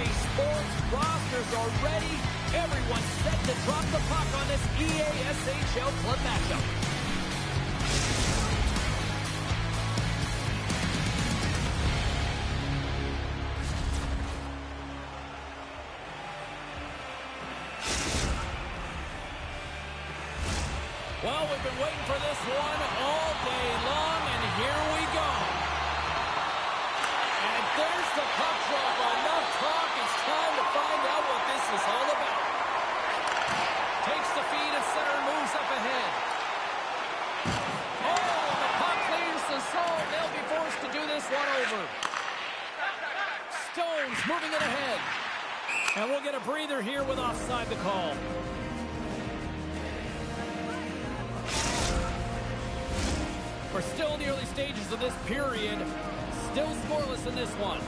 EA Sports rosters are ready. Everyone's set to drop the puck on this EASHL club matchup. Well, we've been waiting for this one all day long, and here we go. And there's the puck drop. Enough talk. It's time to find out what this is all about. Takes the feed at center and moves up ahead. Oh, the puck clears the zone. They'll be forced to do this one over. Stones moving it ahead. And we'll get a breather here with offside the call. We're still in the early stages of this period. Still scoreless in this one.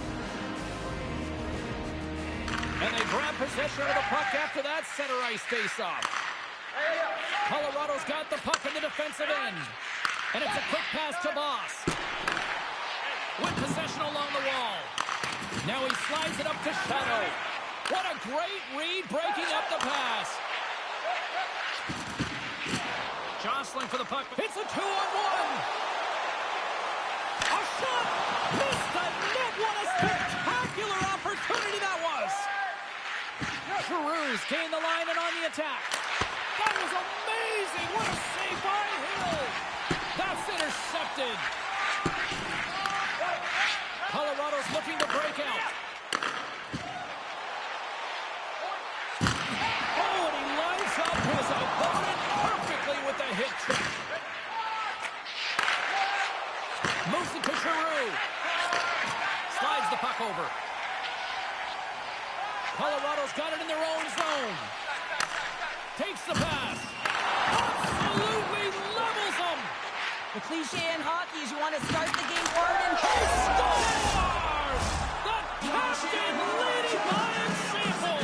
And they grab possession of the puck after that center ice face-off. Colorado's got the puck in the defensive end. And it's a quick pass to Boss. With possession along the wall. Now he slides it up to Shadow. What a great read, breaking up the pass. Jostling for the puck. It's a 2-on-1. A shot. Missed the net. What a spectacular opportunity that was. Giroux's gained the line and on the attack. That was amazing. What a save by Hill. That's intercepted. Colorado's looking to break out. Oh, and he lines up his opponent perfectly with the hit trick. Moves it to Giroux. Slides the puck over. Colorado's got it in their own zone. Takes the pass. Absolutely levels them. The cliche in hockey is you want to start the game hard and He scores! The captain leading by example.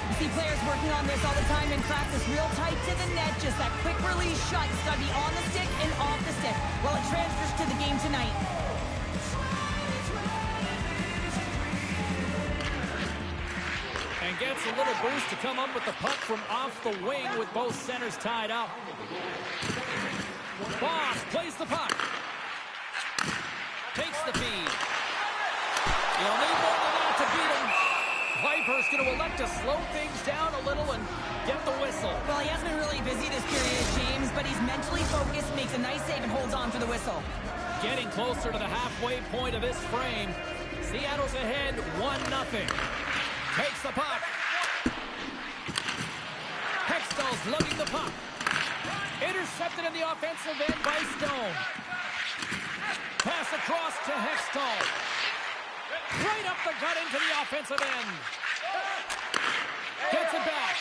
You see players working on this all the time in practice, real tight to the net, just that quick release shot. It's got to be on the stick and off the stick. Well, it transfers to the game tonight. And gets a little boost to come up with the puck from off the wing with both centers tied up. Boss plays the puck. Takes the feed. He'll need more than that to beat him. Viper's going to elect to slow things down a little and get the whistle. Well, he hasn't been really busy this period, James, but he's mentally focused, makes a nice save, and holds on for the whistle. Getting closer to the halfway point of this frame. Seattle's ahead 1-0. Takes the puck. Hextall's lugging the puck. Intercepted in the offensive end by Stone. Pass across to Hextall. Right up the gut into the offensive end. Gets it back.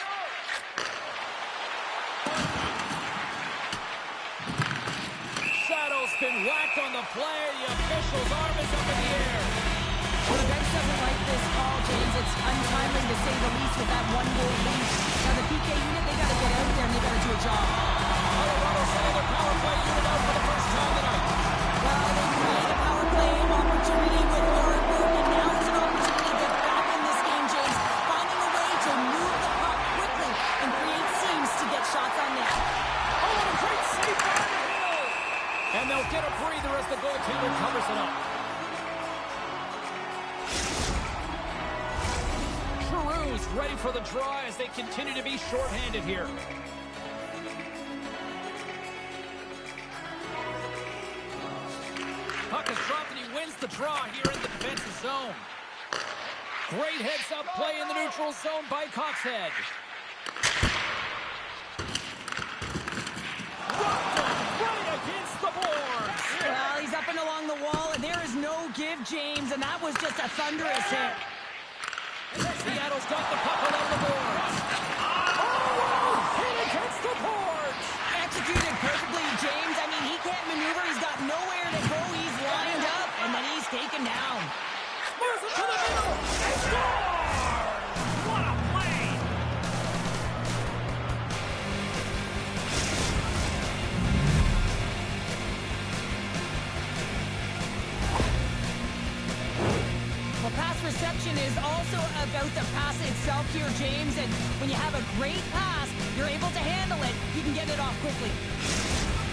Shadow's been whacked on the play. The official's arm is up in the air. Well, the bench doesn't like this call, James. It's untimely to say the least with that one-goal lead. Now, the PK unit, they got to get out there and they got to do a job. Colorado sending their power play unit out for the first time tonight. Well, they created a power play opportunity with hard work, and now it's an opportunity to get back in this game, James. Finding a way to move the puck quickly and create seams to get shots on net. Oh, what a great save by Hill. And they'll get a breather as the goaltender covers it up. Giroux's ready for the draw as they continue to be shorthanded here. Puck is dropped and he wins the draw here in the defensive zone. Great heads-up play in the neutral zone by Coxhead. Rocked him right against the boards. Well, he's up and along the wall, and there is no give, James, and that was just a thunderous hit. Seattle's got the puck along the boards. Oh, hit against the boards. Executed perfectly, James. I mean, he can't maneuver. He's got nowhere to go. He's lined up, and then he's taken down. Moves it to the middle. They score! What a play! interception is also about the pass itself here, James. And when you have a great pass, you're able to handle it. You can get it off quickly.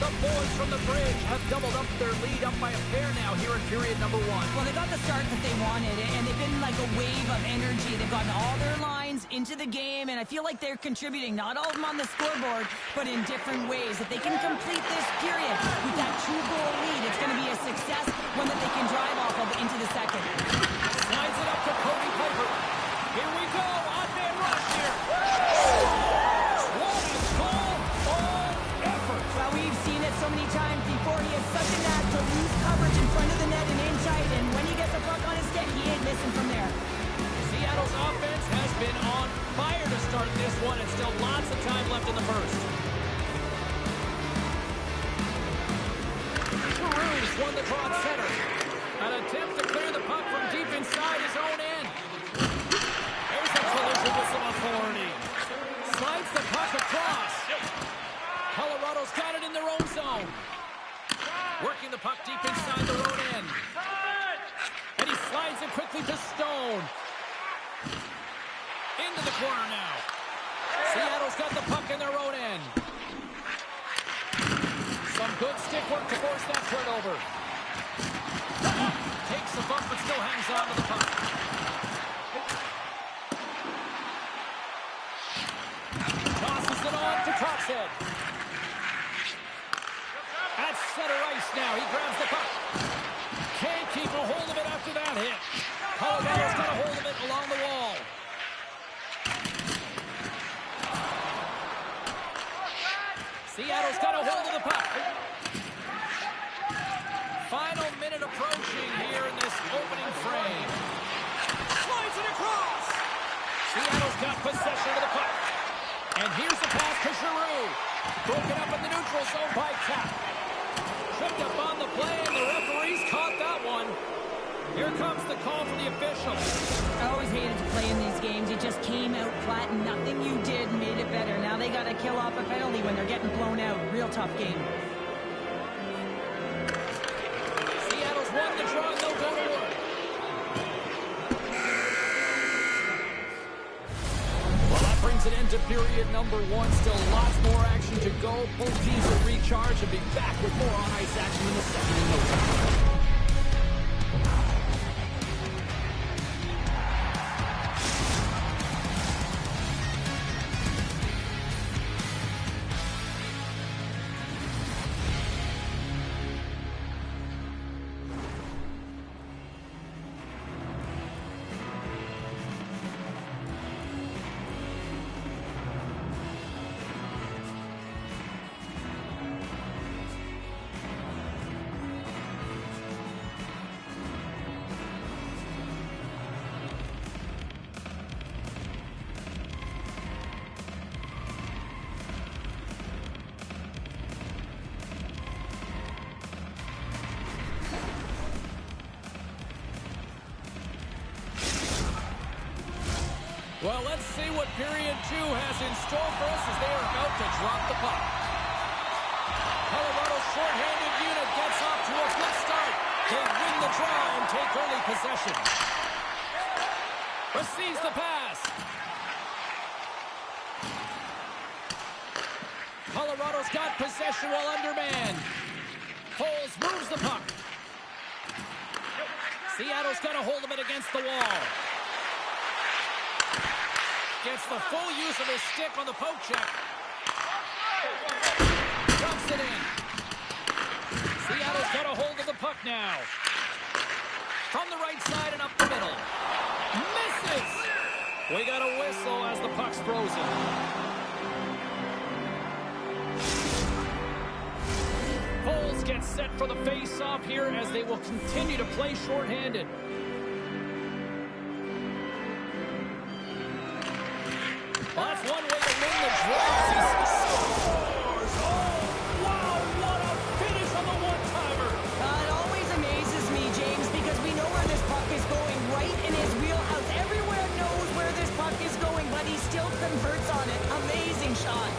The boys from the bridge have doubled up their lead up by a pair now here in period number 1. Well, they got the start that they wanted, and they've been like a wave of energy. They've gotten all their lines into the game, and I feel like they're contributing, not all of them on the scoreboard, but in different ways. If they can complete this period with that 2-goal lead, it's going to be a success, one that they can drive off of into the second. Slides it up to Cody Piper. Here we go, odd man rush here. What a goal, all effort. Well, we've seen it so many times before. He has such a knack to lose coverage in front of the net and in tight, and when he gets a puck on his stick, he ain't missing from there. Seattle's offense has been on fire to start this one, and still lots of time left in the first. Giroux's won the draw at center. An attempt to clear the puck from deep inside his own end. There's a collision with some authority. Slides the puck across. Colorado's got it in their own zone. Working the puck deep inside their own end. And he slides it quickly to Stone. Into the corner now. Seattle's got the puck in their own end. Some good stick work to force that turnover. Takes the bump but still hangs on to the puck. Tosses it on to Coxhead. At center ice now. He grabs the puck. Can't keep a hold of it after that hit. Colorado's got a hold of it along the wall. Seattle's got a hold of the puck. Final minute approaching here in this opening frame. Slides it across. Seattle's got possession of the puck. And here's the pass to Giroux. Broken up in the neutral zone by Cap. Tripped up on the play, and the referees caught that one. Here comes the call from the official. I always hated to play in these games. It just came out flat, and nothing you did made it better. Now they got to kill off a penalty when they're getting blown out. Real tough game. Seattle's won the draw, and they'll go to work. Well, that brings an end to period number 1. Still lots more action to go. Both teams will recharge and be back with more on-ice action in the second in no time. Well, let's see what period 2 has in store for us as they are about to drop the puck. Colorado's shorthanded unit gets off to a good start. They win the draw and take early possession. Receives the pass. Colorado's got possession while undermanned. Foles moves the puck. Seattle's got a hold of it against the wall. Gets the full use of his stick on the poke check. Dumps it in. Seattle's got a hold of the puck now. From the right side and up the middle. Misses! We got a whistle as the puck's frozen. Foles gets set for the face-off here as they will continue to play shorthanded. Well, that's one way to win the draw. He scores! Oh, wow, what a finish on the one-timer. It always amazes me, James, because we know where this puck is going, right in his wheelhouse. Everywhere knows where this puck is going, but he still converts on it. Amazing shot.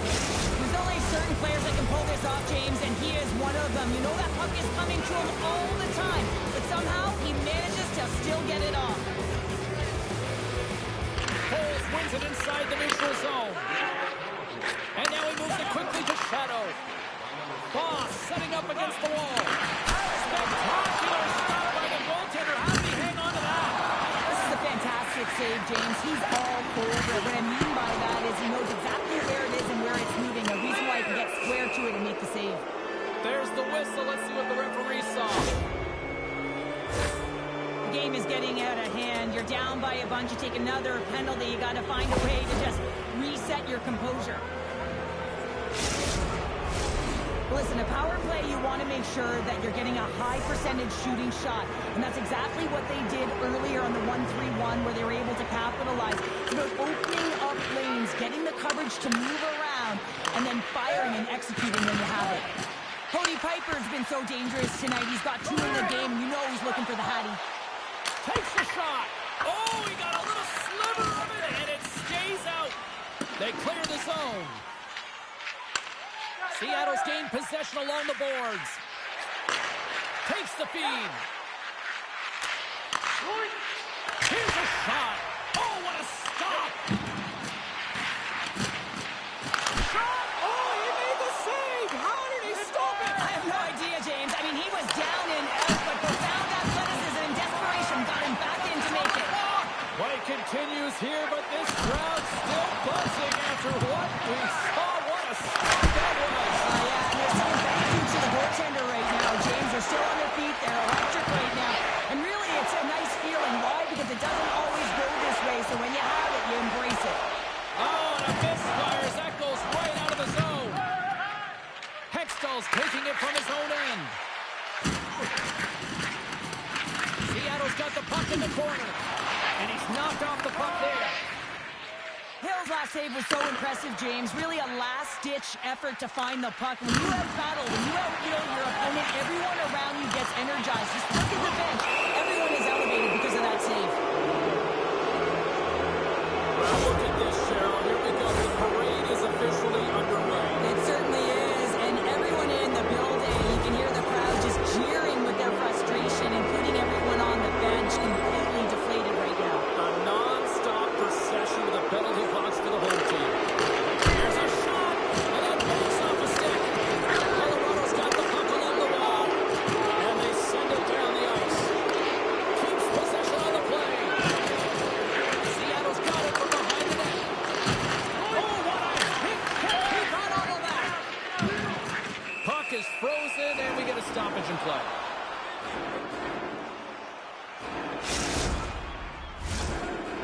There's only certain players that can pull this off, James, and he is one of them. You know that puck is coming to him all the time, but somehow he manages to still get it off. Coles wins it inside the neutral zone. And now he moves it quickly to Shadow. Boss setting up against the wall. Spectacular stop by the goaltender. How did he hang on to that? This is a fantastic save, James. He's all over it. What I mean by that is he knows exactly where it is and where it's moving. A reason why he can get square to it and make the save. There's the whistle. Let's see what the referee saw. The game is getting out of hand. You're down by a bunch. You take another penalty. You got to find a way to just reset your composure. Listen, a power play, you want to make sure that you're getting a high percentage shooting shot. And that's exactly what they did earlier on the 1-3-1 where they were able to capitalize. It's about opening up lanes, getting the coverage to move around, and then firing and executing when you have it. Cody Piper's been so dangerous tonight. He's got 2 in the game. You know he's looking for the Hattie. Takes the shot. Oh, he got a little sliver of it, and it stays out. They clear the zone. Seattle's gained possession along the boards. Takes the feed. Here's a shot. Oh, what a stop. Shot. Oh, he made the save. How did he stop it? I have no idea, James. I mean, he was down and out, but profound athleticism and desperation got him back in to make it. Play continues here, but this crowd still buzzing after what we saw. What a stop that was. Yeah, and they're saying thank you to the goaltender right now, James. They're still on their feet. They're electric right now. And really, it's a nice feeling. Why? Because it doesn't always go this way, so when you have it, you embrace it. Oh, and a misfires. That goes right out of the zone. Hextall's taking it from his own end. Seattle's got the puck in the corner. And he's knocked off the puck there. Hill's last save was so impressive, James. Really a last-ditch effort to find the puck. When you out-battle, when you out-feel your opponent, everyone around you gets energized. Just look at the bench. Everyone is elevated because of that save. Well, look at this, Cheryl. Here we go. The parade is officially underway. It certainly is. And everyone in the building, you can hear the crowd just jeering with their frustration, including everyone on the bench, completely deflated right now. A non-stop procession with a penalty box for the home team. There's a shot, and that breaks off a stick. Colorado's got the puck along the wall, and they send it down the ice. Keeps possession on the play. Seattle's got it from behind the net. Oh, what a hit! He got all of that. Puck is frozen, and we get a stoppage in play.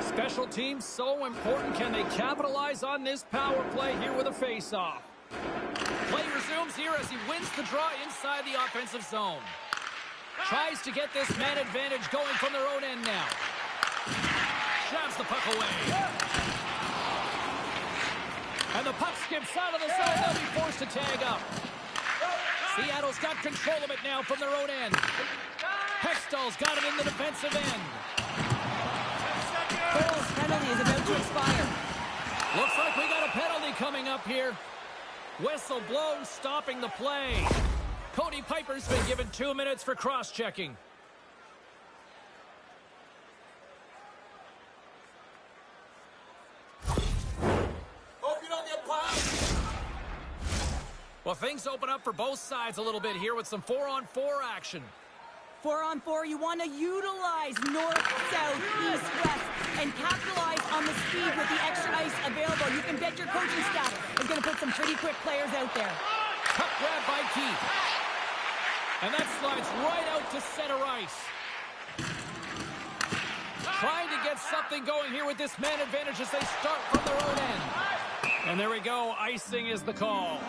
Special teams so important. Can they capitalize on this power play here with a face-off? Play resumes here as he wins the draw inside the offensive zone. Tries to get this man advantage going from their own end now. Shoves the puck away. And the puck skips out of the zone. They'll be forced to tag up. Seattle's got control of it now from their own end. Hextall's got it in the defensive end. Cole's penalty is about to expire. Looks like we got a penalty coming up here. Whistle blown, stopping the play. Cody Piper's been given 2 minutes for cross-checking. Hope you don't get popped. Well, things open up for both sides a little bit here with some 4-on-4 action. 4-on-4, you want to utilize north, south, east, west, and capitalize on the speed with the extra ice available. You can bet your coaching staff is going to put some pretty quick players out there. Puck grab by Keith. And that slides right out to center ice. Trying to get something going here with this man advantage as they start from their own end. And there we go. Icing is the call.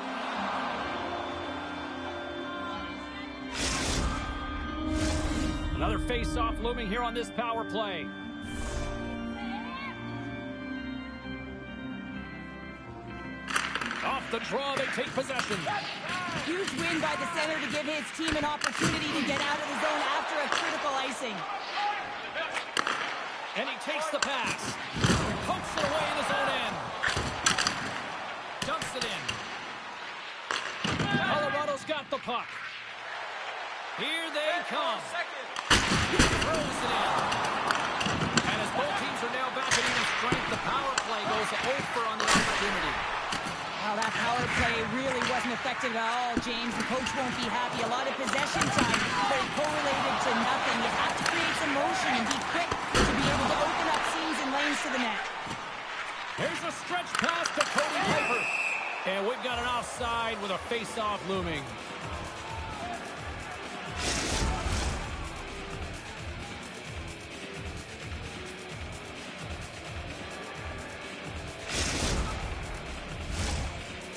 Another face-off looming here on this power play. Off the draw, they take possession. Huge win by the center to give his team an opportunity to get out of the zone after a critical icing. And he takes the pass. Pokes it away in his own end. Dumps it in. Colorado's got the puck. Here they come. throws it in. And as both teams are now back at even strength, the power play goes over on the opportunity. Well, that power play really wasn't effective at all, James. The coach won't be happy. A lot of possession time, but it correlated to nothing. You have to create some motion and be quick to be able to open up seams and lanes to the net. Here's a stretch pass to Cody Piper. And we've got an offside with a face-off looming.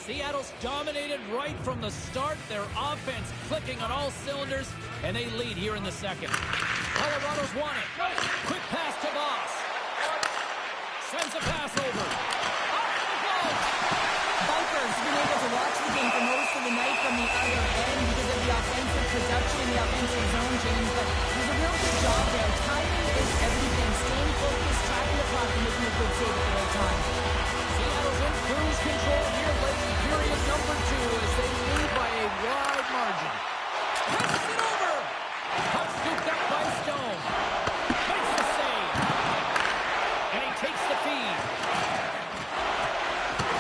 Seattle's dominated right from the start. Their offense clicking on all cylinders, and they lead here in the second. Colorado's won it. Quick pass to Boss. Sends a pass over. Viper's been able to watch the game for most of the night from the other end because of the offensive production in the offensive zone, James, but there's a real good job there. Timing is everything. Staying focused, tracking the clock, and making a good save at the right time. Seattle's in cruise control here late in period number 2 as they lead by a wide margin. Passes it over. Puck scooped up by Stone. Makes the save. And he takes the feed.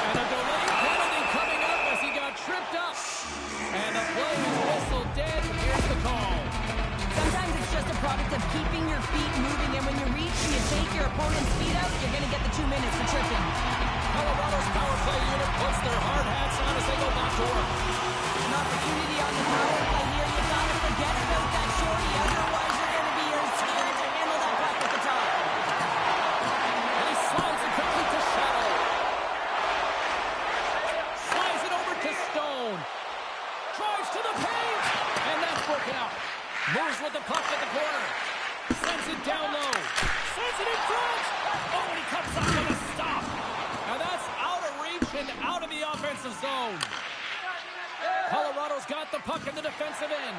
And a delay penalty coming up as he got tripped up. And the play is whistled dead. Here's the call. Sometimes it's just a product of keeping your feet moving, and when you reach and you take your opponent's feet out, you're going to get the 2 minutes for tripping. Colorado's power play unit puts their hard hats on as they go back to work. An opportunity on the power play here. You got to forget about that shorty, otherwise you're going to be scared to handle that puck at the top. And he slides it quickly to Shadow. Slides it over to Stone. Drives to the paint. And that's broken out. Moves with the puck at the corner. Sends it down low. Sends it in front. Oh, and he comes up with a stop. Now that's out of reach and out of the offensive zone. Colorado's got the puck in the defensive end.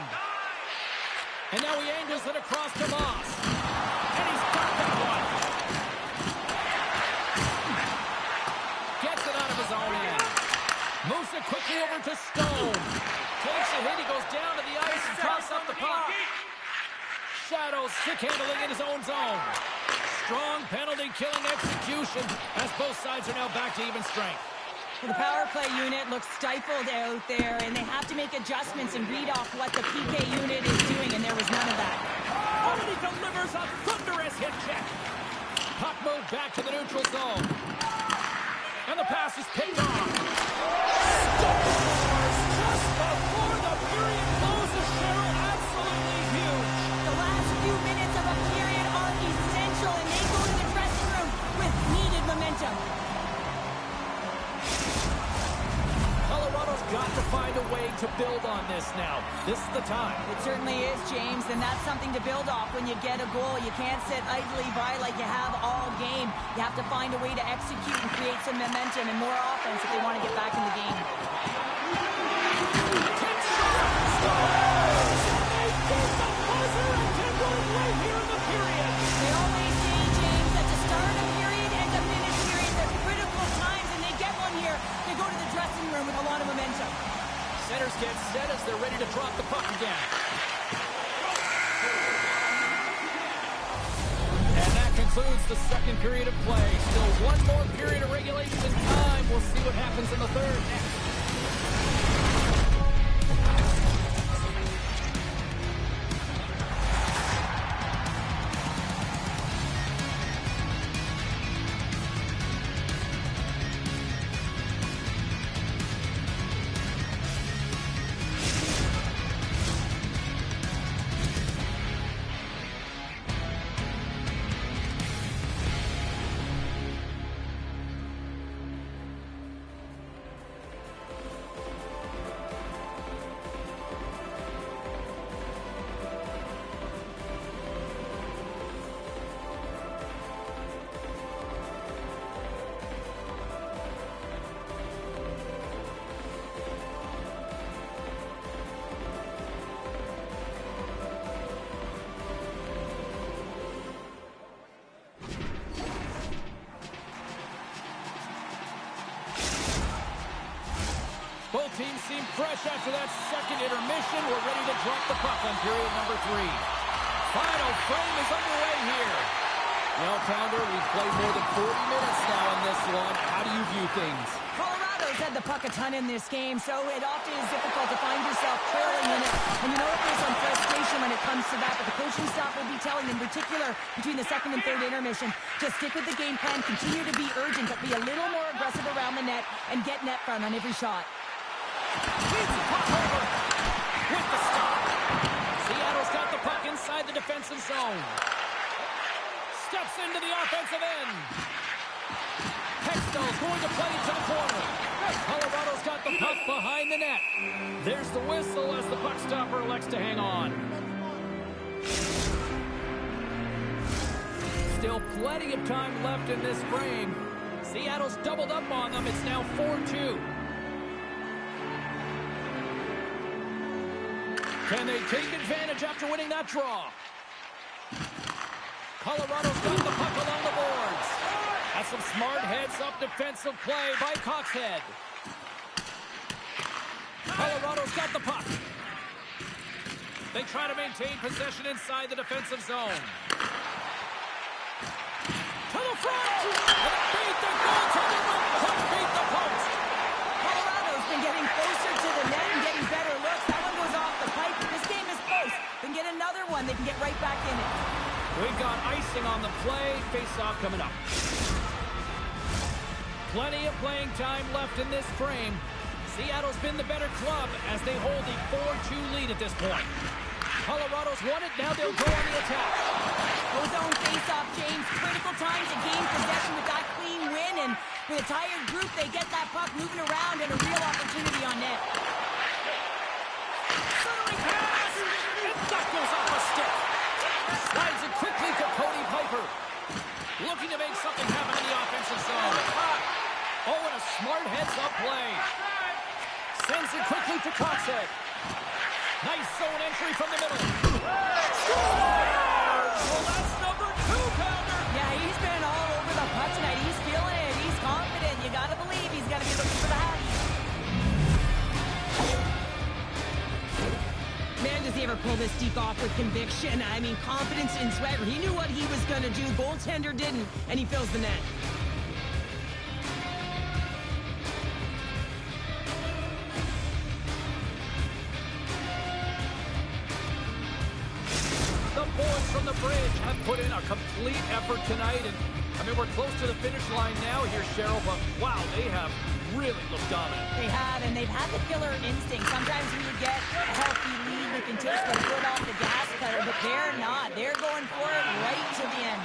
And now he angles it across to Moss. And he's got that one. Gets it out of his own end. Moves it quickly over to Stone. Takes a hit. He goes down to the ice and tosses up the puck. Shadow stick handling in his own zone. Strong penalty-killing execution as both sides are now back to even strength. Well, the power play unit looks stifled out there, and they have to make adjustments and read off what the PK unit is doing, and there was none of that. Oh, and he delivers a thunderous hit check. Puck moved back to the neutral zone. And the pass is picked off. Scores just before the period closes, Cheryl. Absolutely huge. The last few minutes of a period are essential, and they go to the dressing room with needed momentum. Colorado's got to find a way to build on this now. This is the time. It certainly is, James, and that's something to build off when you get a goal. You can't sit idly by like you have all game. You have to find a way to execute and create some momentum and more offense if they want to get back in the game. They always say, James, that to start a period and to finish periods are critical times, and they get one here. They go to the dressing room with a lot of momentum. Centers get set as they're ready to drop the puck again. And that concludes the second period of play. Still one more period of regulation time. We'll see what happens in the third next. Both teams seem fresh after that second intermission. We're ready to drop the puck on period number 3. final frame is underway here. Well, Pounder, we've played more than 40 minutes now in this one. How do you view things? Colorado's had the puck a ton in this game, so it often is difficult to find yourself trailing in it. And you know that there's some frustration when it comes to that, but the coaching staff will be telling, in particular, between the second and third intermission, just stick with the game plan, continue to be urgent, but be a little more aggressive around the net, and get net front on every shot. Feeds the puck over with the stop. Seattle's got the puck inside the defensive zone. Steps into the offensive end. Hextall's going to play it to the corner. Colorado's got the puck behind the net. There's the whistle as the puck stopper elects to hang on. Still plenty of time left in this frame. Seattle's doubled up on them. It's now 4-2. Can they take advantage after winning that draw? Colorado's got the puck along the boards. That's some smart heads-up defensive play by Coxhead. Colorado's got the puck. They try to maintain possession inside the defensive zone. To the front! And beat the goaltender, but couldn't beat the post. Colorado's been getting closer to the net and getting better looks. That one goes off the pipe. This game is close. Then get another one. They can get right back in it. We've got icing on the play. Face-off coming up. Plenty of playing time left in this frame. Seattle's been the better club as they hold a 4-2 lead at this point. Colorado's won it. Now they'll go on the attack. Ozone face-off, James. Critical time to gain possession with that clean win. And with a tired group, they get that puck moving around and a real opportunity on net. Centering pass! And that goes off a stick. Slides it quickly to Cody Piper. Looking to make something happen in the offensive zone. Oh, and a smart heads-up play. Sends it quickly to Coxhead. Nice zone entry from the middle. Scores! Well, that's number 2, Pounder. Yeah, he's been all over the puck tonight. He's feeling it. He's confident. You got to believe he's got to be looking for the hat. Man, does he ever pull this deke off with conviction. I mean, confidence and swagger. He knew what he was going to do. Goaltender didn't, and he fills the net. The boys from the bridge have put in a complete effort tonight, and I mean, we're close to the finish line now here, Cheryl, but wow, they have really looked dominant. They have, and they've had the killer instinct. Sometimes when you get a healthy lead, you can take the foot off the gas pedal, but they're not. They're going for it right to the end.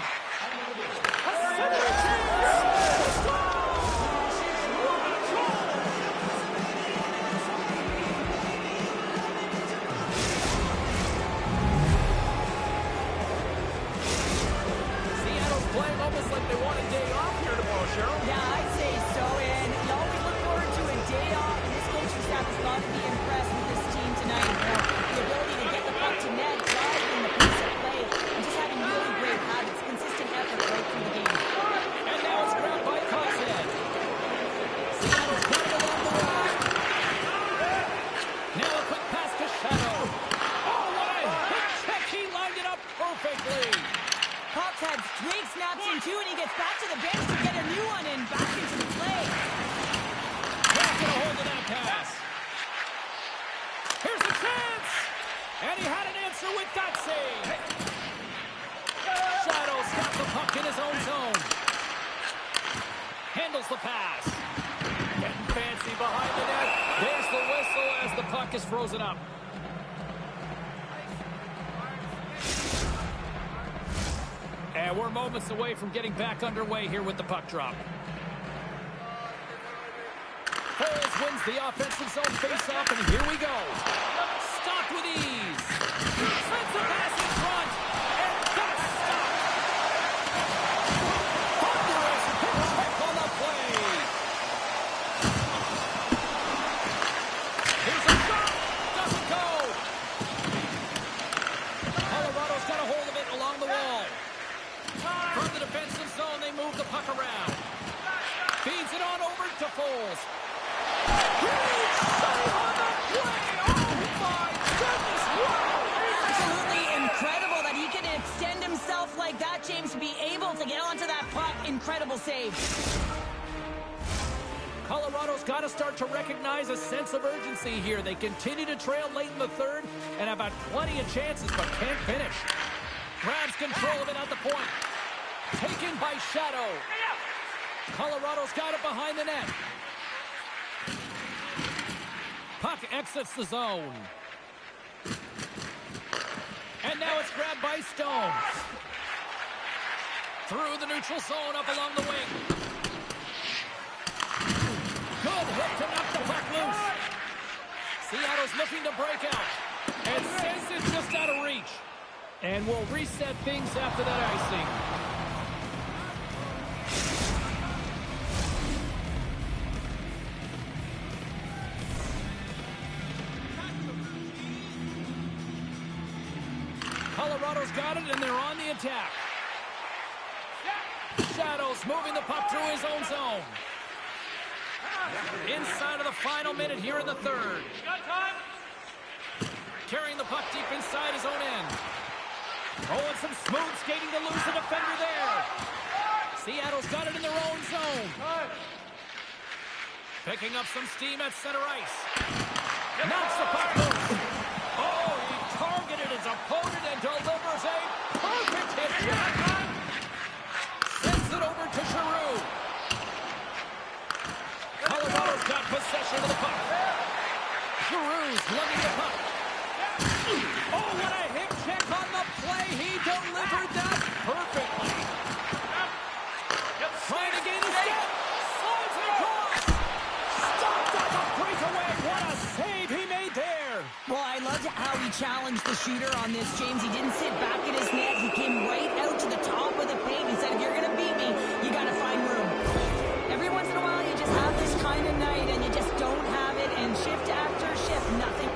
Seattle's playing almost like they want a day off here tomorrow, Cheryl. Yeah, I'd say so, and you always look forward to a day off, and this coaching staff has got to be impressed with this team tonight. The ability to get the puck to net, driving the pace of play, and just having really great habits, consistent effort right through the game. And now it's grabbed by Coxhead. Seattle's got it along the wall. Now a quick pass to Shadow. Oh, what a hit check. He lined it up perfectly. Coxhead straight snaps in two, and he gets back to the bench to get a new one and back into the play. Can't get a hold of that pass. Here's a chance. And he had an answer with that save. Shadow's got the puck in his own zone. Handles the pass. Getting fancy behind the net. There's the whistle as the puck is frozen up. And we're moments away from getting back underway here with the puck drop. Foles wins the offensive zone face-off, and here we go. Stopped with ease. Sends the pass in front, and that's stopped. Thunderous hit check on the play. Here's a shot. Doesn't go. Colorado's got a hold of it along the wall. From the defensive zone, they move the puck around. Feeds it on over to Foles. Huge save on the play! Oh, my goodness! Wow! Absolutely incredible that he could incredible save. Colorado's got to start to recognize a sense of urgency here. They continue to trail late in the third and have had plenty of chances but can't finish. Grabs control of it at the point. Taken by Shadow. Colorado's got it behind the net. Puck exits the zone. And now it's grabbed by Stones. Through the neutral zone, up along the wing. Good hit to knock the puck loose. Seattle's looking to break out. And sends it just out of reach. And we'll reset things after that icing. Colorado's got it, and they're on the attack. Shadows moving the puck through his own zone. Inside of the final minute here in the third. Carrying the puck deep inside his own end. Oh, and some smooth skating to lose the defender there. Seattle's got it in their own zone. Picking up some steam at center ice. Knocks the puck loose. Oh, he targeted his opponent and delivers a perfect hit shot. Sends it over to Giroux. Colorado's got possession of the puck. Giroux's lugging the puck. Oh, what a hip check on the play. He delivered that perfectly. Trying to gain his step. Slides it across. Stopped at the breakaway. What a save he made there. Well, I loved how he challenged the shooter on this, James. He didn't sit back at his net. He came right out to the top of the paint. He said, if you're going to beat me, you got to find room. Every once in a while, you just have this kind of night, and you just don't have it, and shift after shift, nothing.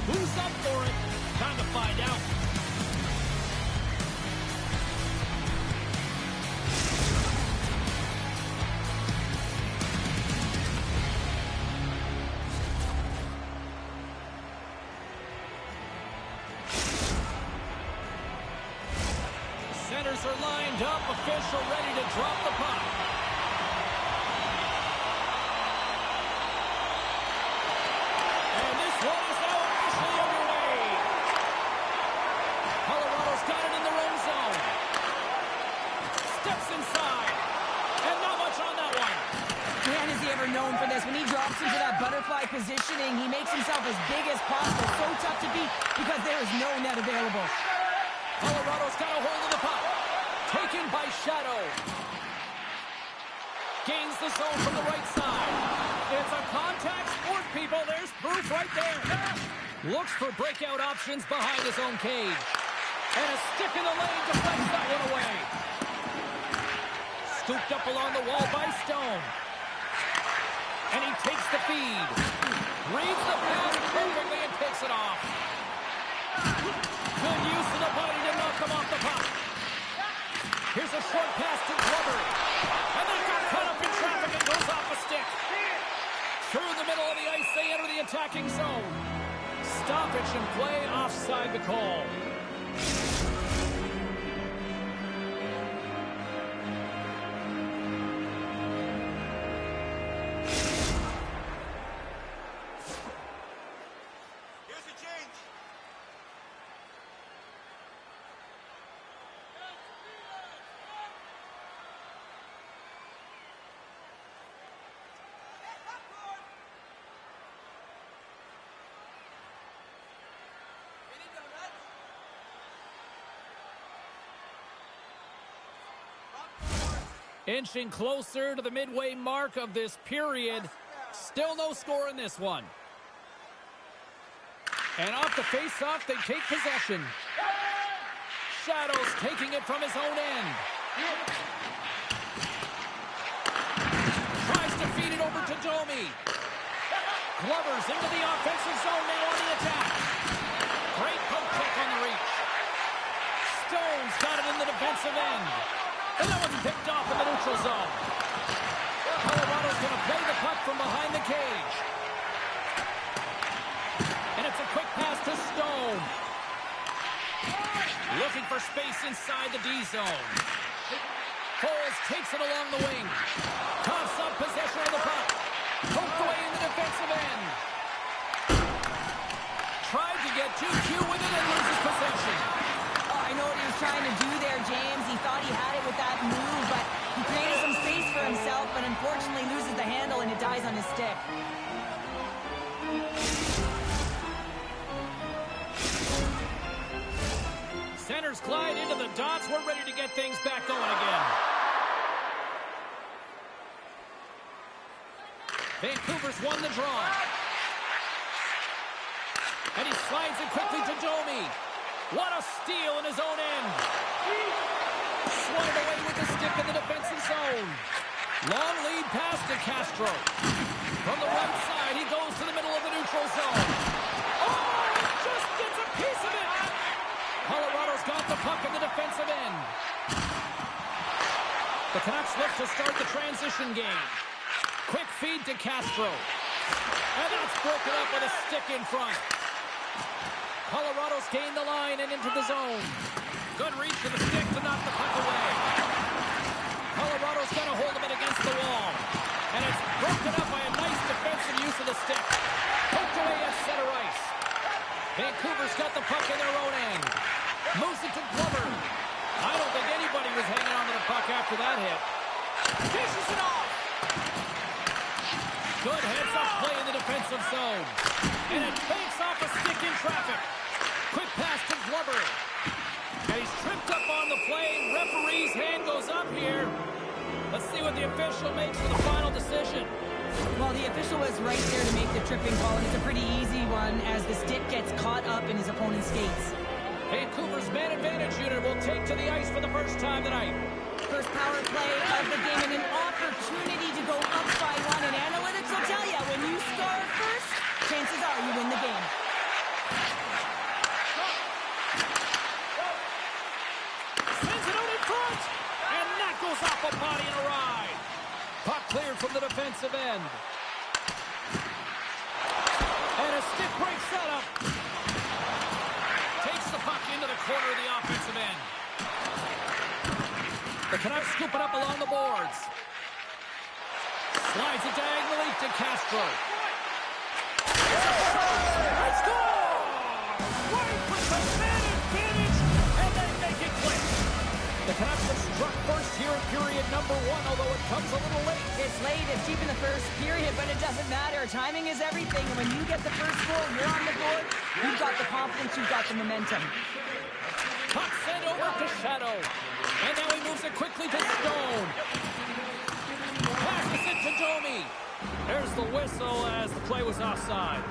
Who's up for it? Time to find out. Centers are lined up. Official ready to drop the puck. And this one is now officially underway. Colorado's got it in their own zone. Steps inside. And not much on that one. Man, is he ever known for this. When he drops into that butterfly positioning, he makes himself as big as possible. So tough to beat because there is no net available. Colorado's got a hold of the puck. Taken by Shadow. Gains the zone from the right side. It's a contact sport, people. There's proof right there. Looks for breakout options behind his own cage. And a stick in the lane deflects that one away. Scooped up along the wall by Stone. And he takes the feed. Reads the pass perfectly and takes it off. Good use of the body to knock him off the puck. Here's a short pass to Glover. And that got caught up in traffic and goes off a stick. Through the middle of the ice, they enter the attacking zone. Stoppage and play offside the call. Inching closer to the midway mark of this period. Still no score in this one. And off the face-off, they take possession. Shadows taking it from his own end. Tries to feed it over to Domi. Glover's into the offensive zone now on the attack. Great poke check on the reach. Stone's got it in the defensive end. And that one's picked off in the neutral zone. Colorado's going to play the puck from behind the cage. And it's a quick pass to Stone. Looking for space inside the D zone. Foles takes it along the wing. Coughs up possession of the puck. Poked away in the defensive end. Tried to get 2Q with it and loses possession. I know what he was trying to do there, James. He thought he had it with that move, but he created some space for himself, but unfortunately loses the handle and it dies on his stick. Centers glide into the dots. We're ready to get things back going again. Vancouver's won the draw. And he slides it quickly to Domi. What a steal in his own end. Swung away with the stick in the defensive zone. Long lead pass to Castro. From the right side, he goes to the middle of the neutral zone. Oh, just gets a piece of it. Colorado's got the puck in the defensive end. The Canucks look to start the transition game. Quick feed to Castro. And that's broken up with a stick in front. Colorado's gained the line and into the zone. Good reach for the stick to knock the puck away. Colorado's got a hold of it against the wall. And it's broken up by a nice defensive use of the stick. Poked away at center ice. Vancouver's got the puck in their own end. Moves it to Glover. I don't think anybody was hanging on to the puck after that hit. Dishes it off. Good heads-up play in the defensive zone. And it fakes off a stick in traffic. Quick pass to Glover. And he's tripped up on the play. Referee's hand goes up here. Let's see what the official makes for the final decision. Well, the official was right there to make the tripping call, and it's a pretty easy one as the stick gets caught up in his opponent's skates. Vancouver's man advantage unit will take to the ice for the first time tonight. First power play of the game and an opportunity to go up by one. And analytics will tell you, when you score first, chances are you win the game. Goes off a body and a ride. Puck cleared from the defensive end. And a stick break setup. Takes the puck into the corner of the offensive end. The Canucks scoop it up along the boards. Slides it diagonally to Castro. Let's go! Right with the man advantage, and they make it click. The Canucks have struck first here in period number 1, although it comes a little late. It's late, it's deep in the first period, but it doesn't matter. Timing is everything. When you get the first goal, you're on the board. You've got the confidence, you've got the momentum. Puck sent over to Shadow. And now he moves it quickly to Stone. Passes it to Domi. There's the whistle as the play was offside.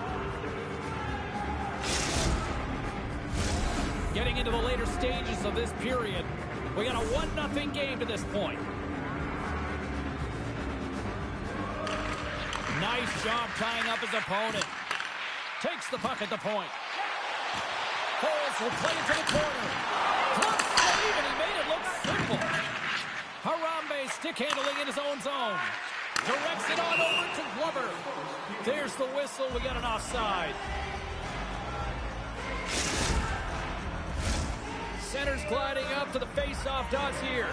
Getting into the later stages of this period, we got a 1-0 game to this point. Nice job tying up his opponent. Takes the puck at the point. Foles will play it to the corner. Close save, and he made it look simple. Harambe stick handling in his own zone. Directs it on over to Glover. There's the whistle. We got an offside. Center's gliding up to the face-off dots here.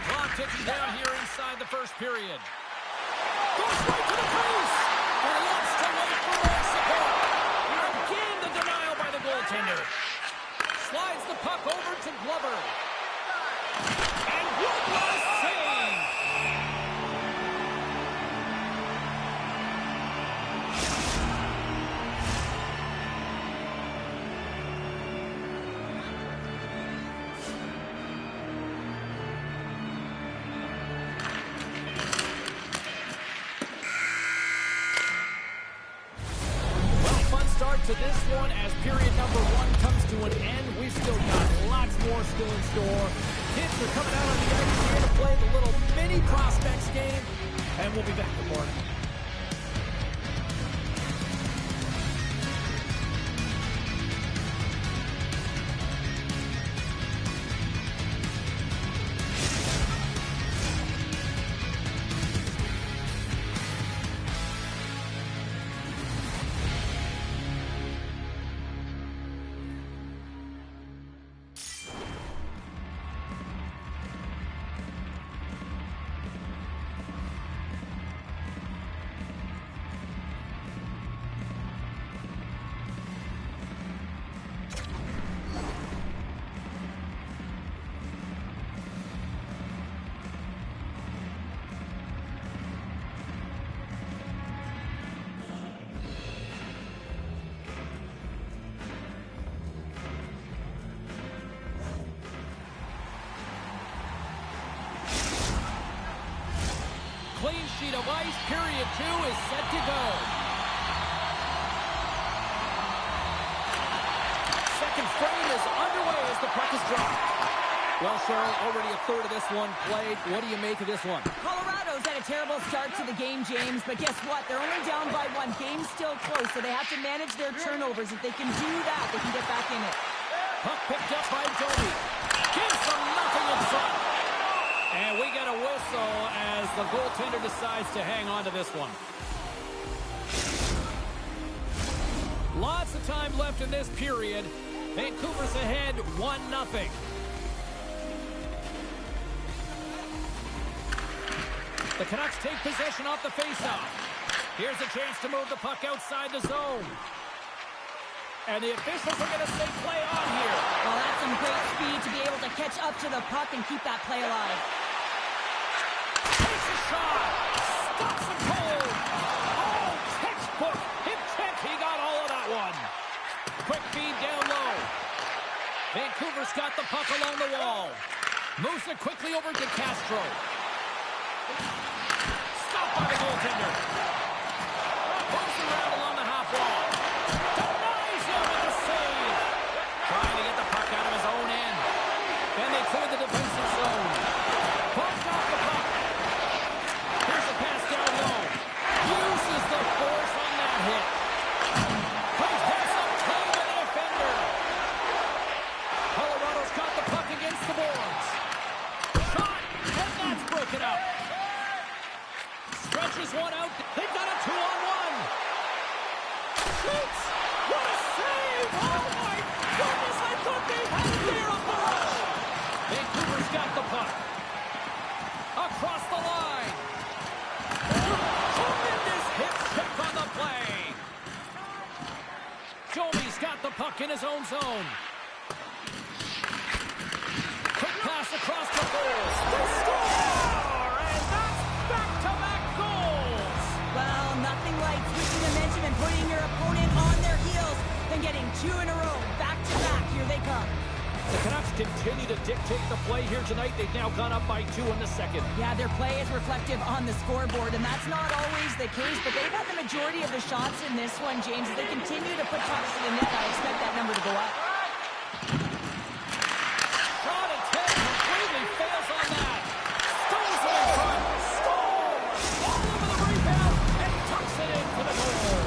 Clock ticking down here inside the first period. Goes right to the crease. And looks to wait for Mexico. Again, the denial by the goaltender. Slides the puck over to Glover. And what a save! To this one as period number 1 comes to an end. We've still got lots more still in store. Kids are coming out on the ice here to play the little mini prospects game, and we'll be back in the morning. Clean sheet of ice, period 2 is set to go. Second frame is underway as the puck is dropped. Well, Cheryl, already a third of this one played. What do you make of this one? Colorado's had a terrible start to the game, James, but guess what? They're only down by 1. Game's still close, so they have to manage their turnovers. If they can do that, they can get back in it. Puck picked up by Domi. Gives them nothing in front. And we get a whistle as the goaltender decides to hang on to this one. Lots of time left in this period. Vancouver's ahead 1-0. The Canucks take possession off the faceoff. Here's a chance to move the puck outside the zone. And the officials are going to say play on here. Well, that's some great speed to be able to catch up to the puck and keep that play alive. Takes a shot. Stops it cold. Oh, textbook. Hip check. He got all of that one. Quick feed down low. Vancouver's got the puck along the wall. Moves it quickly over to Castro. Stopped by the goaltender. Moves around along the half wall. Denies him with the save. Trying to get the puck out of his own end. And they clear the defensive zone. Pumped off the puck. Here's a pass down low. Uses the force on that hit. Plays pass up clean to the defender. puck in his own zone. Quick pass across the goals. They score! And that's back-to-back goals! Well, nothing like switching momentum and putting your opponent on their heels than getting two in a row. Back-to-back. Here they come. The Canucks continue to dictate the play here tonight. They've now gone up by 2 in the second. Yeah, their play is reflective on the scoreboard, and that's not always the case, but they've had the majority of the shots in this one, James. As they continue to put pucks to the net, I expect that number to go up. Shot attempt completely fails on that. Stones it in front. Score! All over the rebound and tucks it into the goal.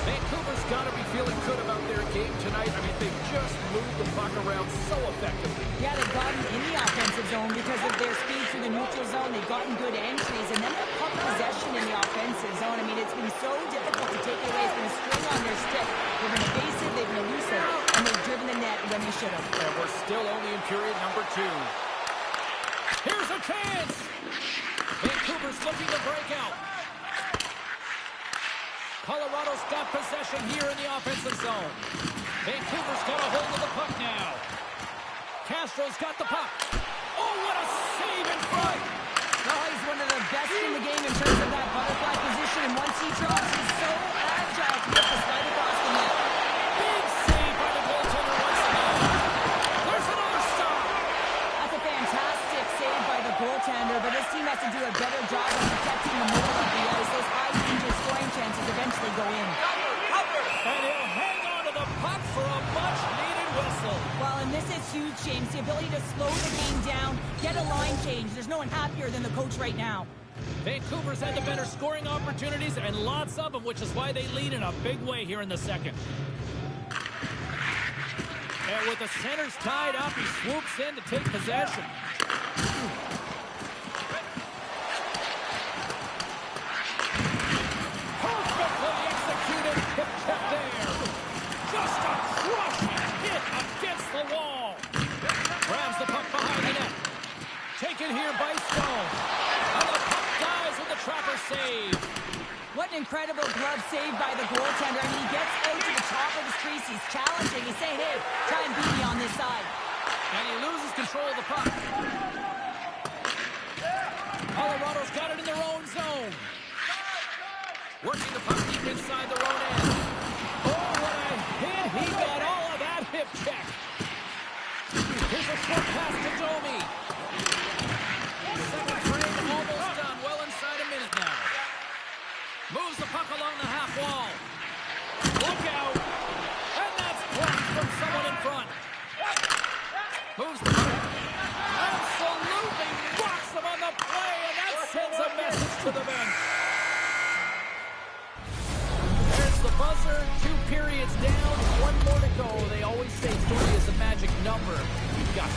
Vancouver's got to be feeling good about their game tonight. I mean, they've just moved the puck around so effectively. Yeah, they've gotten in the offensive zone because of their speed through the neutral zone. They've gotten good entries, and then their puck possession in the offensive zone. I mean, it's been so difficult to take it away. It's been a string on their stick. They've been evasive, they've been elusive, and they've driven the net when they should have. And we're still only in period number 2. Here's a chance! Vancouver's looking to break out. Colorado's got possession here in the offensive zone. Vancouver's got a hold of the puck now. Castro's got the puck. Oh, what a save in front! Oh, he's one of the best in the game in terms of that butterfly position, and once he drops, he's so agile to get the slide across the net. Big save by the goaltender once again. There's another stop. That's a fantastic save by the goaltender, but this team has to do a better job of protecting the middle of the ice. Those high-danger scoring chances eventually go in. And he'll hang on to the puck for a much-needed whistle. Well, and this is huge, James. The ability to slow the game down, get a line change. There's no one happier than the coach right now. Vancouver's had the better scoring opportunities, and lots of them, which is why they lead in a big way here in the second. And with the centers tied up, he swoops in to take possession. Perfectly executed, hip check there. Just a crushing hit against the wall. Grabs the puck behind the net. Taken here by Stone. And the puck dies with the trapper save. What an incredible glove save by the goaltender. I mean, he gets out to the top of his crease. He's challenging. He's saying, hey, try and beat me on this side. And he loses control of the puck. Colorado's got it in their own zone. Working the puck deep inside their own end. Oh, what a hit. He got all of that hip check. Here's a short pass to Domi. Second frame almost done. Well inside a minute now. Moves the puck along the half wall. Look out. And that's blocked from someone in front. Moves the puck. Absolutely rocks them on the play, and that sends a message to the bench. There's the buzzer. 2 periods down. 1 more to go. They always say 3 is a magic number. You've got to.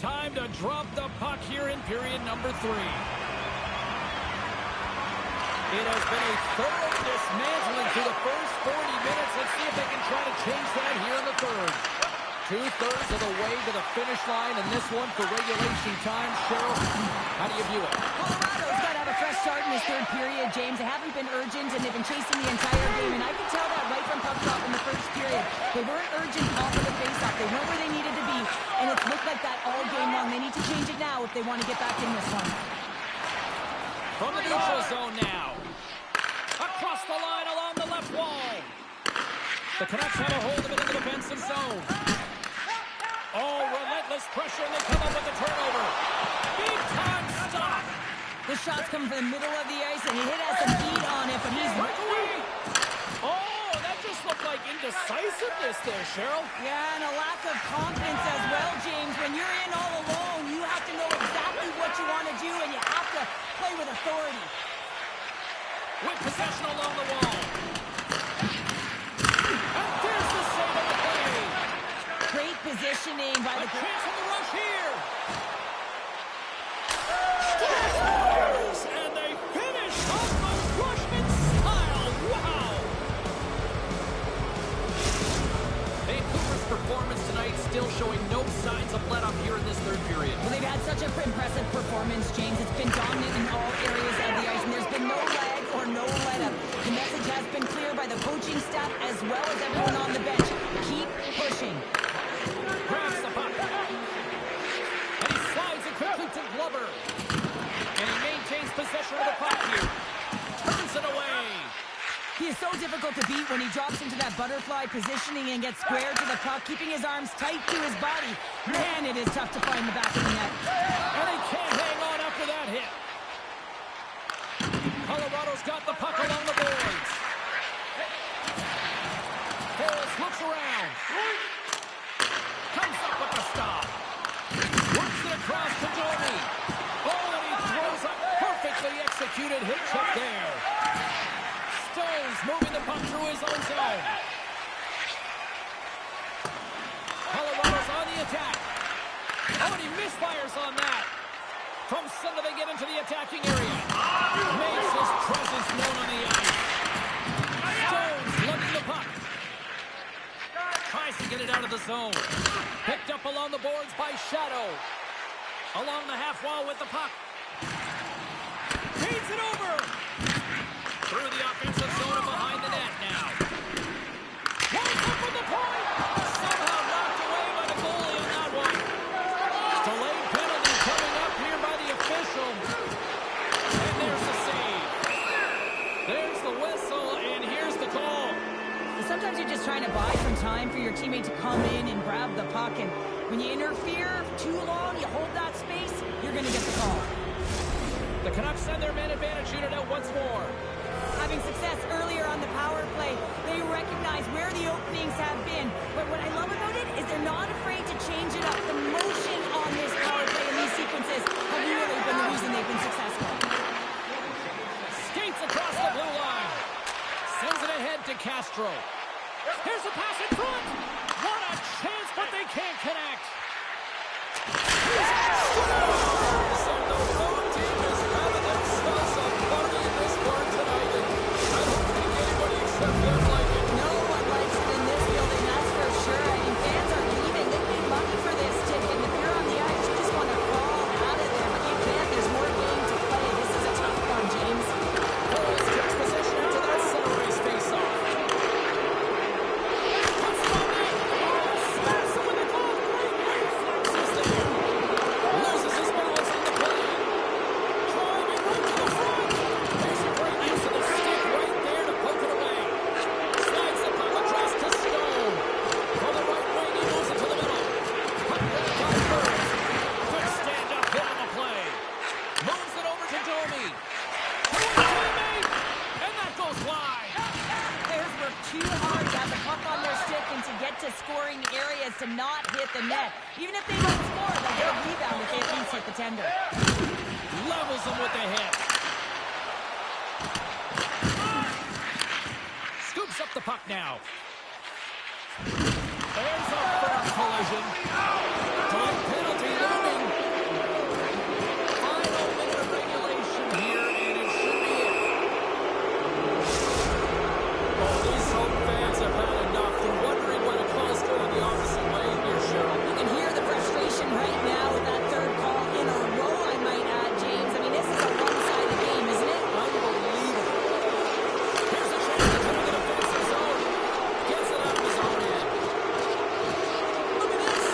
Time to drop the puck here in period number 3. It has been a thorough dismantling through the first 40 minutes. Let's see if they can try to change that here in the third. 2/3 of the way to the finish line, and this one for regulation time. Cheryl, how do you view it? Colorado's got to have a fresh start in this third period, James. They haven't been urgent, and they've been chasing the entire game, and I could tell that right from puck drop in the first period. They weren't urgent off of the faceoff. They weren't where they needed to be, and it's looked like that all game long. They need to change it now if they want to get back in this one. From the neutral zone now. Across the line along the left wall. The Canucks have a hold of it in the defensive zone. Oh, relentless pressure, and they come up with the turnover. Big time stop. The shots come from the middle of the ice, and he has some heat on it, but he's... Right away. Oh, that just looked like indecisiveness there, Cheryl. Yeah, and a lack of confidence as well, James. When you're in all alone, you have to know exactly what you want to do, and you have to play with authority. With possession along the wall. And there's the save of the play. Great positioning by the... A chance on the rush here. And they finish off the Rushman style. Wow. Vancouver's performance tonight still showing no signs of let up here in this third period. Well, they've had such an impressive performance, James. It's been dominant in all areas of the ice, and there's been no lag or no let-up. The message has been clear by the coaching staff as well as everyone on the bench. Keep pushing. Grabs the puck. And he slides it quickly to Glover. And he maintains possession of the puck here. Turns it away. He is so difficult to beat when he drops into that butterfly positioning and gets square to the puck, keeping his arms tight to his body. Man, it is tough to find the back of the net. And he can't hang on after that hit. Colorado's got the puck along the boards. Harris looks around. Comes up with the stop. Works it across to Johnny. Oh, and he throws a perfectly executed hit check there. Stones moving the puck through his own zone. Colorado's on the attack. Oh, and he misfires on that. From center they get into the attacking area. Makes his presence known on the ice. Stones lugging the puck. Tries to get it out of the zone. Picked up along the boards by Shadow. Along the half wall with the puck. Feeds it over. Through the offensive zone and behind the net now. Walks up from the point. Somehow knocked away by the goalie on that one. Delayed penalty coming up here by the official. And there's the save. There's the whistle, and here's the call. Sometimes you're just trying to buy some time for your teammate to come in and grab the puck, and when you interfere too long, you hold that space, you're going to get the call. The Canucks send their man advantage unit out once more. Having success earlier on the power play, they recognize where the openings have been. But what I love about it is they're not afraid to change it up. The motion on this power play and these sequences have really been the reason they've been successful. Skates across the blue line. Sends it ahead to Castro. Here's a pass in front. What a chance, but they can't connect. So the road team is having themselves a party in this bar tonight. I don't think anybody except them like it. No one likes it in this building, that's for sure. I mean, fans are leaving. They paid money for this ticket. And if you're on the ice, you just want to crawl out of there. But you can't. There's more game to play. This is a tough one, James. Forrest takes possession after that center ice face-off. Puts it on net. Snaps it with the goal. Great reflexes there. Loses his balance on the play. Driving right to the front. There's a great use of the stick right there to poke it away. Slides the puck across to Stone. From the right wing, he moves it to the middle. Puck back by Burns. Good stand-up hit on the play. Moves it over to Domi. To his teammate. And that goes wide. Players work too hard to have the puck on their stick and to get to scoring areas to not hit the net. Even if they don't score, they'll get a rebound if they at least hit the tender. Levels them with the hit. Scoops up the puck now. There's a firm collision. Time penalty looming. Final minute of regulation here, and it should be it. Oh, these home fans have had enough. They're wondering why the call's going the opposite way here, Cheryl. You can hear the frustration right now with that third call in a row, I might add, James. I mean, this is a one-sided game, isn't it? Unbelievable. Here's a chance to come into the defensive zone. Gets it out of his own end. Look at this.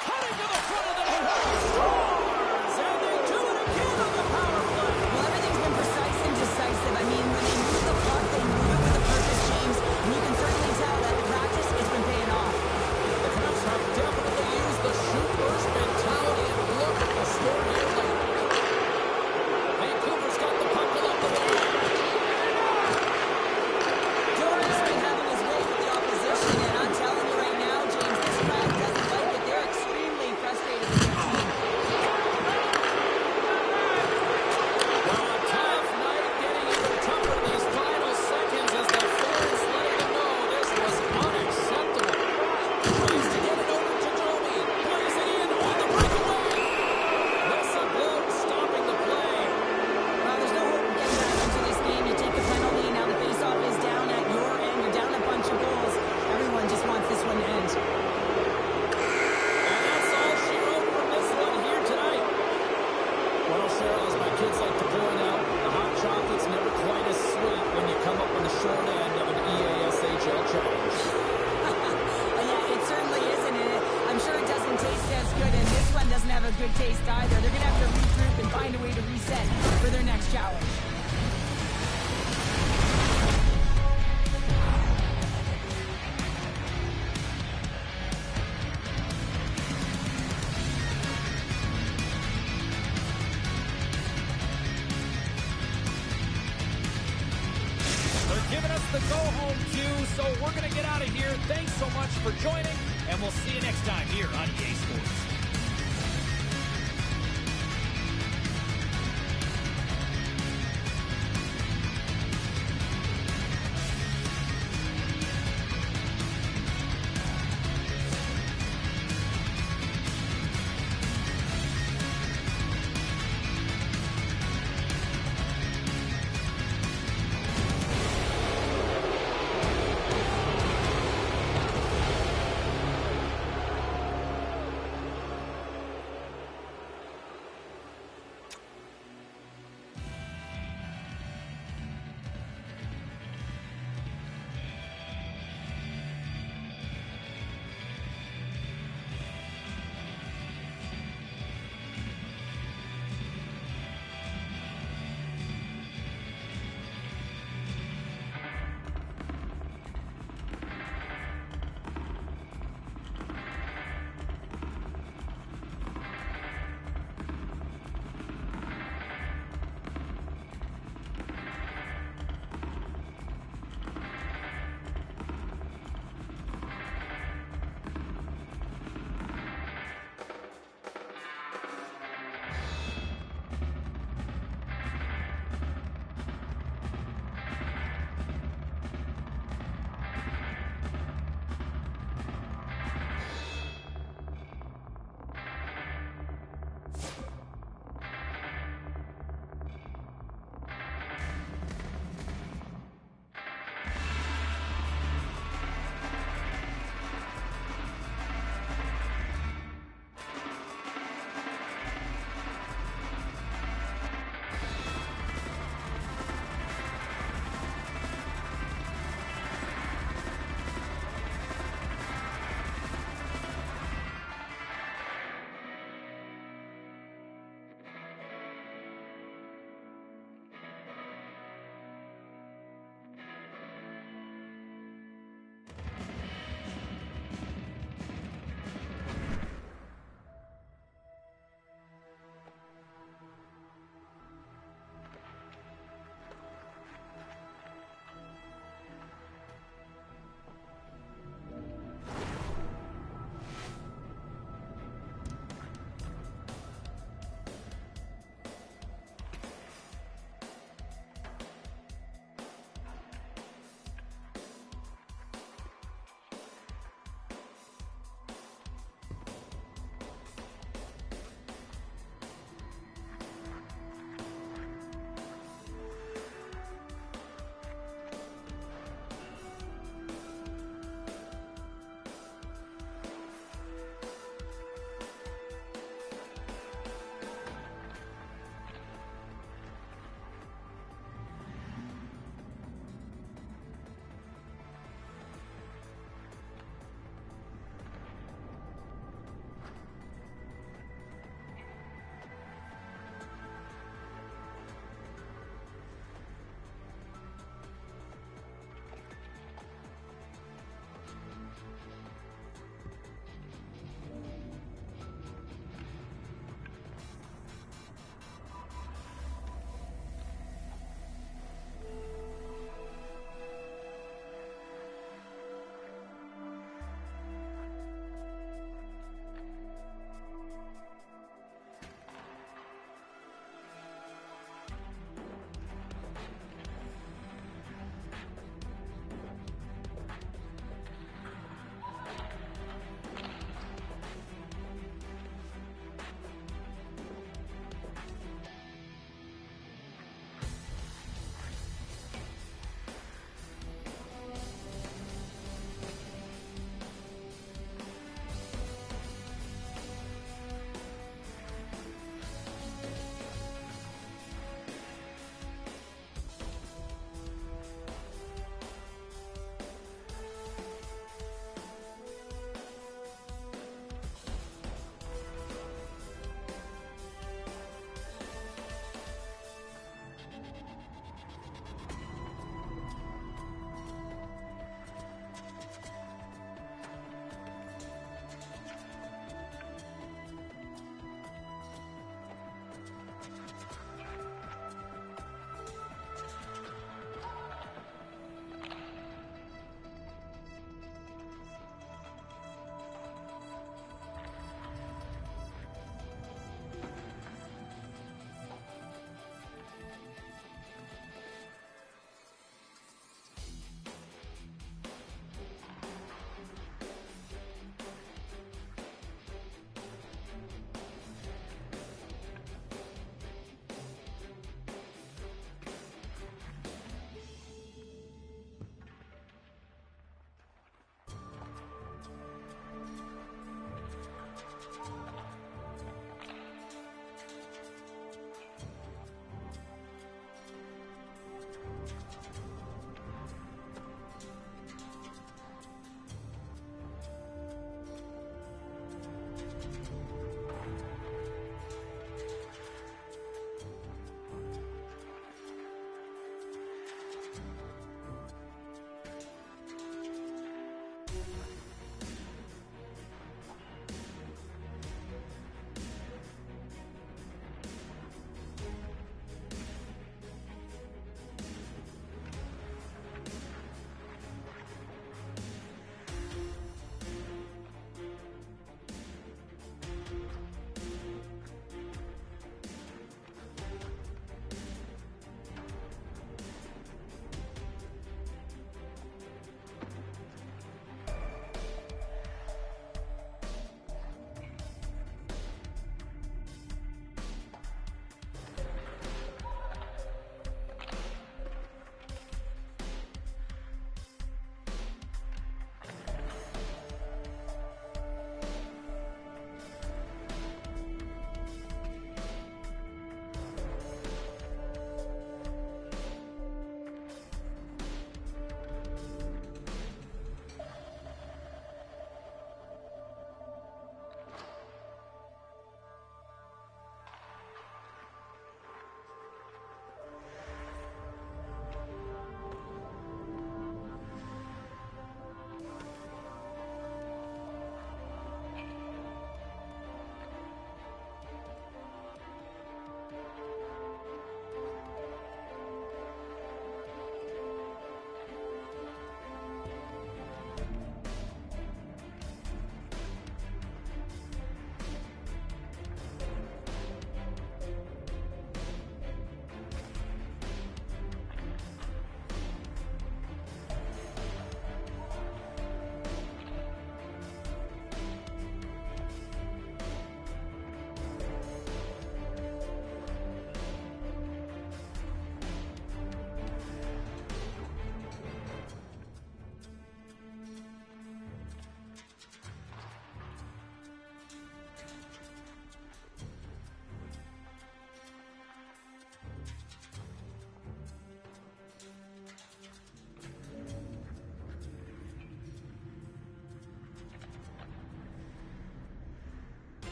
Cutting to the front of the net. Scores! And they do it again on the power play. Well, everything's been precise and decisive. I mean, when they move the puck, they move it with a purpose, James. And you can certainly tell that in practice, it's been paying off. The Canucks have definitely used the shoot first mentality, and look at the score here later. Vancouver's got the puck along the wing. Jordan's been having his way with the opposition, and I'm telling you right now, James, this crowd doesn't like it. They're extremely frustrated with their team. Well, a tough night, getting even tougher these final seconds as the fans letting them know this was unacceptable. Tries to get it over to Joey. Plays it in on the breakaway. Whistle blows, stopping the play. Well, there's no hope of getting back into this game. You take a penalty, now the faceoff is down at your end. You're down a bunch of goals. Everyone just wants this one to end. And that's all she wrote from this one here tonight. Well, Cheryl, as my kids like to point out, the hot chocolate's never quite as sweet when you come up on the short end of an EASHL challenge. Yeah, it certainly isn't. And I'm sure it doesn't taste as good, and this one doesn't have a good taste either. They're going to have to regroup and find a way to reset for their next challenge. They're giving us the go-home cue, so we're going to get out of here. Thanks so much for joining, and we'll see you next time here on EA Sports.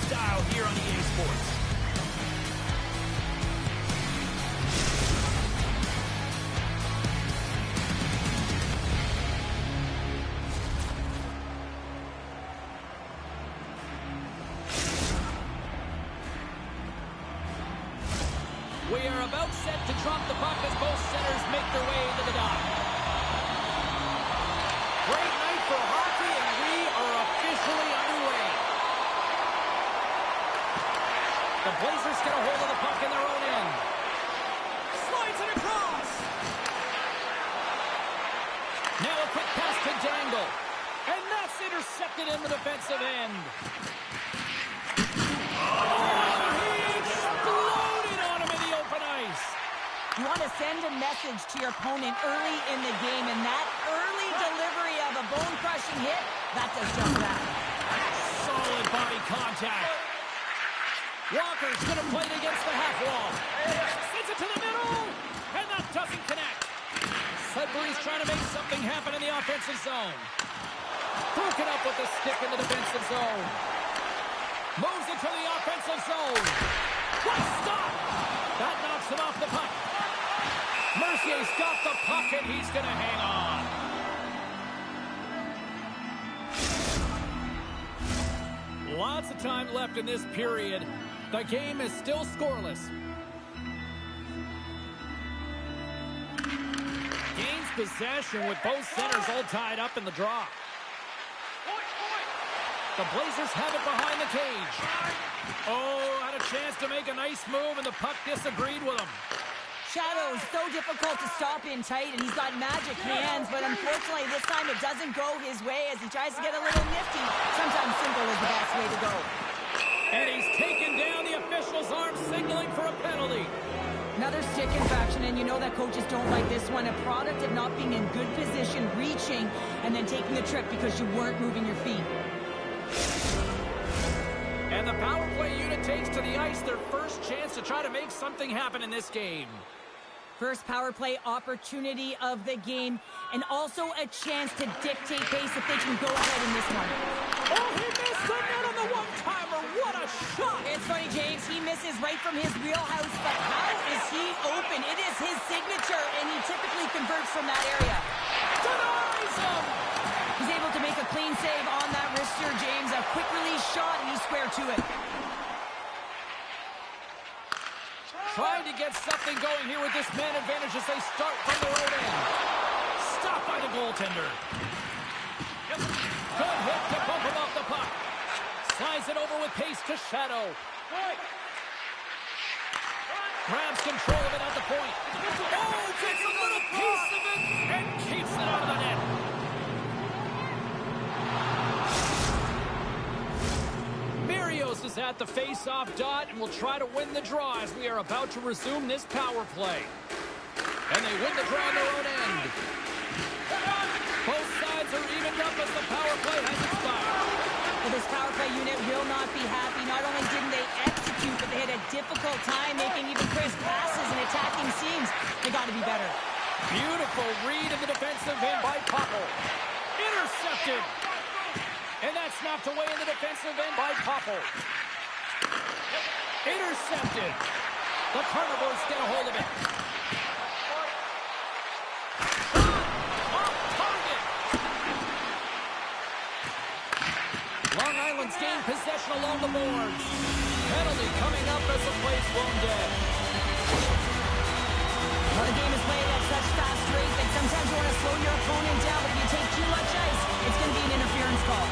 style here on EA Sports. We are about set to drop the puck as both centers make their way into the dock. Great night for hockey, and we are officially underway. The Blazers get a hold of the puck in their own end. Slides it across. Now a quick pass to Dangle. And that's intercepted in the defensive end. You want to send a message to your opponent early in the game, and that early delivery of a bone-crushing hit, that does just that. Solid body contact. Walker's going to play it against the half wall. Sends it to the middle, and that doesn't connect. Sudbury's trying to make something happen in the offensive zone. Broken up with the stick in the defensive zone. Moves it to the offensive zone. What a stop! That knocks him off the puck. Mercier's got the puck, and he's going to hang on. Lots of time left in this period. The game is still scoreless. Gains possession with both centers all tied up in the draw. The Blazers have it behind the cage. Oh, had a chance to make a nice move, and the puck disagreed with him. Shadow's so difficult to stop in tight, and he's got magic hands, but unfortunately this time it doesn't go his way as he tries to get a little nifty. Sometimes simple is the best way to go. And he's taken down the official's arm, signaling for a penalty. Another stick infraction, and you know that coaches don't like this one. A product of not being in good position, reaching, and then taking the trip because you weren't moving your feet. And the power play unit takes to the ice their first chance to try to make something happen in this game. First power play opportunity of the game, and also a chance to dictate pace if they can go ahead in this one. Oh, he missed the net on the one-timer. What a shot! It's funny, James. He misses right from his wheelhouse, but how is he open? It is his signature, and he typically converts from that area. Denies him! He's able to make a clean save on that wrister, James. A quick release shot, and he's square to it. Trying to get something going here with this man advantage as they start from their own end. Stopped by the goaltender. Good hit to bump him off the puck. Slides it over with pace to Shadow. Grabs control of it at the point. Oh, gets a little piece of it and keeps it out of the net. Marios is at the face-off dot and will try to win the draw as we are about to resume this power play. And they win the draw on their own end. Both sides are evened up as the power play has expired. Well, this power play unit will not be happy. Not only didn't they execute, but they had a difficult time making even crisp passes and attacking seams. They got to be better. Beautiful read in the defensive end by Popple. Intercepted. And that's knocked away in the defensive end by Popple. Intercepted. The Carnivores get a hold of it. Off target. Long Island's gained possession along the boards. Penalty coming up as the play's blown dead. Well, the game is played at such fast rate that sometimes you want to slow your opponent down, but if you take too much ice, it's going to be an interference call.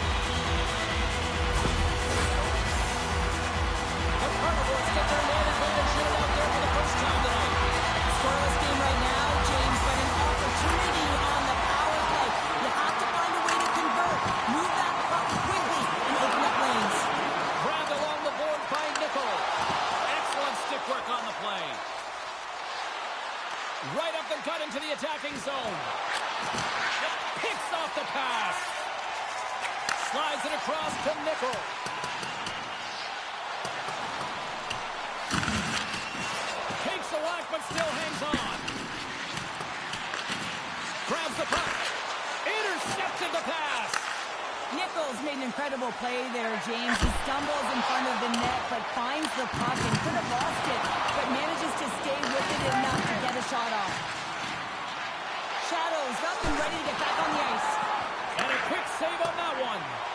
The Carnivores get their man advantage hit out there for the first time tonight. Scoreless game right now, James, but an opportunity on the power play. You have to find a way to convert. Move that puck quickly and open up lanes. Grabbed along the board by Nickel. Excellent stick work on the play. Right up the gut into the attacking zone. Picks off the pass. Slides it across to Nickel. Takes a whack but still hangs on. Grabs the puck. Intercepted the pass. Nichols made an incredible play there, James. He stumbles in front of the net, but finds the puck and could have lost it, but manages to stay with it enough to get a shot off. Shadows up and ready to get back on the ice. And a quick save on that one.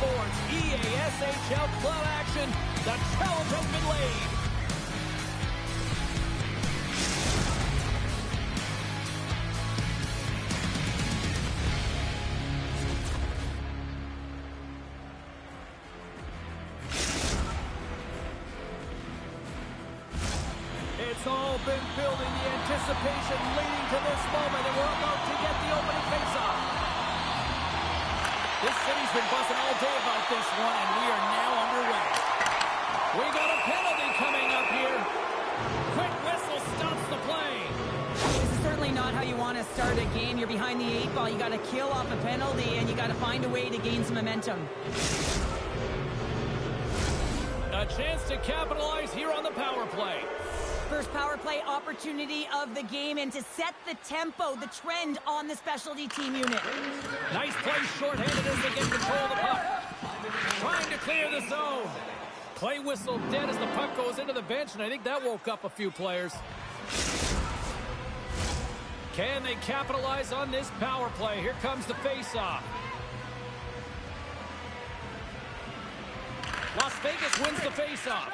Sports EASHL club action. The challenge has been laid. It's all been building, the anticipation leading to this moment, and we're about to get the opening face-off. This city's been buzzing all day about this one, and we are now underway. We got a penalty coming up here. Quick whistle stops the play. This is certainly not how you want to start a game. You're behind the 8 ball. You got to kill off a penalty, and you got to find a way to gain some momentum. A chance to capitalize here on the power play. First power play opportunity of the game, and to set the tempo, the trend on the specialty team unit. Nice play shorthanded as they get control of the puck. Trying to clear the zone. Play whistle dead as the puck goes into the bench, and I think that woke up a few players. Can they capitalize on this power play? Here comes the face-off. Las Vegas wins the face-off.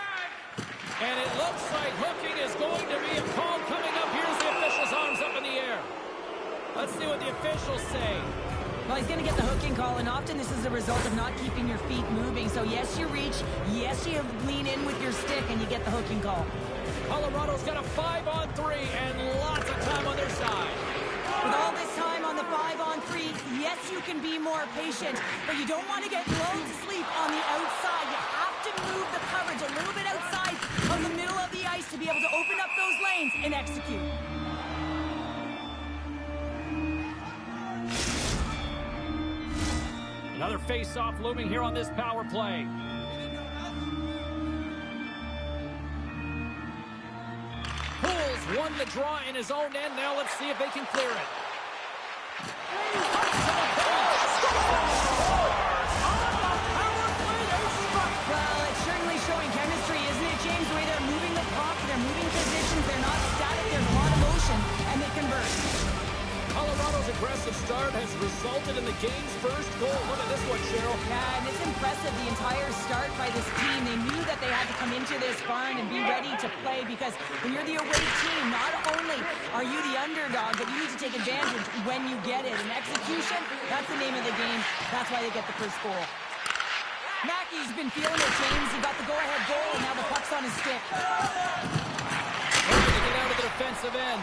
And it looks like hooking is going to be a call coming up. Here's the official's arms up in the air. Let's see what the officials say. Well, he's going to get the hooking call, and often this is a result of not keeping your feet moving. So, yes, you reach. Yes, you lean in with your stick, and you get the hooking call. Colorado's got a 5-on-3 and lots of time on their side. With all this time on the 5-on-3, yes, you can be more patient, but you don't want to get lulled to sleep on the outside. You have to move the coverage a little bit outside of the middle of the ice to be able to open up those lanes and execute. Another face-off looming here on this power play. Pools won the draw in his own end. Now let's see if they can clear it. Well, it's certainly showing chemistry, isn't it, James? The way they're moving the puck, they're moving positions, they're not static, there's a lot of motion, and they convert. Colorado's aggressive start has resulted in the game's first goal. Look at this one, Cheryl. Yeah, and it's impressive, the entire start by this team. They knew that they had to come into this barn and be ready to play, because when you're the away team, not only are you the underdog, but you need to take advantage when you get it. And execution, that's the name of the game. That's why they get the first goal. Mackey's been feeling it, James. He got the go-ahead goal, and now the puck's on his stick. Trying to get out of the defensive end.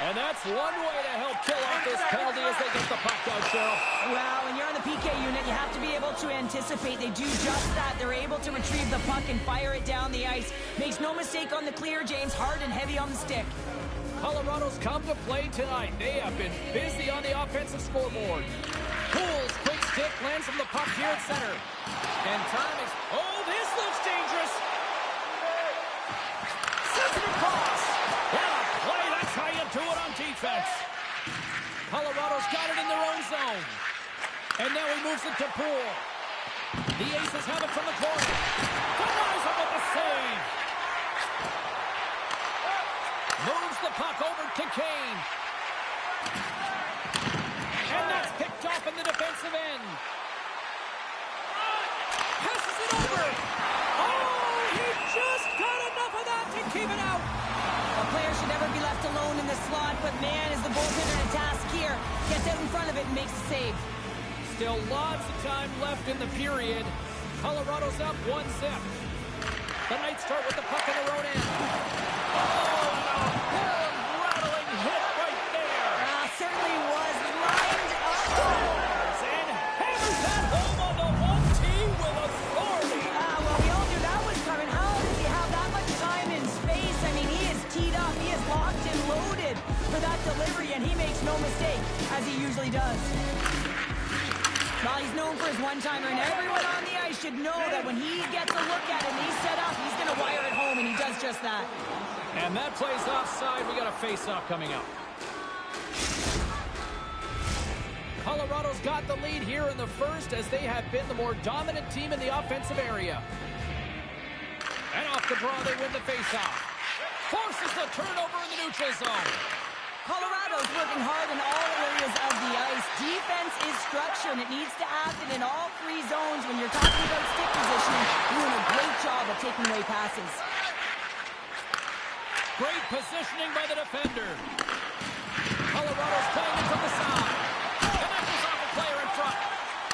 And that's one way to help kill off this penalty as they get the puck out, Cheryl. Well, when you're on the PK unit, you have to be able to anticipate. They do just that. They're able to retrieve the puck and fire it down the ice. Makes no mistake on the clear, James. Hard and heavy on the stick. Colorado's come to play tonight. They have been busy on the offensive scoreboard. Pools, quick stick, lands from the puck here at center. And time is... Oh, this looks dangerous. Sends it across. What a play. That's how you do it on defense. Colorado's got it in their own zone. And now he moves it to Poole. The Aces have it from the corner. Denies him with the save. Moves the puck over to Kane. And that's picked off in the defensive end. Passes it over. Oh, he just got enough of that to keep it out. A player should never be left alone in the slot, but man, is the goaltender in a task here. Gets out in front of it and makes the save. Still lots of time left in the period. Colorado's up 1-0. The Knights start with the puck in their own end. Oh, and a rattling hit right there. Certainly was lined up. And hammers that home on the 1-tee with authority. Well, we all knew that was coming. How does he have that much time and space? I mean, he is teed up. He is locked and loaded for that delivery, and he makes no mistake, as he usually does. Well, he's known for his one-timer, and everyone on the ice should know that when he gets a look at it and he's set up, he's going to wire it home, and he does just that. And that plays offside. We got a face-off coming up. Colorado's got the lead here in the first as they have been the more dominant team in the offensive area. And off the draw, they win the face-off. Forces the turnover in the neutral zone. Colorado's working hard in all areas of the ice. Defense is structure, and it needs to happen in all three zones. When you're talking about stick positioning, doing a great job of taking away passes. Great positioning by the defender. Colorado's playing it from the side. And that goes off a player in front.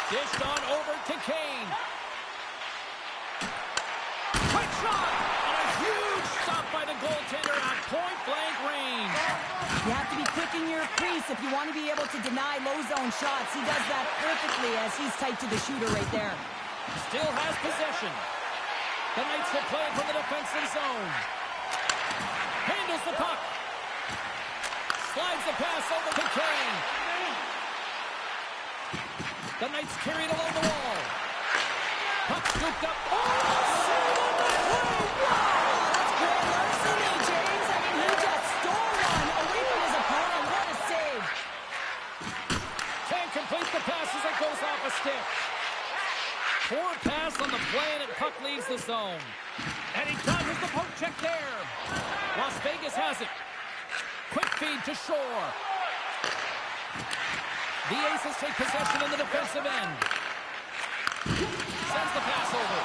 Dished on over to Kane. Quick shot! And a huge stop by the goaltender at point-blank range. You have to be quick in your crease if you want to be able to deny low-zone shots. He does that perfectly as he's tight to the shooter right there. Still has possession. The Knights will play it from the defensive zone. Handles the puck. Slides the pass over to Kane. The Knights carry it along the wall. Puck scooped up. Oh, save on that play! Wow, that's great larceny, James. I mean, he just stole one away from his opponent. What a save. Can't complete the pass as it goes off a stick. Poor pass on the play, and puck leaves the zone. And he dodges the poke check there. Las Vegas has it. Quick feed to Shore. The Aces take possession in the defensive end. Sends the pass over.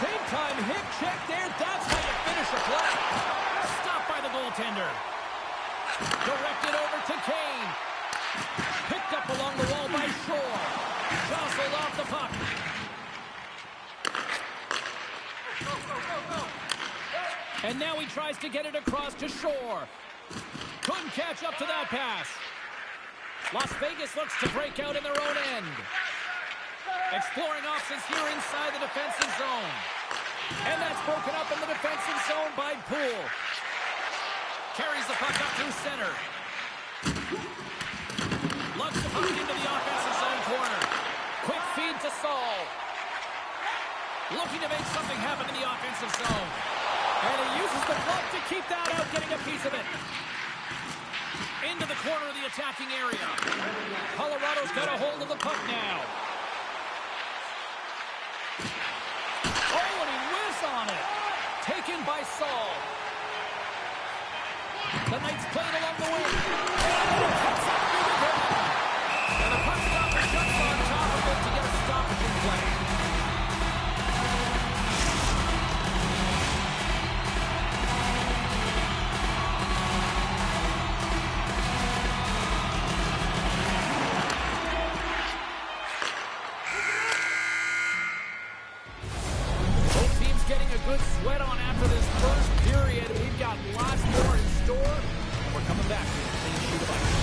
Big time hip check there. That's how you finish a play. Stopped by the goaltender. Directed over to Kane. Picked up along the wall by Shore. Jostled off the puck. And now he tries to get it across to Shore. Couldn't catch up to that pass. Las Vegas looks to break out in their own end. Exploring options here inside the defensive zone. And that's broken up in the defensive zone by Poole. Carries the puck up through center. Lugs the puck into the offensive zone corner. Quick feed to Saul. Looking to make something happen in the offensive zone. And he uses the glove to keep that out, getting a piece of it. Into the corner of the attacking area. Colorado's got a hold of the puck now. Oh, and he whiffs on it. Taken by Saul. The Knights play it along the wing. And it cuts up through the goal. And the puck stopper jumps on top of it to get a stoppage in play. Getting a good sweat on after this first period. We've got lots more in store. We're coming back to the Clean Sheet of Ice.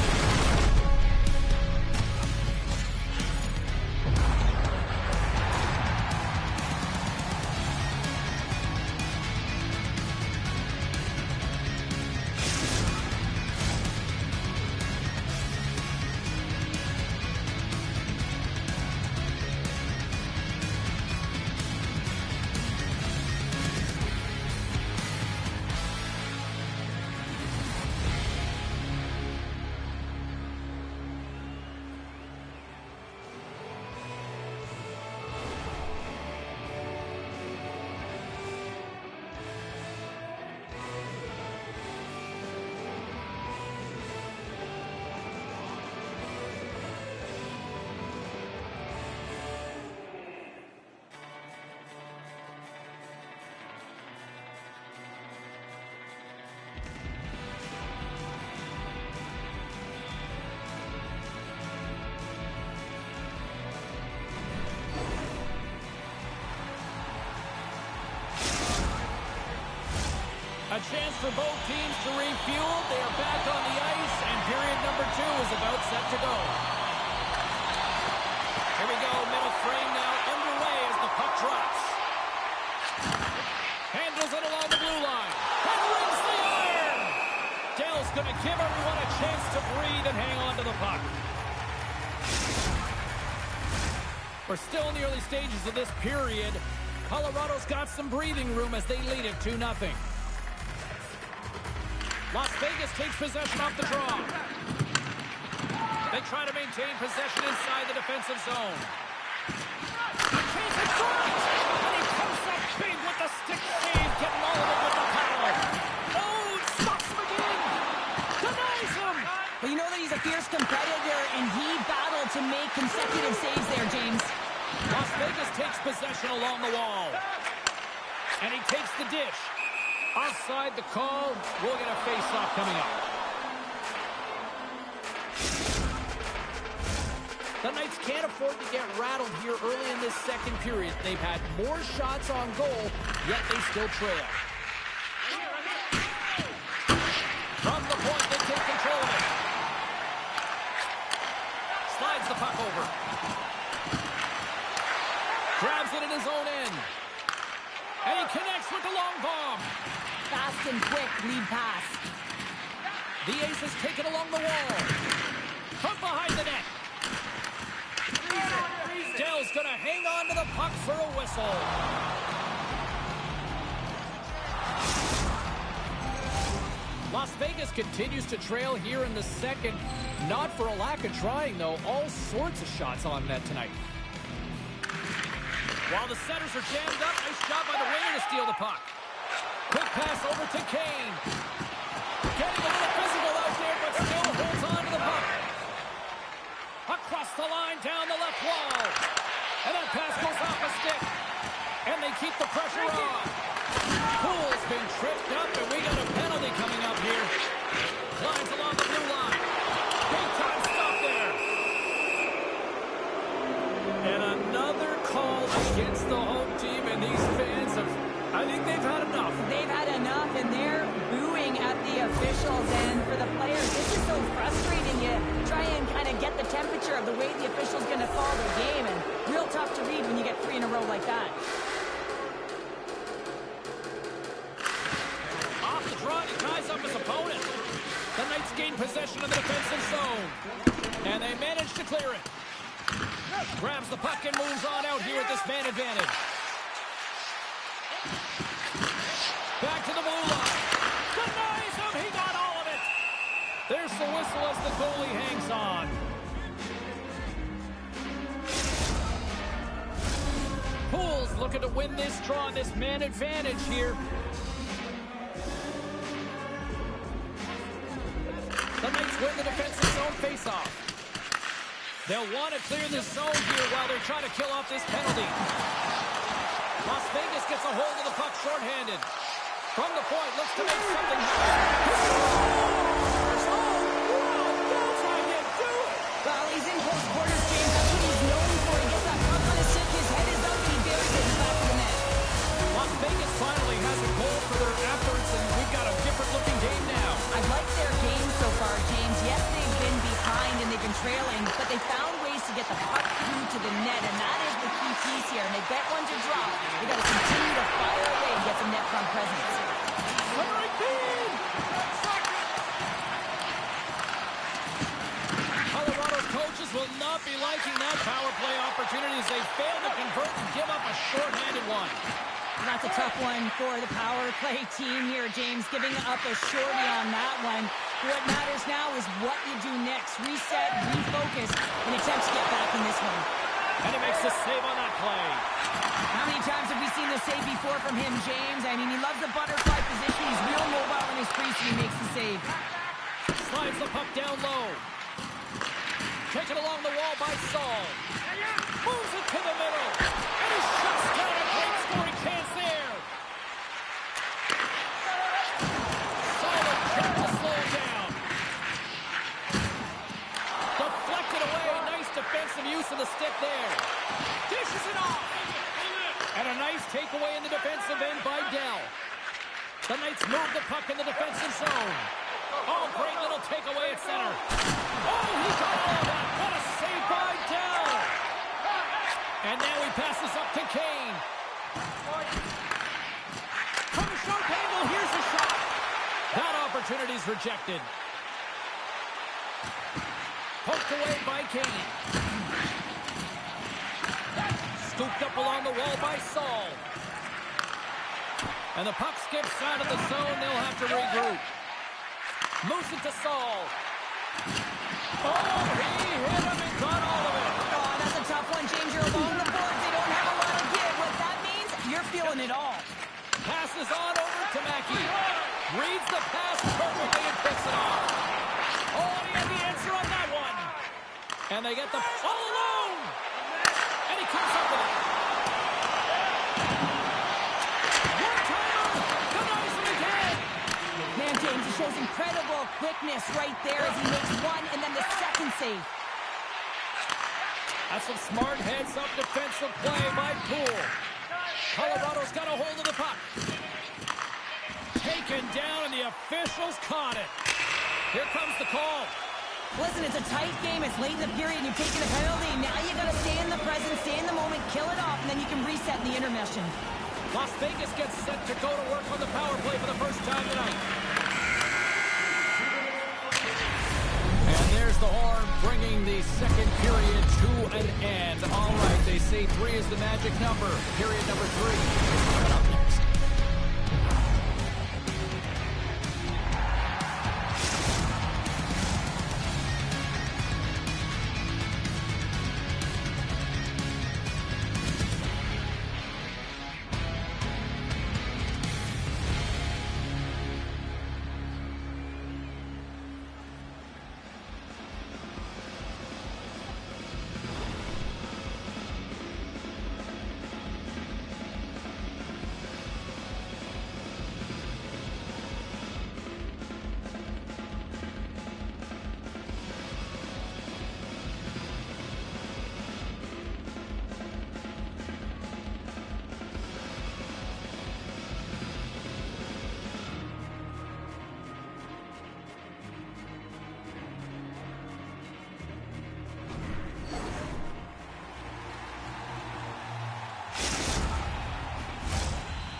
A chance for both teams to refuel. They are back on the ice, and period number 2 is about set to go. Here we go, middle frame now underway as the puck drops. Handles it along the blue line. And rings the iron! Dell's going to give everyone a chance to breathe and hang on to the puck. We're still in the early stages of this period. Colorado's got some breathing room as they lead it 2-0. Las Vegas takes possession off the draw. They try to maintain possession inside the defensive zone. A chance at shot! And he comes up big with the stick save, getting all of it with the power. Oh, stops McGinn! Denies him! fierce competitor, and he battled to make consecutive saves there, James. Las Vegas takes possession along the wall. And he takes the dish. Offside the call. We'll get a face-off coming up. The Knights can't afford to get rattled here early in this second period. They've had more shots on goal, yet they still trail. From the point, they take control of it. Slides the puck over. Grabs it in his own end. And he connects with the long bomb. Fast and quick lead pass. The ace is taken along the wall. From behind the net. Dell's going to hang on to the puck for a whistle. Las Vegas continues to trail here in the second. Not for a lack of trying, though. All sorts of shots on net tonight. While the centers are jammed up, nice job by the winger to steal the puck. Quick pass over to Kane. Getting a little physical out there, but still holds on to the puck. Across the line, down the left wall. And that pass goes off a stick. And they keep the pressure on. Pool's been tripped up, and we got a penalty coming up here. Lines along the blue line. Big time stop there. And another call against the home team, and these fans have, I think they've had enough. They've had enough, and they're booing at the officials. And for the players, this is so frustrating. You try and kind of get the temperature of the way the official's going to call their game, and real tough to read when you get 3 in a row like that. Off the draw, he ties up his opponent. The Knights gain possession of the defensive zone, and they manage to clear it. Grabs the puck and moves on out here at this man advantage. Back to the blue line. Denies him. He got all of it. There's the whistle as the goalie hangs on. Pool's looking to win this draw on this man advantage here. The Knights win the defensive zone faceoff. They'll want to clear this zone here while they're trying to kill off this penalty. Las Vegas gets a hold of the puck shorthanded. From the point, looks to make something happen. Oh, wow, that's how you do it. Well, he's in close quarters, James. That's what he's known for. He gets that puck on his stick. His head is up, and he buries it in the back of the net. Las Vegas finally has a goal for their efforts, and we've got a different-looking game now. I like their game so far, James. Yes, they've been behind and they've been trailing, but they found ways to get the puck through to the net, and that is the key piece here. And they get one to drop. They got to continue to fire away and get some net front presence. Colorado's coaches will not be liking that power play opportunity as they fail to convert and give up a shorthanded one. That's a tough one for the power play team here, James, giving up a shorty on that one. What matters now is what you do next. Reset, refocus, and attempt to get back in this one. And he makes the save on that play. How many times have we seen the save before from him, James? I mean, he loves the butterfly position. He's real mobile in his crease, and he makes the save. Slides the puck down low. Taken along the wall by Saul. Moves it to the middle. And he shuts down a great scoring chance there. Solid check to slow it down. Deflected away. Nice defensive use of the stick there. Dishes it off. And a nice takeaway in the defensive end by Dell. The Knights move the puck in the defensive zone. Oh, great little takeaway at center. Oh, he got all of that. What a save by Dell. And now he passes up to Kane. From a short angle, here's the shot. That opportunity's rejected. Poked away by Kane. Scooped up along the wall by Saul. And the puck skips out of the zone. They'll have to regroup. Moves it to Saul. Oh, he hit him and got all of it. Oh, that's a tough one, James. You're along the boards. They don't have a lot of give. What that means, you're feeling it all. Passes on over to Mackey. Reads the pass perfectly and picks it off. Oh, he had the answer on that And they get the all alone. And he comes up with it. One-timer. Denies him again. Man, James, he shows incredible quickness right there as he makes one and then the second save. That's some smart heads-up defensive play by Poole. Colorado's got a hold of the puck. Taken down, and the officials caught it. Here comes the call. Listen, it's a tight game. It's late in the period. You've taken a penalty. Now you got to stay in the present, stay in the moment, kill it off, and then you can reset in the intermission. Las Vegas gets set to go to work on the power play for the first time tonight. And there's the horn, bringing the second period to an end. All right, they say 3 is the magic number. Period number 3 is coming up next.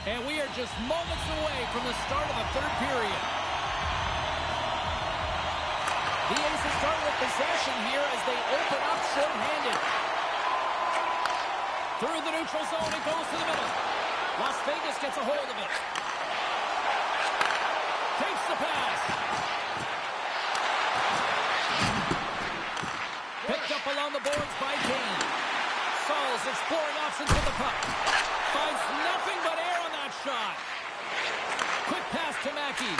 And we are just moments away from the start of the third period. The Aces start with possession here as they open up short-handed. Through the neutral zone, it goes to the middle. Las Vegas gets a hold of it. Takes the pass. Picked up along the boards by Kane. Saul's exploring options with the puck. Finds nothing but air on that shot. Quick pass to Mackey.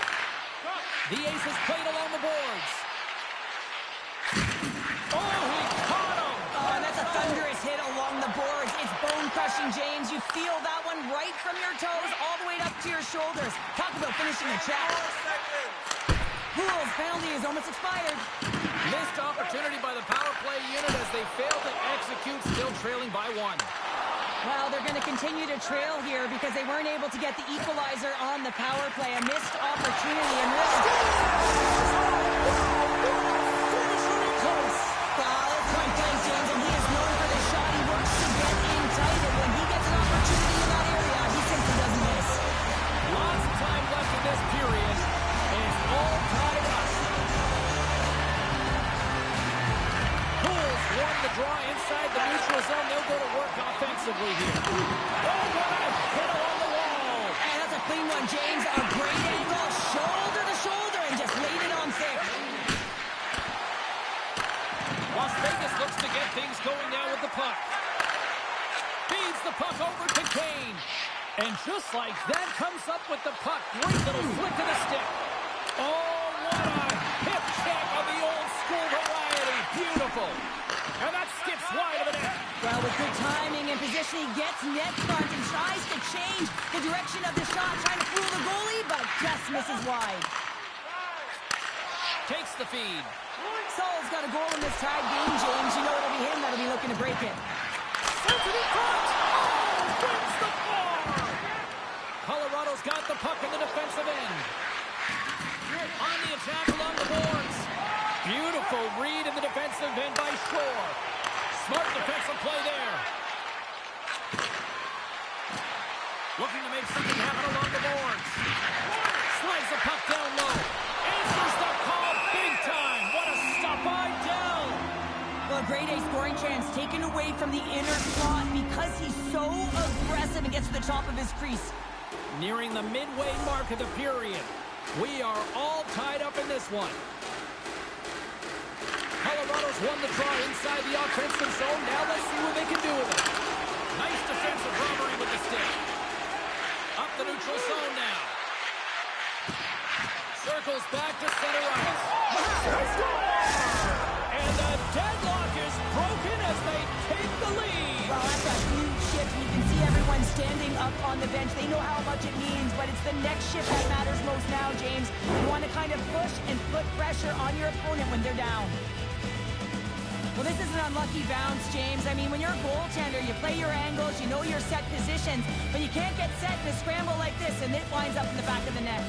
The Aces played along the boards. Oh, he caught him. Oh, that's a thunderous hit along the boards. It's bone-crushing, James. You feel that one right from your toes all the way up to your shoulders. Talk about finishing a check. Poole's penalty is almost expired. Missed opportunity by the power play unit as they failed to execute, still trailing by 1. Well, they're going to continue to trail here because they weren't able to get the equalizer on the power play. A missed opportunity and really close. That's point blank, James, and he is known for this shot. He works to get in tight, and when he gets an opportunity in that area, he simply doesn't miss. Lots of time left in this period, and it's all tied up. Bulls won the draw inside the neutral zone. They'll go to work offensively here. Oh, what a hit along the wall. And that's a clean one, James. A great angle, shoulder to shoulder, and just laid it on thick. Las Vegas looks to get things going now with the puck. Feeds the puck over to Kane. And just like that, comes up with the puck. Great little flick of the stick. Oh, what a hip check of the old school variety. Beautiful. And that skips wide of the net. Well, with good timing and position, he gets net front and tries to change the direction of the shot, trying to fool the goalie, but just misses wide. Takes the feed. Saul's got a goal in this tied game, James. You know it'll be him that'll be looking to break it. Sends it in front. Oh, wins the bar. Colorado's got the puck in the defensive end. On the attack along the boards. Beautiful read in the defensive end by Shore. Smart defensive play there. Looking to make something happen along the boards. Slides the puck down low. Answers the call big time. What a stop by Dell. Well, a grade A scoring chance taken away from the inner slot because he's so aggressive and gets to the top of his crease. Nearing the midway mark of the period. We are all tied up in this one. Colorado's won the draw inside the offensive zone. Now let's see what they can do with it. Nice defensive robbery with the stick. Up the neutral zone now. Circles back to center ice. And the deadlock is shift. You can see everyone standing up on the bench. They know how much it means, but it's the next shift that matters most now, James. You want to kind of push and put pressure on your opponent when they're down. Well, this is an unlucky bounce, James. I mean, when you're a goaltender, you play your angles, you know your set positions, but you can't get set in a scramble like this, and it winds up in the back of the net.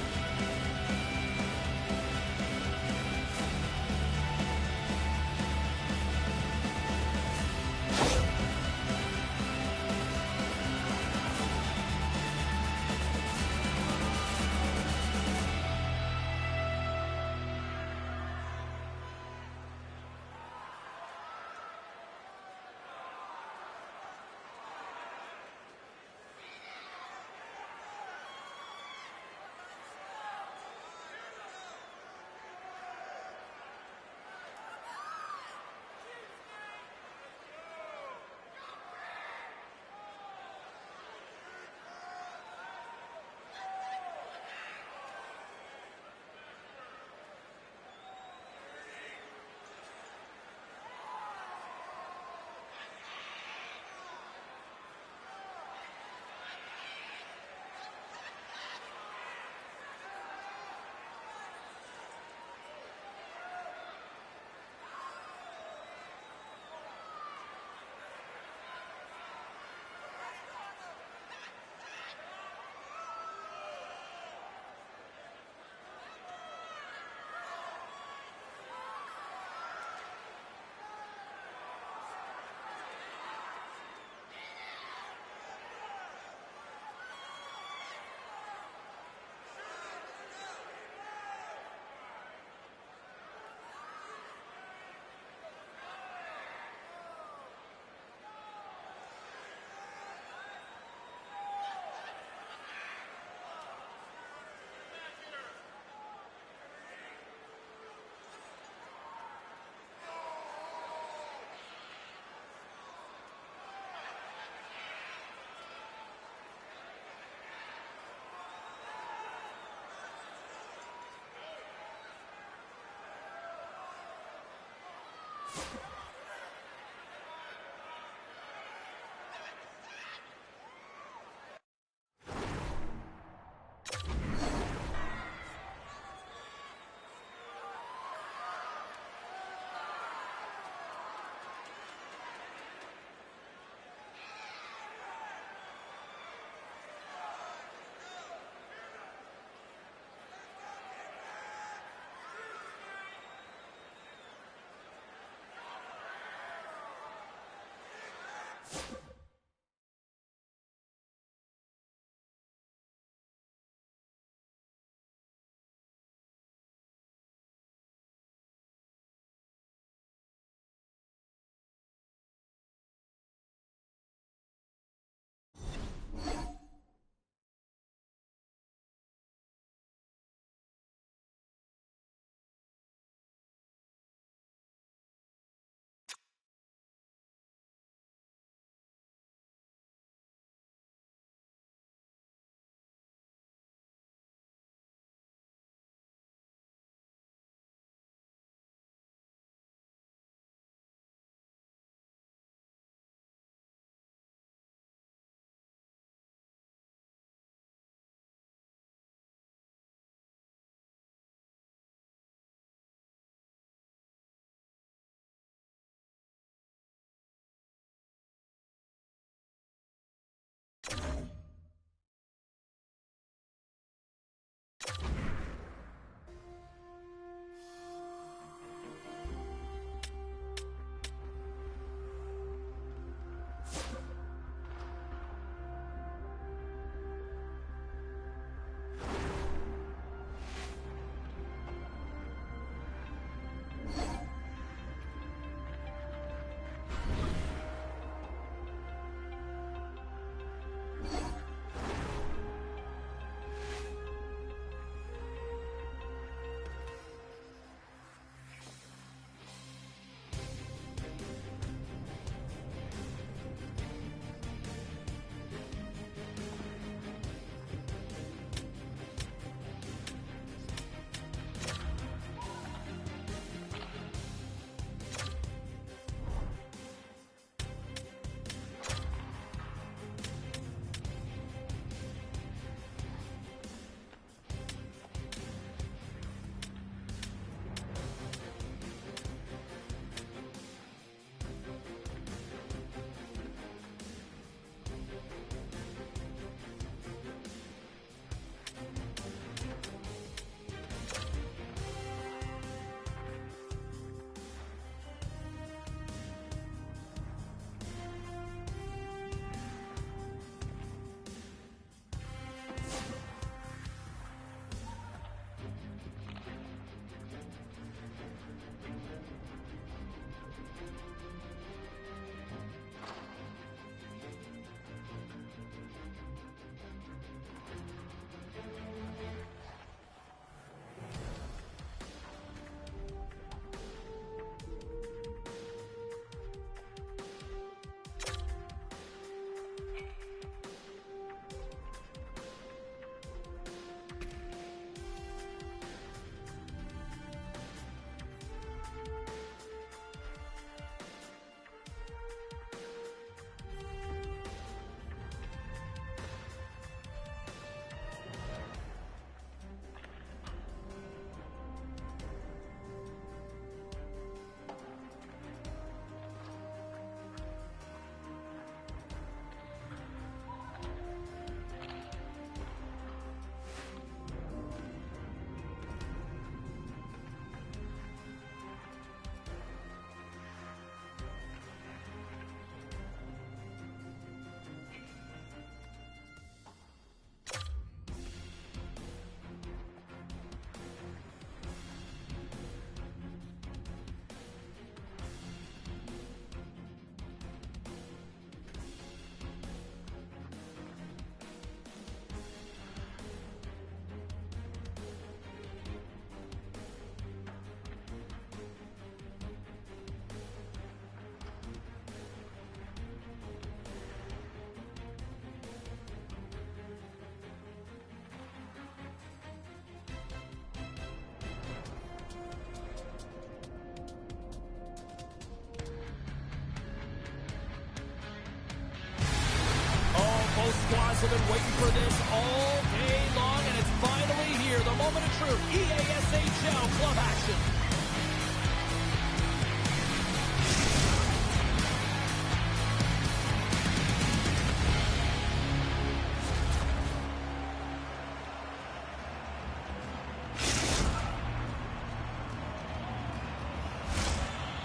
Both squads have been waiting for this all day long, and it's finally here. The moment of truth. EASHL club action.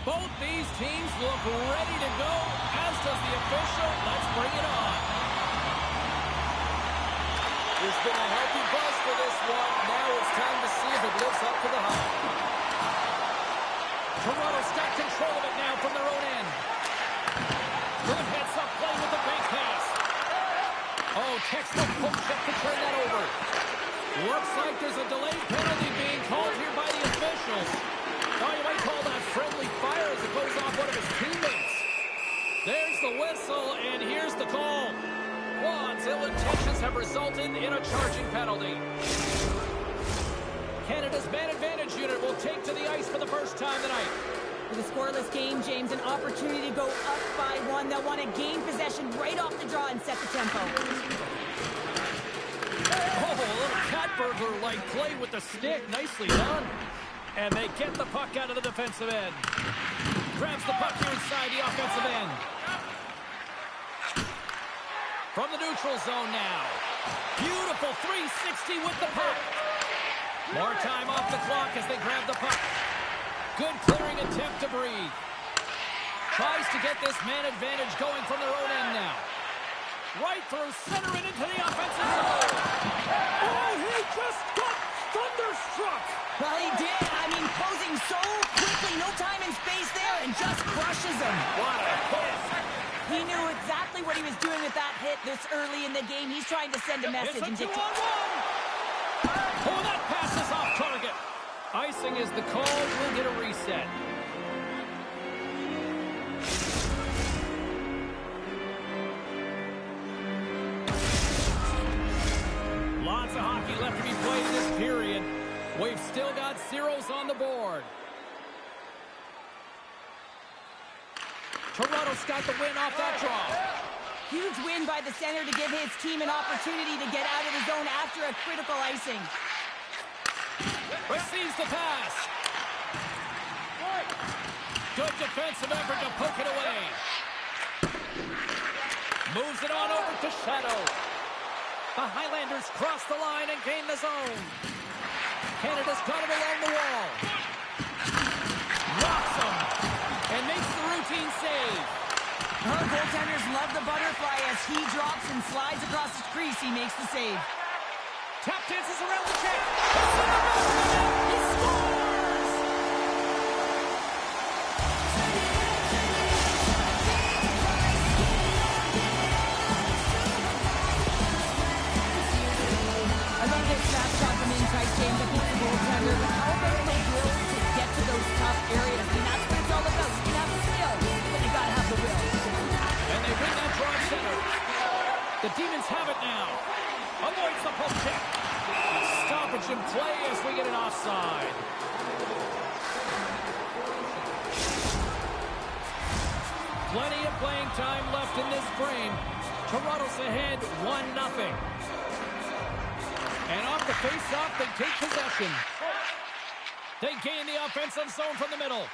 Both these teams look ready to go, as does the official. Let's bring it on. There's been a healthy buzz for this one. Now it's time to see if it lives up to the hype. Toronto's got control of it now from their own end. Good heads-up play with the bank pass. Oh, textbook poke check to turn that over. Looks like there's a delayed penalty being called here by the officials. Now you might call that friendly fire as it goes off one of his teammates. There's the whistle, and here's the call. Juan's ill intentions have resulted in a charging penalty. Canada's man advantage unit will take to the ice for the first time tonight. With a scoreless game, James, an opportunity to go up by one. They'll want to gain possession right off the draw and set the tempo. Oh, a little cat burglar-like play with the stick. Nicely done. And they get the puck out of the defensive end. Grabs the puck here inside the offensive end. From the neutral zone now. Beautiful 360 with the puck. More time off the clock as they grab the puck. Good clearing attempt to breathe. Tries to get this man advantage going from their own end now. Right through center and into the offensive zone. Oh, he just got thunderstruck. Well, he did. I mean, closing so quickly, no time and space there, and just crushes him. What a hit. He knew exactly what he was doing with that hit this early in the game. He's trying to send a message. It's a 2-on-1. Oh, that pass is off target. Icing is the call. We'll get a reset. Lots of hockey left to be played in this period. We've still got zeros on the board. Toronto's got the win off that draw. Huge win by the center to give his team an opportunity to get out of the zone after a critical icing. Receives the pass. Good defensive effort to poke it away. Moves it on over to Shadow. The Highlanders cross the line and gain the zone. Canada's got it along the wall. Rocks him and makes the routine save. Well, goaltenders love the butterfly as he drops and slides across his crease. He makes the save. Tap dances around the check. He scores! I love this fast shot from inside James. I think the goaltender, but how about the will to get to those tough areas? I mean, that's what it's all about. You can have the skill, but you gotta have the will. And they bring that draw center. The Demons have it now. Avoids the poke check. Stoppage in play as we get an offside. Plenty of playing time left in this frame. Toronto's ahead 1-0. And off the face-off, they take possession. They gain the offensive zone from the middle.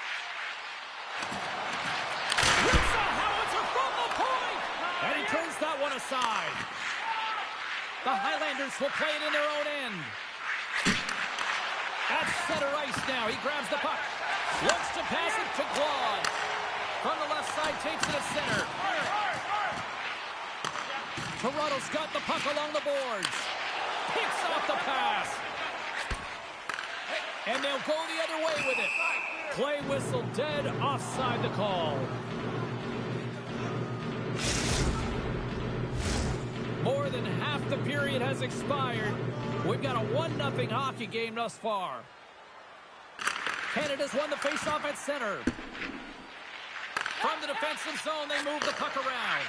Hits a howitzer from the point! And he turns that one aside. The Highlanders will play it in their own end. At center ice now. He grabs the puck. Looks to pass it to Claude. From the left side, takes it at center. Toronto's got the puck along the boards. Picks off the pass. And they'll go the other way with it. Play whistle dead, offside the call. More than half the period has expired. We've got a 1-0 hockey game thus far. Canada's won the faceoff at center. From the defensive zone, they move the puck around.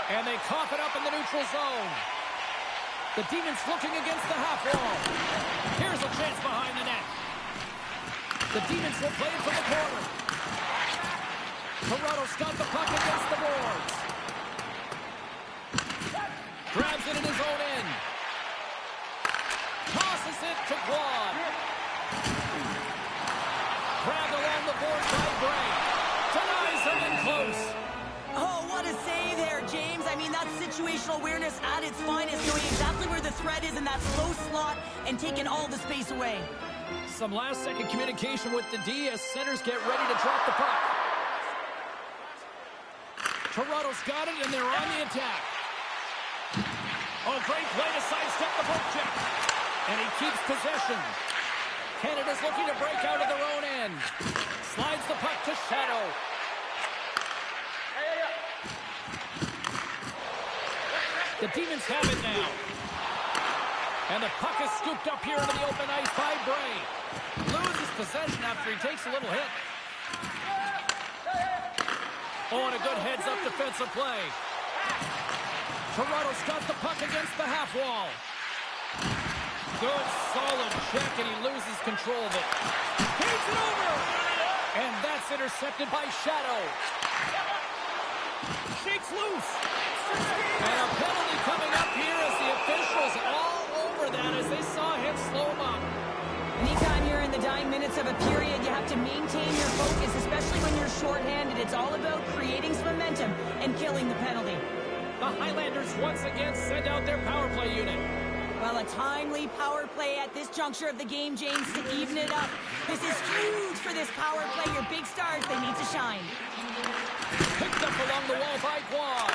And they cough it up in the neutral zone. The Demons looking against the half wall. Here's a chance behind the net. The Demons will play it from the corner. Toronto's got the puck against the boards. mean, that's situational awareness at its finest, knowing exactly where the threat is in that slow slot and taking all the space away. Some last-second communication with the D as centers get ready to drop the puck. Toronto's got it, and they're on the attack. Oh, great play to sidestep the poke check. And he keeps possession. Canada's looking to break out of their own end. Slides the puck to Shadow. The Demons have it now. And the puck is scooped up here into the open ice by Bray. Loses possession after he takes a little hit. Oh, and a good heads-up defensive play. Toronto's got the puck against the half wall. Good, solid check, and he loses control of it. Takes it over! And that's intercepted by Shadow. Shakes loose. And a penalty coming up here as the officials all over that as they saw him slow him up. Anytime you're in the dying minutes of a period, you have to maintain your focus, especially when you're shorthanded. It's all about creating some momentum and killing the penalty. The Highlanders once again send out their power play unit. Well, a timely power play at this juncture of the game, James, to even it up. This is huge for this power play. Your big stars, they need to shine. Picked up along the wall by Guad.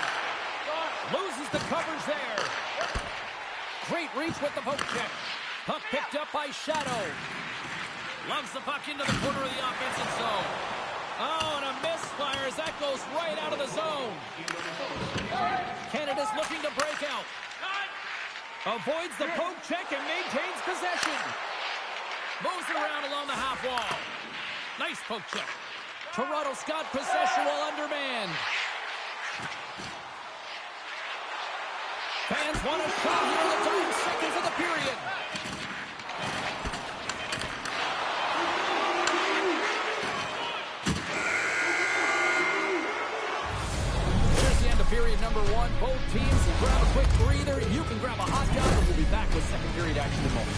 Loses the coverage there. Great reach with the poke check. Puck picked up by Shadow. Loves the puck into the corner of the offensive zone. Oh, and a misfire as that goes right out of the zone. Canada's looking to break out. Avoids the poke check and maintains possession. Moves it around along the half wall. Nice poke check. Toronto's got possession while undermanned. Fans want a shot here in the dying seconds of the period. There's the end of period number one. Both teams will grab a quick breather. You can grab a hot dog, and we'll be back with second period action in a moment.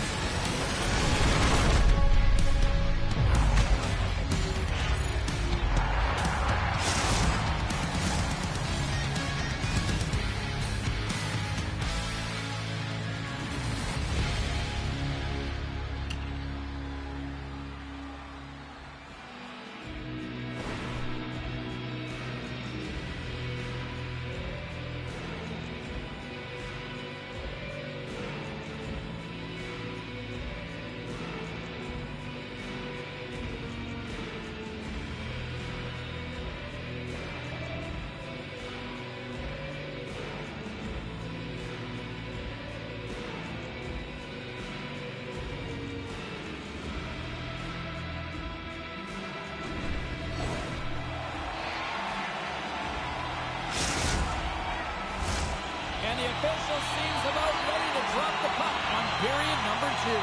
The official seems about ready to drop the puck on period number two.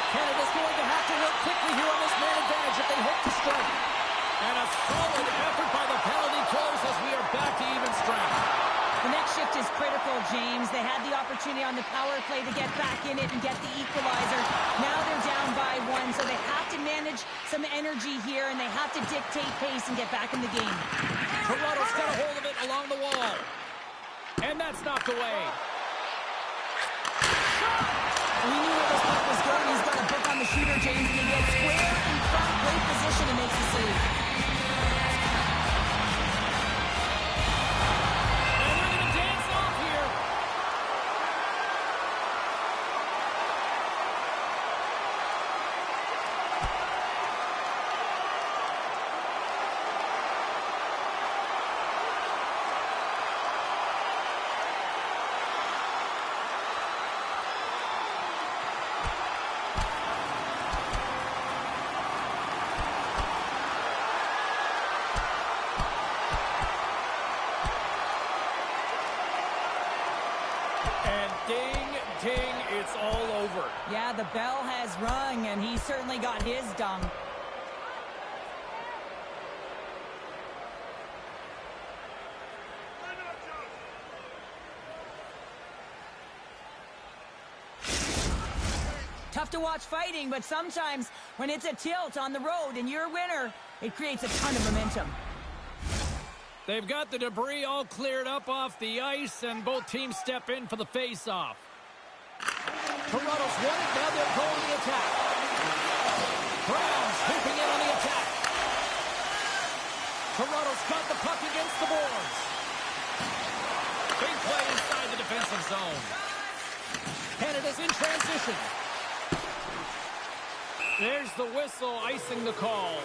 Canada's going to have to work quickly here on this man advantage if they hope to strike. And a solid effort by the penalty kills as we are back to even strength. The next shift is critical, James. They had the opportunity on the power play to get back in it and get the equalizer. Now they're down by one, so they have to manage some energy here, and they have to dictate pace and get back in the game. Toronto's got a hold of it along the wall. And that's knocked away. We knew where this puck was going. He's got a book on the shooter, James. He gets square in front, great position, and makes the save. And they're going to dance off here. And ding, ding, it's all over. Yeah, the bell has rung, and he certainly got his dung. Tough to watch fighting, but sometimes when it's a tilt on the road and you're a winner, it creates a ton of momentum. They've got the debris all cleared up off the ice, and both teams step in for the face-off. Toronto's won it. Now they're going the attack. Brown swooping in on the attack. Toronto's got the puck against the boards. Big play inside the defensive zone. Canada's in transition. There's the whistle icing the call.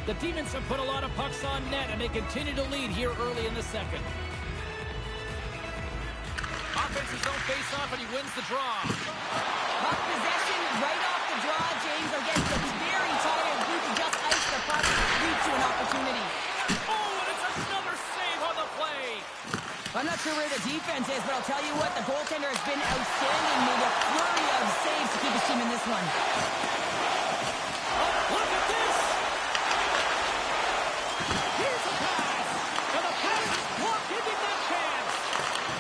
The Demons have put a lot of pucks on net, and they continue to lead here early in the second. Offensive zone face-off, and he wins the draw. Puck possession right off the draw, James. Again, gets very tired. He can just ice the puck, lead to an opportunity. Oh, and it's another save on the play. I'm not sure where the defense is, but I'll tell you what, the goaltender has been outstanding. Made a flurry of saves to keep his team in this one. Oh, look at this! Here's a pass, and the pass won't give him that chance.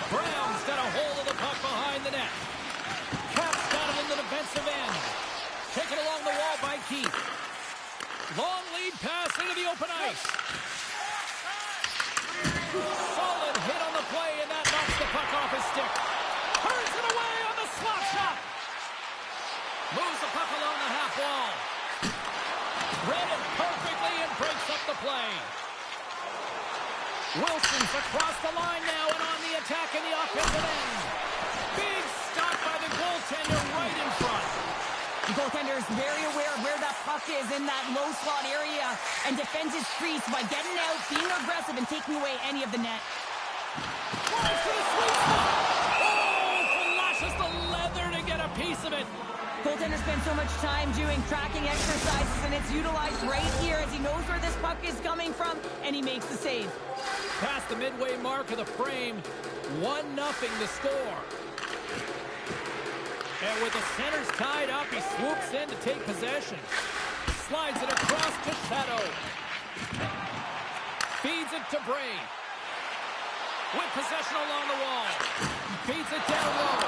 Brown's got a hold of the puck behind the net. Cap's got it in the defensive end. Taken along the wall by Keith. Long lead pass into the open ice. Solid hit on the play, and that knocks the puck off his stick. Turns it away on the slot shot. Moves the puck along the half wall. Read it perfectly and breaks up the play. Wilson's across the line now and on the attack in the offensive end. Big stop by the goaltender right in front. The goaltender is very aware of where that puck is in that low slot area and defends his crease by getting out, being aggressive, and taking away any of the net. Flies to the sweet spot. Oh, flashes the leather to get a piece of it. Goaltender spends so much time doing tracking exercises, and it's utilized right here as he knows where this puck is coming from, and he makes the save. Past the midway mark of the frame, 1-0 the score. And with the centers tied up, he swoops in to take possession. Slides it across to Shadow. Feeds it to Bray. With possession along the wall. Feeds it down low.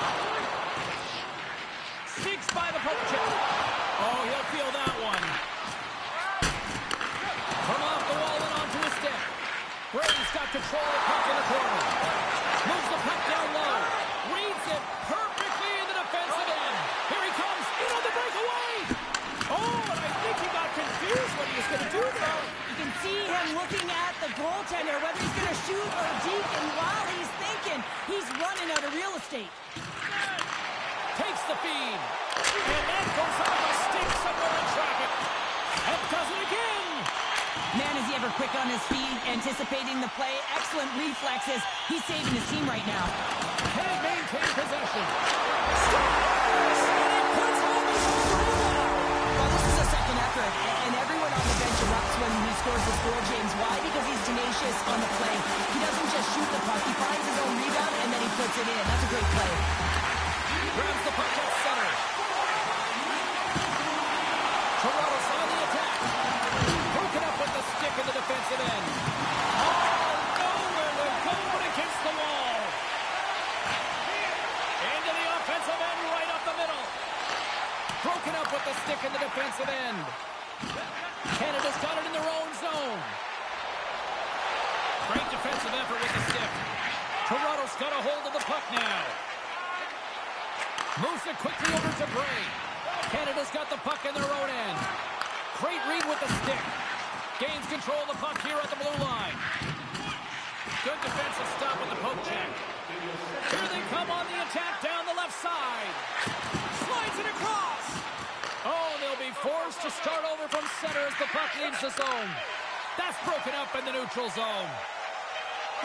Sneaks by the poke check. Oh, he'll feel that one. From off the wall and onto his stick. Bray's got control of the puck in the corner. Moves the puck down low. Reads it perfectly in the defensive end. Here he comes. In on the breakaway. Oh, and I think he got confused what he was going to do there. You can see him looking at the goaltender, whether he's going to shoot or deke, and while he's thinking, he's running out of real estate. Takes the feed. And that goes off a stick somewhere in traffic. And does it again. Man, is he ever quick on his feet, anticipating the play. Excellent reflexes. He's saving his team right now. Can maintain possession. Scores! And he puts home his rebound. Well, this is a second effort, and everyone on the bench erupts when he scores this goal, James. Why? Because he's tenacious on the play. He doesn't just shoot the puck. He finds his own rebound, and then he puts it in. That's a great play. Grabs the puck at center. Toronto's on the attack. Broken up with the stick in the defensive end. Oh, nowhere to go but against the wall. Into the offensive end, right up the middle. Broken up with the stick in the defensive end. Canada's got it in their own zone. Great defensive effort with the stick. Toronto's got a hold of the puck now. Moves it quickly over to Bray. Canada's got the puck in their own end. Great read with the stick. Gains control of the puck here at the blue line. Good defensive stop with the poke check. Here they come on the attack down the left side. Slides it across. Oh, they'll be forced to start over from center as the puck leaves the zone. That's broken up in the neutral zone.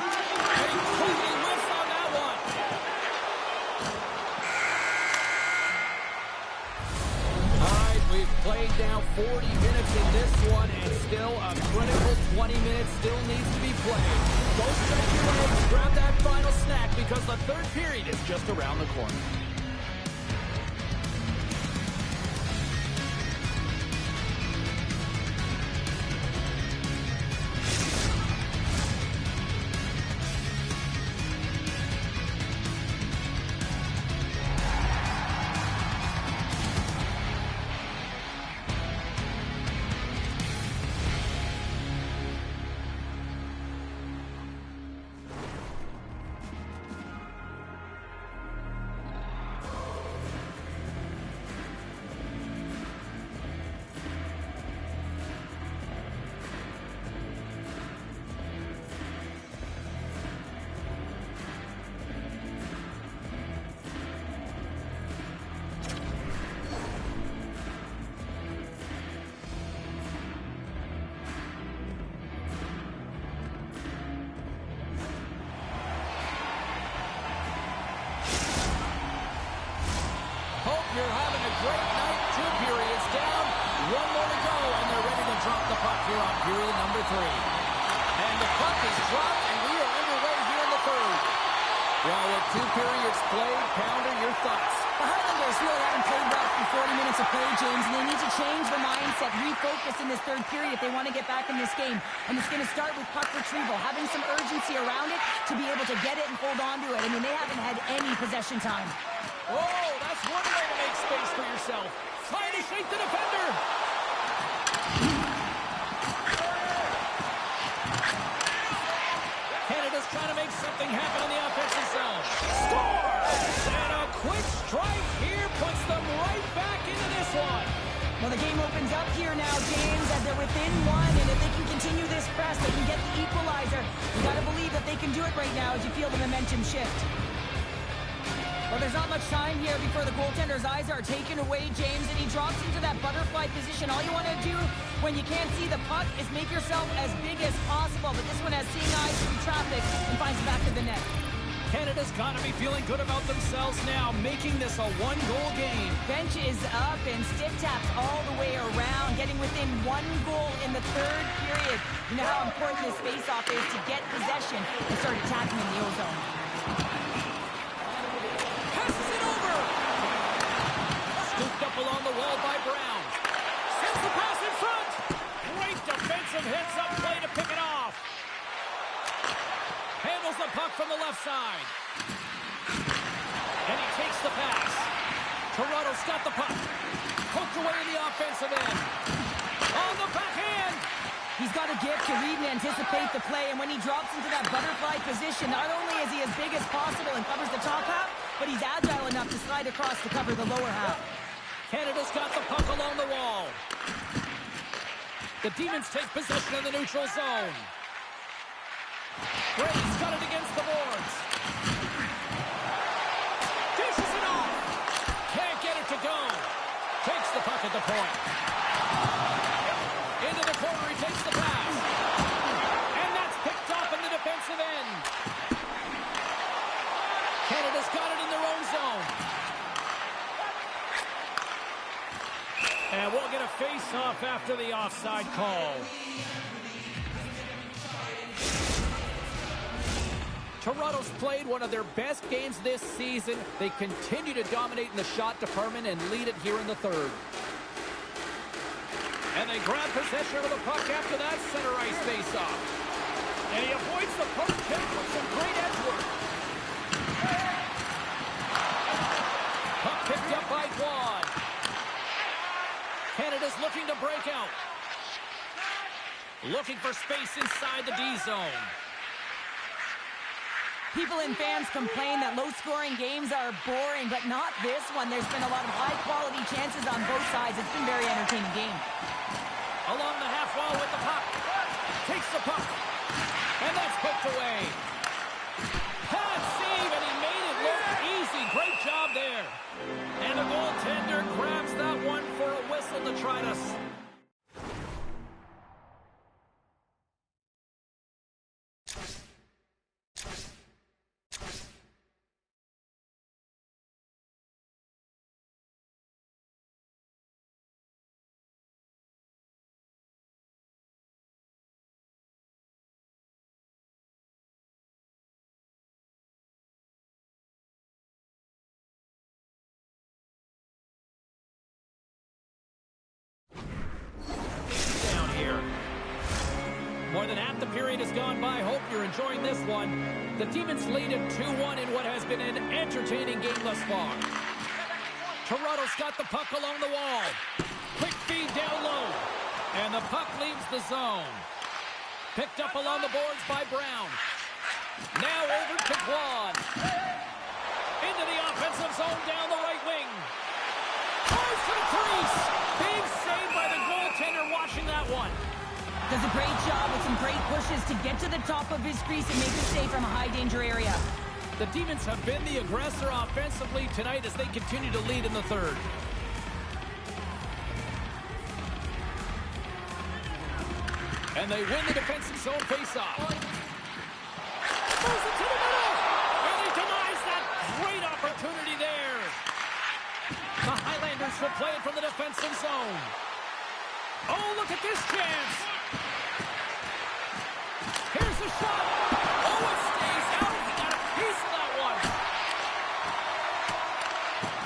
A quickly whiffs on that one. We've played now 40 minutes in this one, and still a critical 20 minutes still needs to be played. Go stretch your legs, grab that final snack, because the third period is just around the corner. free. And the puck is dropped, and we are underway here in the third. Well, with 2 periods played, Pounder, your thoughts? The Highlanders really haven't played well for 40 minutes of play, James, and they need to change the mindset, refocus in this third period if they want to get back in this game. And it's going to start with puck retrieval, having some urgency around it to be able to get it and hold on to it. I mean, they haven't had any possession time. Oh, that's one way to make space for yourself. Trying to shake the defender. Canada's trying to make something happen in the offensive zone. Score! And a quick strike here puts them right back into this one. Well, the game opens up here now, James, as they're within 1, and if they can continue this press, they can get the equalizer. You got to believe that they can do it right now as you feel the momentum shift. Well, there's not much time here before the goaltender's eyes are taken away, James, and he drops into that butterfly position. All you want to do when you can't see the puck is make yourself as big as possible, but this one has seeing eyes through traffic and finds it back to the net. Canada's got to be feeling good about themselves now, making this a 1-goal game. Bench is up and stiff taps all the way around, getting within 1 goal in the third period. You know how important this face-off is to get possession and start attacking in the O-zone. Passes it over. Scooped up along the wall by Brown. Sends the pass in front. Great defensive heads-up play to pick it off. Handles the puck from the left side. And he takes the pass. Toronto's got the puck. Poked away in the offensive end. On the backhand. He's got a gift to read and anticipate the play, and when he drops into that butterfly position, not only is he as big as possible and covers the top half, but he's agile enough to slide across to cover the lower half. Canada's got the puck along the wall. The Demons take possession in the neutral zone. Gray's got it against the boards. Dishes it off. Can't get it to go. Takes the puck at the point. Into the corner, he takes the pass. And that's picked off in the defensive end. Canada's got it in their own zone. And we'll get a face-off after the offside call. Toronto's played one of their best games this season. They continue to dominate in the shot department and lead it here in the third. And they grab possession of the puck after that center ice face-off. And he avoids the poke check with some great edge work. Puck picked up by Quad. Canada's looking to break out. Looking for space inside the D zone. People and fans complain that low-scoring games are boring, but not this one. There's been a lot of high-quality chances on both sides. It's been a very entertaining game. Along the half wall with the puck. Takes the puck. And that's poked away. Pad save, and he made it look easy. Great job there. And the goaltender grabs that one for a whistle to try to... More than half the period has gone by. Hope you're enjoying this one. The Demons lead at 2-1 in what has been an entertaining game thus far. Toronto's got the puck along the wall. Quick feed down low. And the puck leaves the zone. Picked up along the boards by Brown. Now over to Quad. Into the offensive zone down the right wing. Close to the crease. Big save by the goaltender watching that one. Does a great job with some great pushes to get to the top of his crease and make the save from a high-danger area. The Demons have been the aggressor offensively tonight as they continue to lead in the third. And they win the defensive zone faceoff. Moves it to the middle. And he denies that great opportunity there. The Highlanders will play it from the defensive zone. Oh, look at this chance.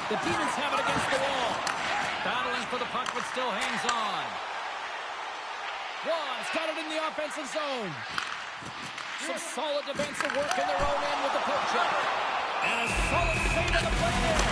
The Demons have it against the wall. Battling for the puck, but still hangs on. Juan's got it in the offensive zone. Some solid defensive work in their own end with the poke check. And a solid save on the play there.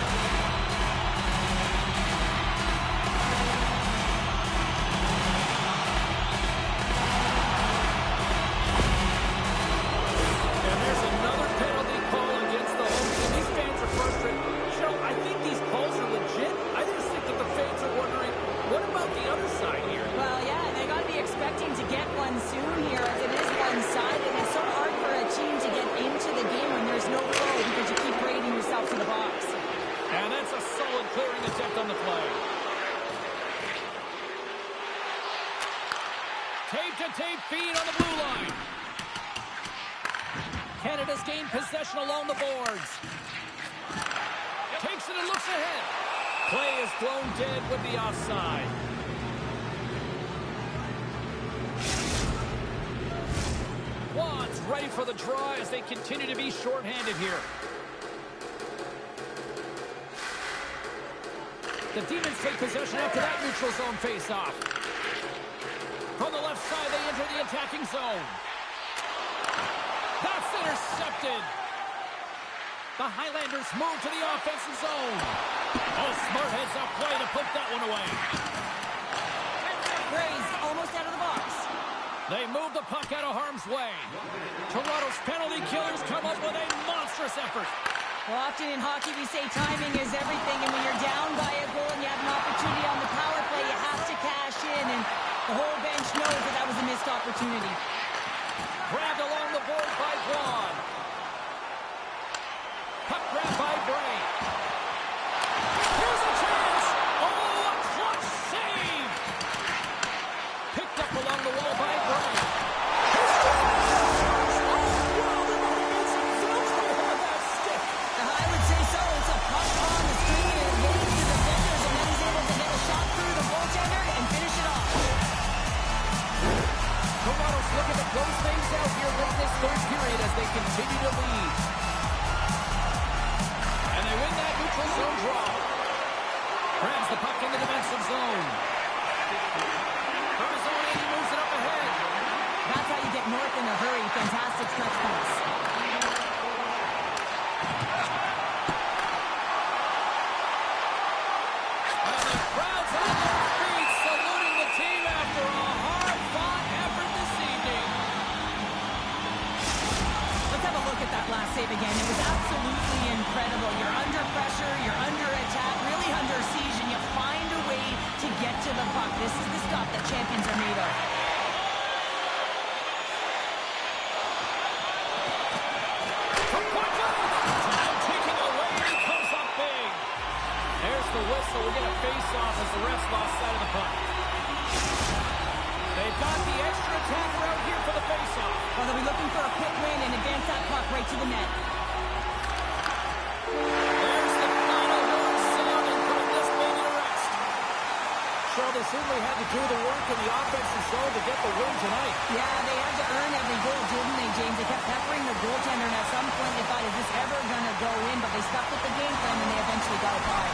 And there's another penalty call against the home team. These fans are frustrated. Cheryl, I think these calls are legit. I just think that the fans are wondering, what about the other side here? Well, yeah, they got to be expecting to get one soon here as it is one-sided. It's so hard for a team to get into the game when there's no flow because you keep grading yourself to the box. And that's a solid clearing attempt on the play. Tape-to-tape feed on the blue line. Canada's gained possession along the boards. Takes it and looks ahead. Play is thrown dead with the offside. Juan's ready for the draw as they continue to be shorthanded here. The Demons take possession after that neutral zone face-off. From the left side, they enter the attacking zone. That's intercepted. The Highlanders move to the offensive zone. Oh, smart heads-up play to put that one away. Gray's almost out of the box. They move the puck out of harm's way. Toronto's penalty killers come up with a monstrous effort. Well, often in hockey we say timing is everything, and when you're down by a goal and you have an opportunity on the power play, you have to cash in, and the whole bench knows that that was a missed opportunity. Grabbed along the board by Juan. Puck grabbed by Bray. Here's a chance! Oh, a clutch save! Picked up along the wall by Bray. I would say so. It's a puck on the screen, and it leads to the defenders, and then he's able to get a shot through the goaltender and finish it off. Toronto's looking to close things out here with this third period as they continue to lead. And they win that neutral zone draw. Grabs the puck in the defensive zone. From his own end, he moves it up ahead. That's how you get north in a hurry. Fantastic stretch pass. And the crowd's on their feet, saluting the team after a hard-fought effort this evening. Let's have a look at that last save again. It was absolutely incredible. You're under pressure, you're under attack, really under siege, and you find a way to get to the puck. This is the stuff that champions are made of. Taking away, and he comes up big. There's the whistle. We'll get a face-off as the refs lost sight of the puck. They've got the extra attacker out here for the face-off. Well, they'll be looking for a quick win and advance that puck right to the net. There's the final word sounding for this being an arrest. Sure, they certainly had to do the work in the offensive zone to get the win tonight. Yeah, they had to earn every goal, didn't they, James? They kept peppering the goaltender, and at some point they thought, is this ever going to go in? But they stuck with the game plan, and they eventually got it by.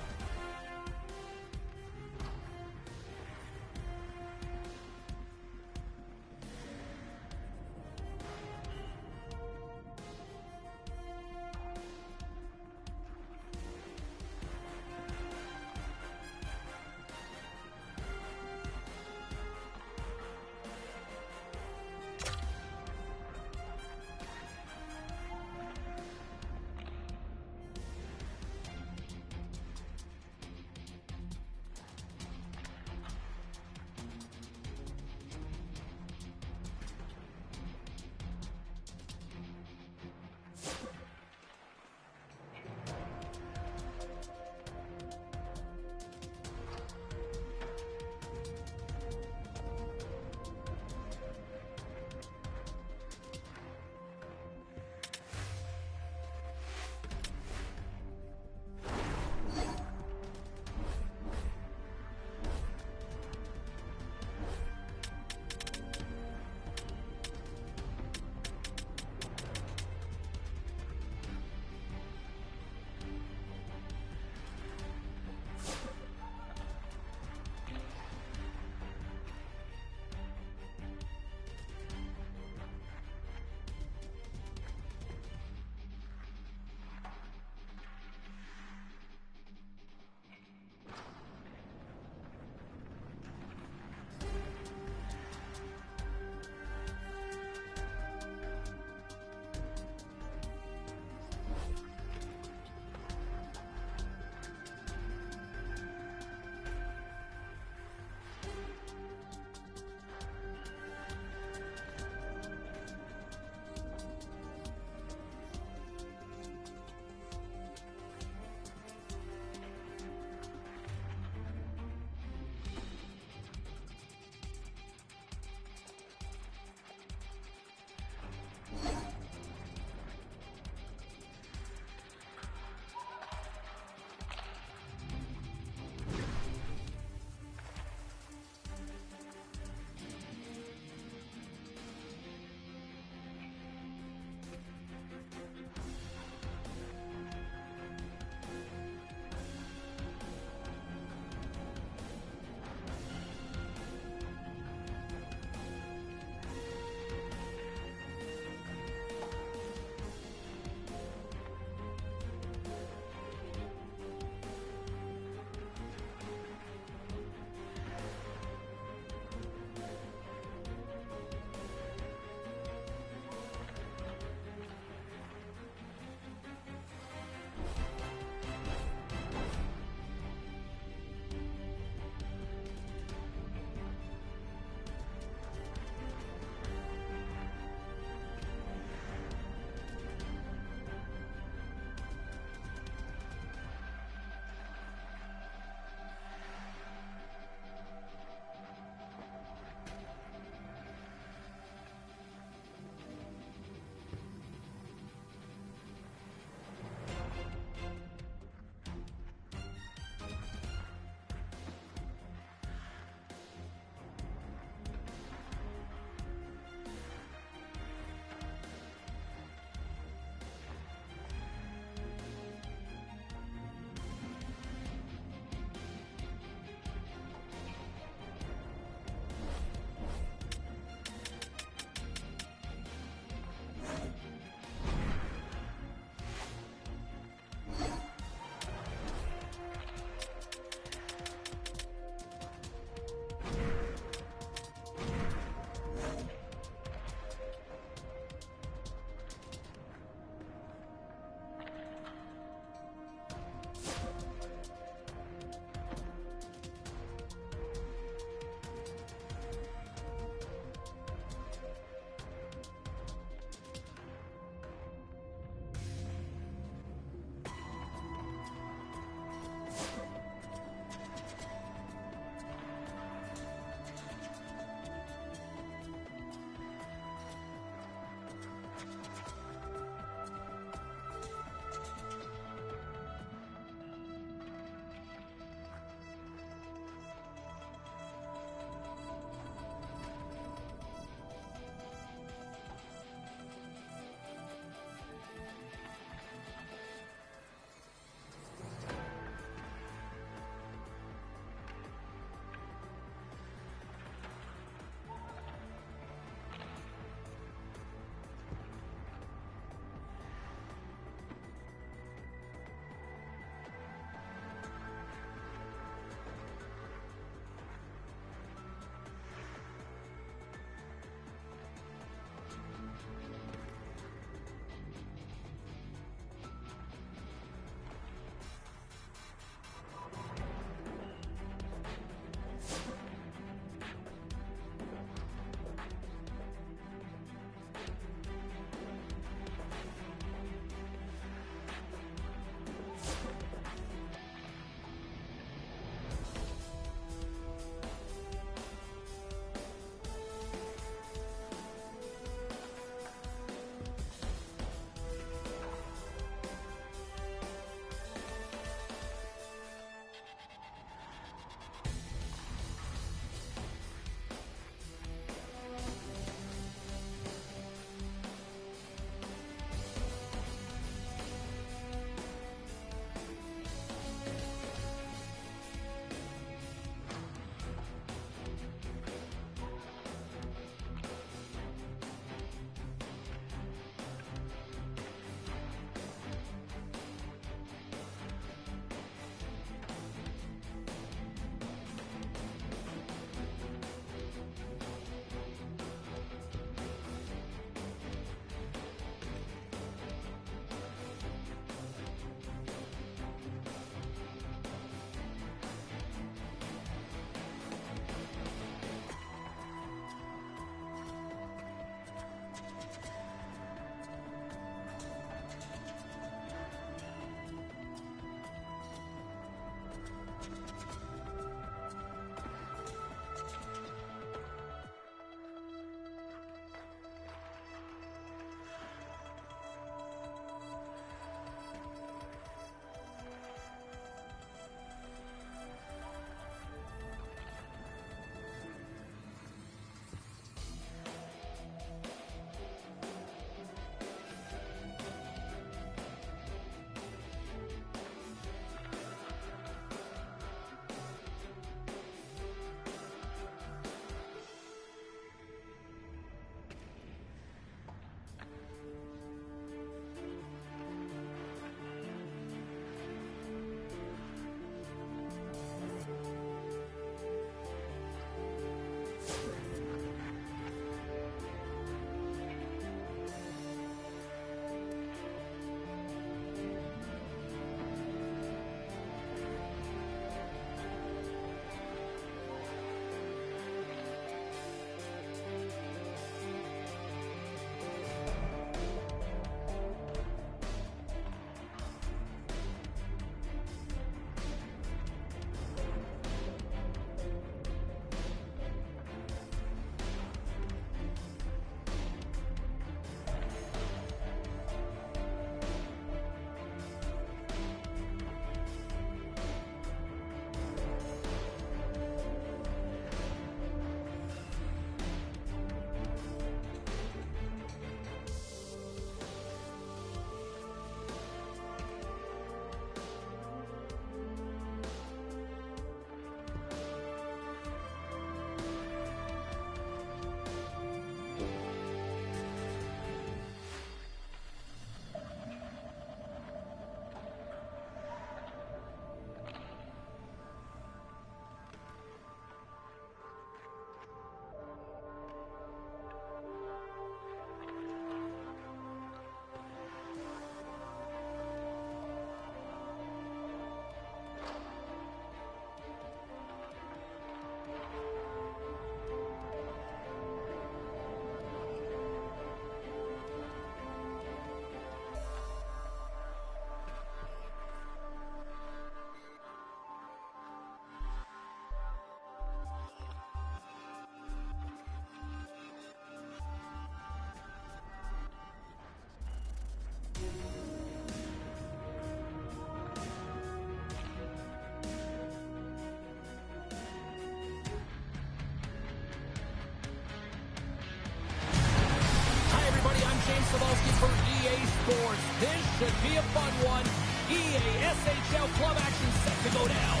This should be a fun one. EASHL club action set to go down.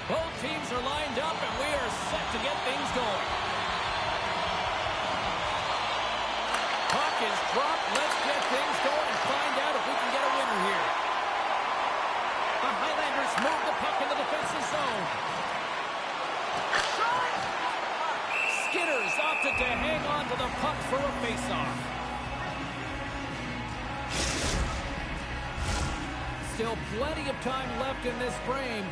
Both teams are lined up, and we are set to get things going. Puck is dropped. Let's get things going and find out if we can get a winner here. The Highlanders move the puck in the defensive zone. Skitters opted to hang on to the puck for a faceoff. Still plenty of time left in this frame.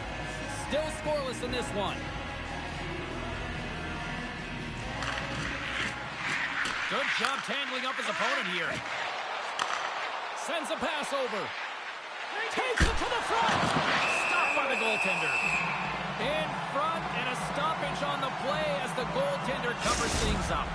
Still scoreless in this one. Good job tangling up his opponent here. Sends a pass over. Takes it to the front. Stopped by the goaltender. In front, and a stoppage on the play as the goaltender covers things up.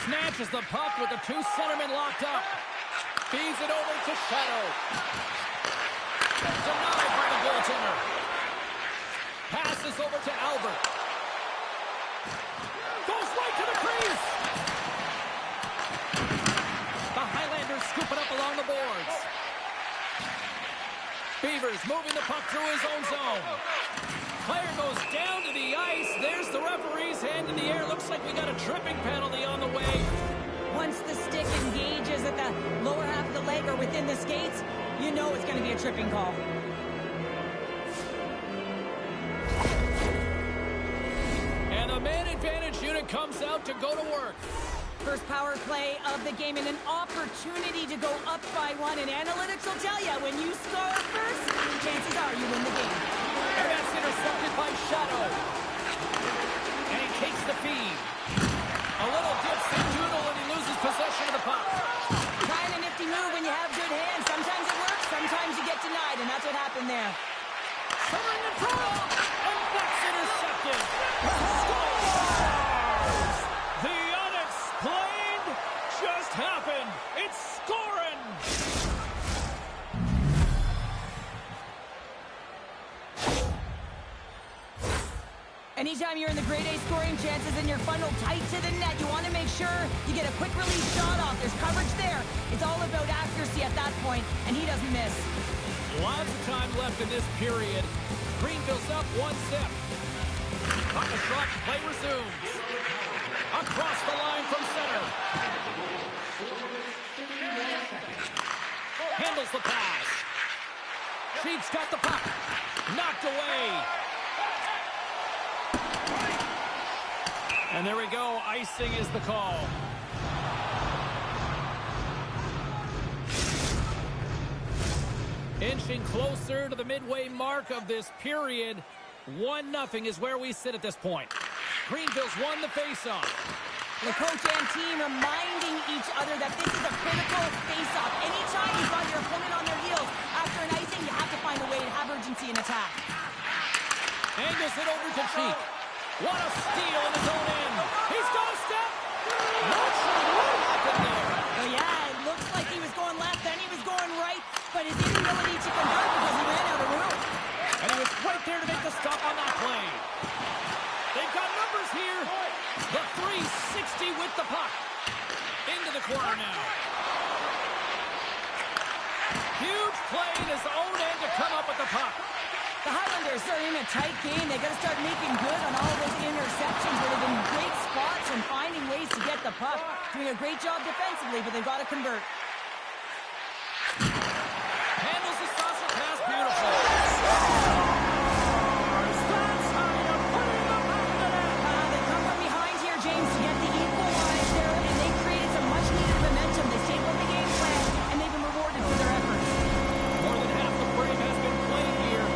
Snatches the puck with the two centermen locked up. Feeds it over to Shadow. Denied by the goaltender. Passes over to Albert. Goes right to the crease. The Highlanders scoop it up along the boards. Beavers moving the puck through his own zone. Player goes down to the ice. There's the referee's hand in the air. Looks like we got a tripping penalty on the way. Once the stick engages at the lower half of the leg or within the skates, you know it's going to be a tripping call. And the man advantage unit comes out to go to work. First power play of the game and an opportunity to go up by one. And analytics will tell you, when you score first, chances are you win the game. And that's intercepted by Shadow. And he takes the feed. A little dipstick doodle and he loses possession of the puck. Kind of nifty move when you have good hands. Sometimes it works, sometimes you get denied, and that's what happened there. Covering the draw, and that's intercepted. The unexplained just happened. It's scoring. Anytime you're in the grade A scoring chances and you're funneled tight to the net, you want to make sure you get a quick release shot off. There's coverage there. It's all about accuracy at that point, and he doesn't miss. Lots of time left in this period. Greenville's up 1-0. Puck is dropped, play resumes. Across the line from center. Handles the pass. Sheep's got the puck. Knocked away. And there we go. Icing is the call. Inching closer to the midway mark of this period. 1-0 is where we sit at this point. Greenville's won the faceoff. The coach and team reminding each other that this is a critical faceoff. Anytime you've got your opponent on their heels after an icing, you have to find a way to have urgency in attack. Angles it over to Cheek. What a steal in his own end. He's got a step. Not sure what happened there. Well, yeah, it looks like he was going left, then he was going right, but his inability to convert because he ran out of room. And he was right there to make the stop on that play. They've got numbers here. The 360 with the puck. Into the corner now. Huge play in his own end to come up with the puck. The Highlanders are in a tight game. They got to start making good on all those interceptions where they've been great spots and finding ways to get the puck. Doing a great job defensively, but they've got to convert. Handles the saucer pass beautiful. They come from behind here, James, to get the equalizer, and they created some much-needed momentum. They stayed with the game plan, and they've been rewarded for their efforts. More than half the frame has been played here.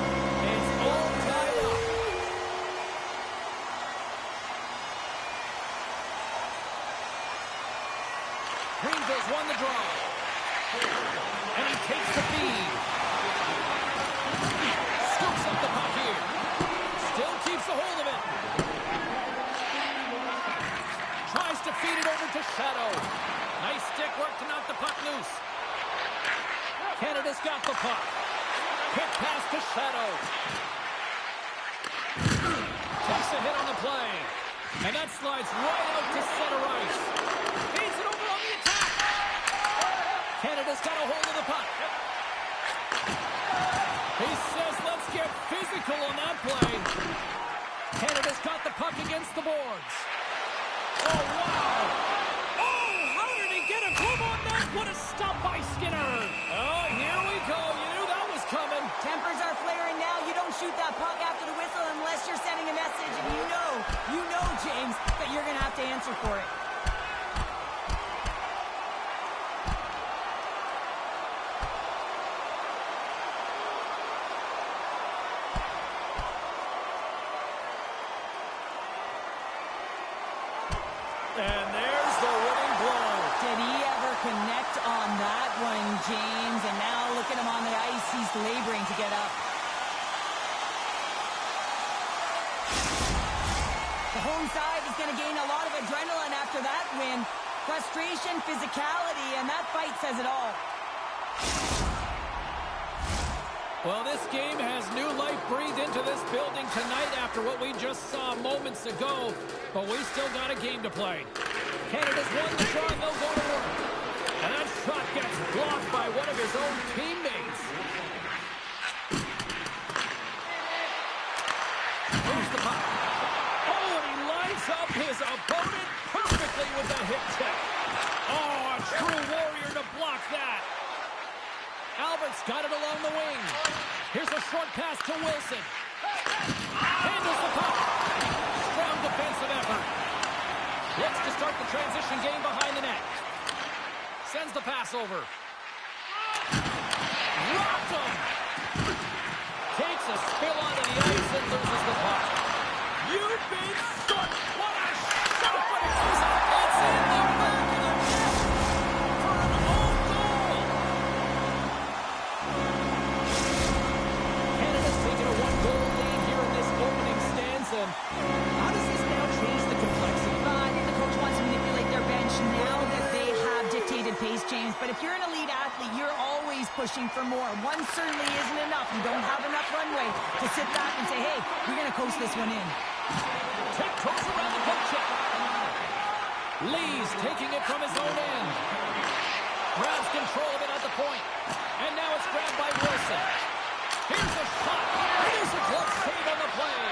It's all tied up. Greenville's won the draw. And he takes the feed. Scoops up the puck here. Still keeps a hold of it. to feed it over to Shadow. Nice stick work to knock the puck loose. Canada's got the puck. Quick pass to Shadow. Takes a hit on the play. And that slides right out to center ice. Feeds it over on the attack. Canada's got a hold of the puck. He says, let's get physical on that play. Canada's got the puck against the boards. Oh, wow. Oh, how did he get a glove on that? What a stop by Skinner. Oh, here we go. You knew that was coming. Tempers are flaring now. You don't shoot that puck after the whistle unless you're sending a message. And you know, James, that you're going to have to answer for it. And there's the winning blow. Did he ever connect on that one, James? And now look at him on the ice. He's laboring to get up. The home side is going to gain a lot of adrenaline after that win. Frustration, physicality, and that fight says it all. Well, this game has new life breathed into this building tonight after what we just saw moments ago, but we still got a game to play. Canada's won the draw, and they'll go to work. And that shot gets blocked by one of his own teammates. Here's the puck. Oh, and he lines up his opponent perfectly with a hip check. Oh, a true warrior to block that. Albert's got it along the wing. Here's a short pass to Wilson. Handles the puck. Strong defensive effort. Looks to start the transition game behind the net. Sends the pass over. Rocked him. Takes a spill onto the ice and loses the puck. You've been struck. What a shot, but it's in the back of the net for an own goal. Canada's taken a one-goal lead here in this opening stanza. How does this now change the complexity? I think the coach wants to manipulate their bench now that they have dictated pace, James. But if you're an elite athlete, you're always pushing for more. One certainly isn't enough. You don't have enough runway to sit back and say, hey, we're going to coast this one in. Tiptoes around the poke check. Lee's taking it from his own end. Grabs control of it at the point. And now it's grabbed by Wilson. Here's a shot. Here's a glove save on the play.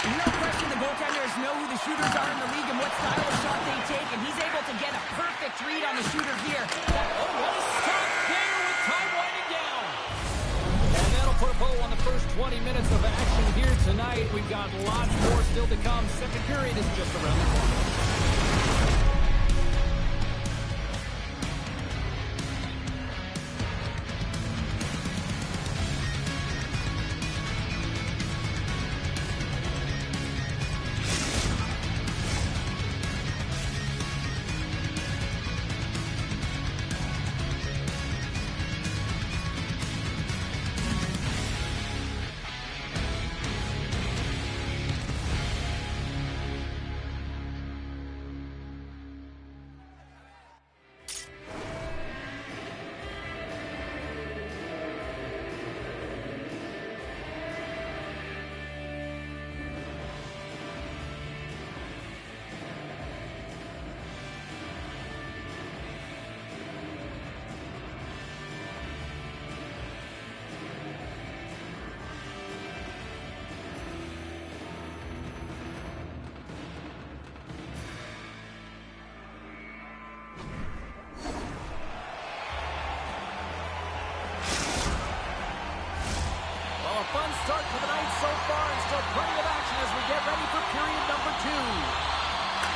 No question the goaltenders know who the shooters are in the league and what style of shot they take, and he's able to get a perfect read on the shooter here. Oh, what a stop there with time winding down. And that'll put a bow on the first 20 minutes of action here tonight. We've got lots more still to come. Second period is just around the corner. Fun start to the night so far, and still plenty of action as we get ready for period number 2.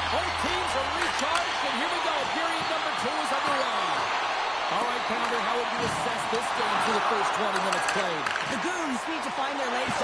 Both teams are recharged, and here we go. Period number 2 is underway. All right, Pounder, how would you assess this game through the first 20 minutes played? The Goons need to find their legs.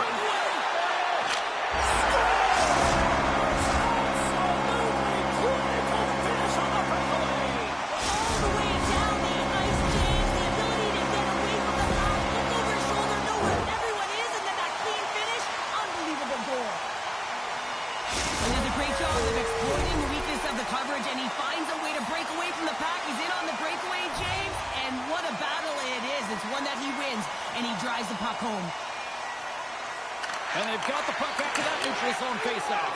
and he drives the puck home. And they've got the puck after that neutral zone faceoff.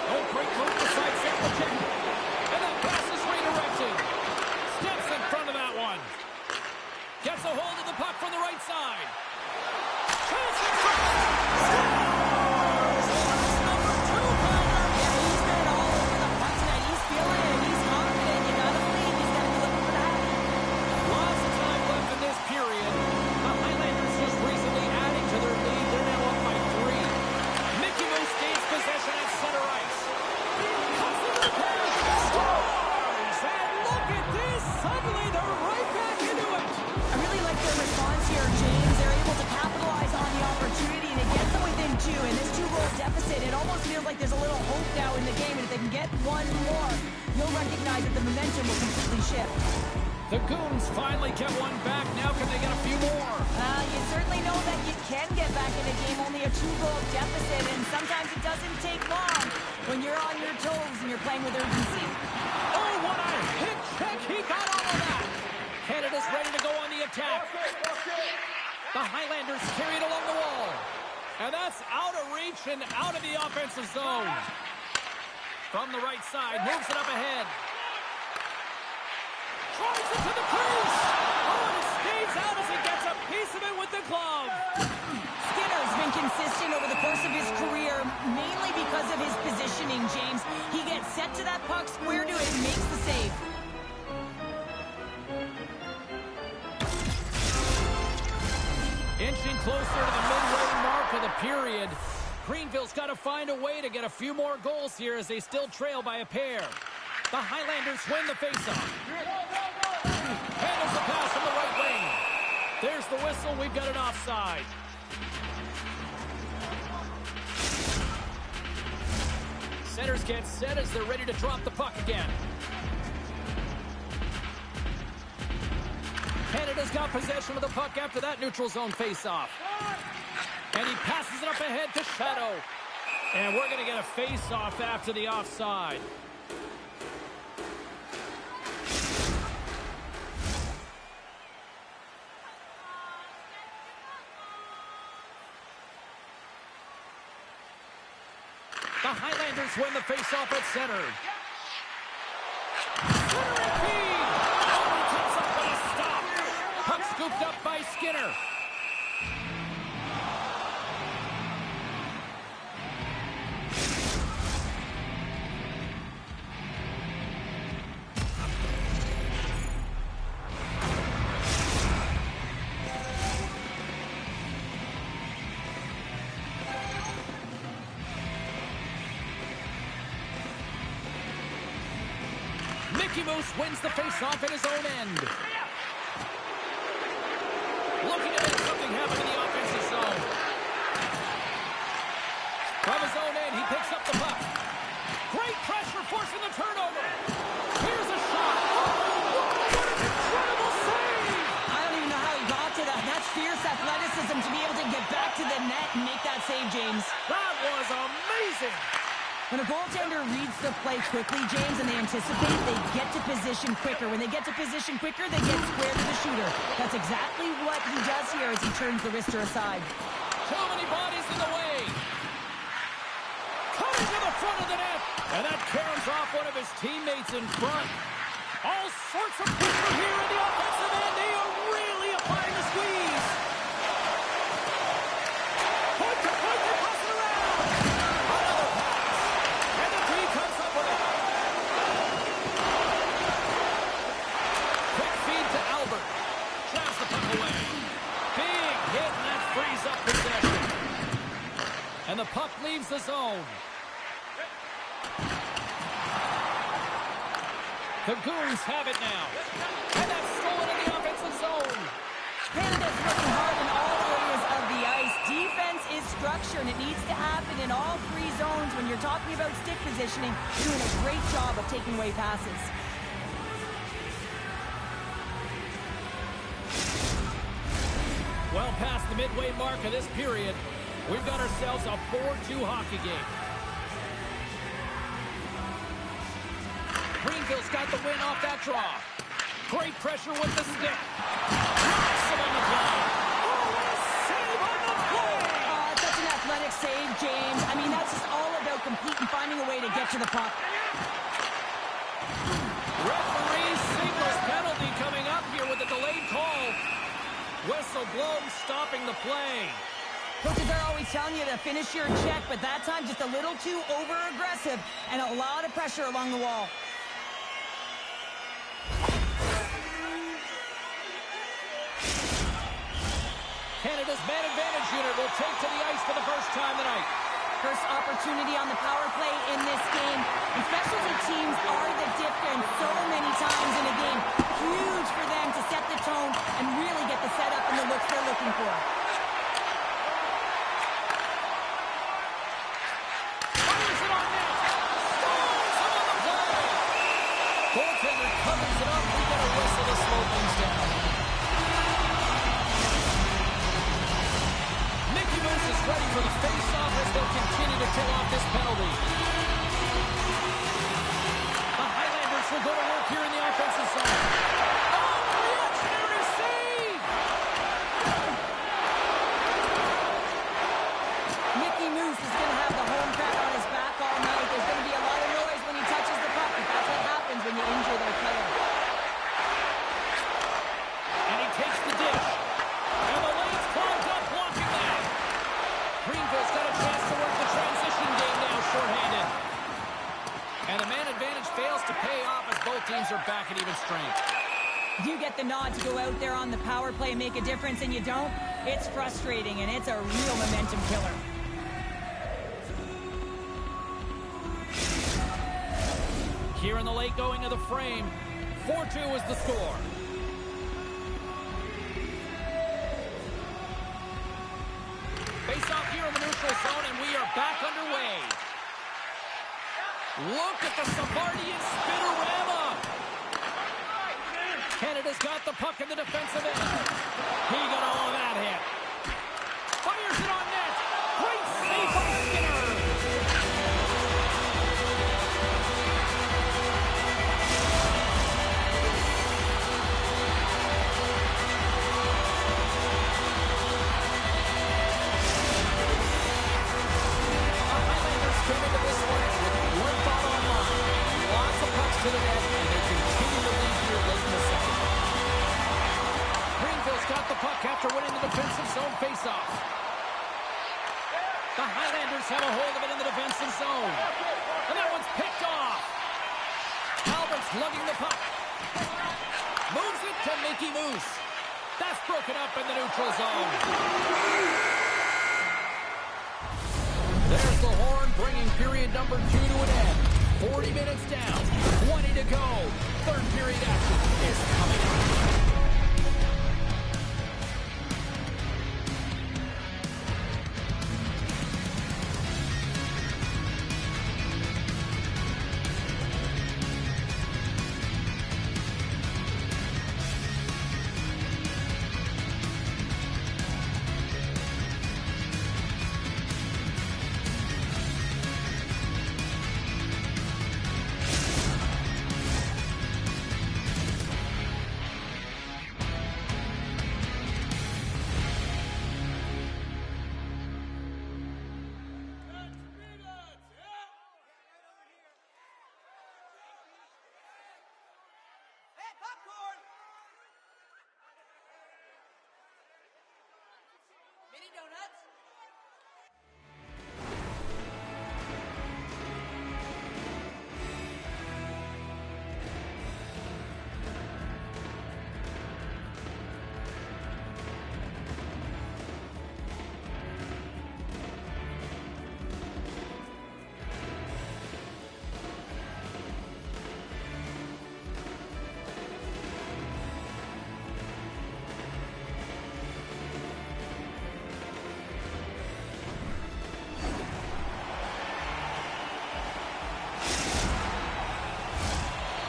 Oh, great move to sidestep the check. And that pass is redirected. Steps in front of that one. Gets a hold of the puck from the right side. Chance in front. Scores! Number 2, Connor. Yeah, he's been all over the puck tonight. He's feeling it, and he's confident. You gotta believe he's gonna be looking for that. Lots of time left in this period. The Highlanders just recently adding to their lead. They're now up by 3. Mickey Moose gains possession at center ice. Cuts into the pass. Scores! And look at this. Suddenly they're right back into it. I really like their response here, James. They're able to capitalize on the opportunity, and it gets them within 2. In this 2-goal deficit, it almost feels like there's a little hope now in the game, and if they can get one more, you'll recognize that the momentum will completely shift. The Goons finally get one back. Now can they get a few more? You certainly know that you can get back in a game, only a 2-goal deficit, and sometimes it doesn't take long when you're on your toes and you're playing with urgency. Oh, what a hit check. He got all of that. Canada's ready to go on the attack. The Highlanders carried along the wall. And that's out of reach and out of the offensive zone. From the right side, moves it up ahead. Drives it to the crease. Oh, and skates out as he gets a piece of it with the glove. Skinner's been consistent over the course of his career, mainly because of his positioning, James. He gets set to that puck, square to it, and makes the save. Inching closer to the midway mark of the period. Greenville's got to find a way to get a few more goals here as they still trail by a pair. The Highlanders win the faceoff. Handles the pass from the right wing. There's the whistle. We've got an offside. Centers get set as they're ready to drop the puck again. Canada's got possession of the puck after that neutral zone faceoff. And he passes it up ahead to Shadow. And we're going to get a faceoff after the offside. The Highlanders win the faceoff at center. Center feed. Oh, he comes up with a stop. Puck scooped up by Skinner. Mickey Moose wins the faceoff at his own end. Looking to make something happen in the offensive zone. From his own end, he picks up the puck. Great pressure, forcing the turnover. Here's a shot. Oh, what an incredible save! I don't even know how he got to that. That's fierce athleticism to be able to get back to the net and make that save, James. That was amazing. When a goaltender reads the play quickly, James, and they anticipate, they get to position quicker. When they get to position quicker, they get square to the shooter. That's exactly what he does here as he turns the wrister aside. Too many bodies in the way. Coming to the front of the net. And that caroms off one of his teammates in front. All sorts of pressure here in the offensive end. They are really applying the squeeze. Point to point, they pass it around. Another pass. And the D comes up with it. Quick feed to Albert. Drives the puck away. Big hit, and that frees up possession. And the puck leaves the zone. The Goons have it now. And that's stolen in the offensive zone. Canada's working hard in all areas of the ice. Defense is structure, and it needs to happen in all 3 zones. When you're talking about stick positioning, you're doing a great job of taking away passes. Well past the midway mark of this period, we've got ourselves a 4-2 hockey game. Greenville's got the win off that draw. Great pressure with the stick. him on the play. Oh, what a save on the play! Such an athletic save, James. I mean, that's just all about competing, finding a way to get to the puck. Referee's seamless penalty coming up here with a delayed call. Whistle blown, stopping the play. Coaches are always telling you to finish your check, but that time just a little too over-aggressive and a lot of pressure along the wall. Canada's man advantage unit will take to the ice for the first time tonight. First opportunity on the power play in this game. And specialty teams are the difference so many times in a game. Huge for them to set the tone and really get the setup and the looks they're looking for. Fires it on net. Scores him on the play. Goaltender covers it up. We got a whistle to slow things down. Mickey Moose is ready for the face-off as they'll continue to kill off this penalty. The Highlanders will go to work here in the offensive zone. Oh, reactionary save! Mickey Moose is going to have the home crowd on his back all night. There's going to be a lot of noise when he touches the puck, but that's what happens when you injure their player. And he takes the dish. And the lane's clogged up, blocking that. Greenville's got a chance to work the transition game now, shorthanded. And the man advantage fails to pay off as both teams are back at even strength. You get the nod to go out there on the power play and make a difference, and you don't. It's frustrating, and it's a real momentum killer. Here in the late going of the frame, 4-2 is the score. Face off here in the neutral zone, and we are back underway. Look at the Savardian spinorama. Canada's got the puck in the defensive end. He got all of that hit. Fires it on net. Great save by Skinner. Came into this one with one thought on line. Lots of pucks to the net, and they continue to lead here late in the second. Greenville's got the puck after winning the defensive zone faceoff. The Highlanders have a hold of it in the defensive zone. And that one's picked off. Albert's lugging the puck. Moves it to Mickey Moose. That's broken up in the neutral zone. There's the horn, bringing period number 2 to an end. 40 minutes down, 20 to go. Third period action is coming up. Mini donuts?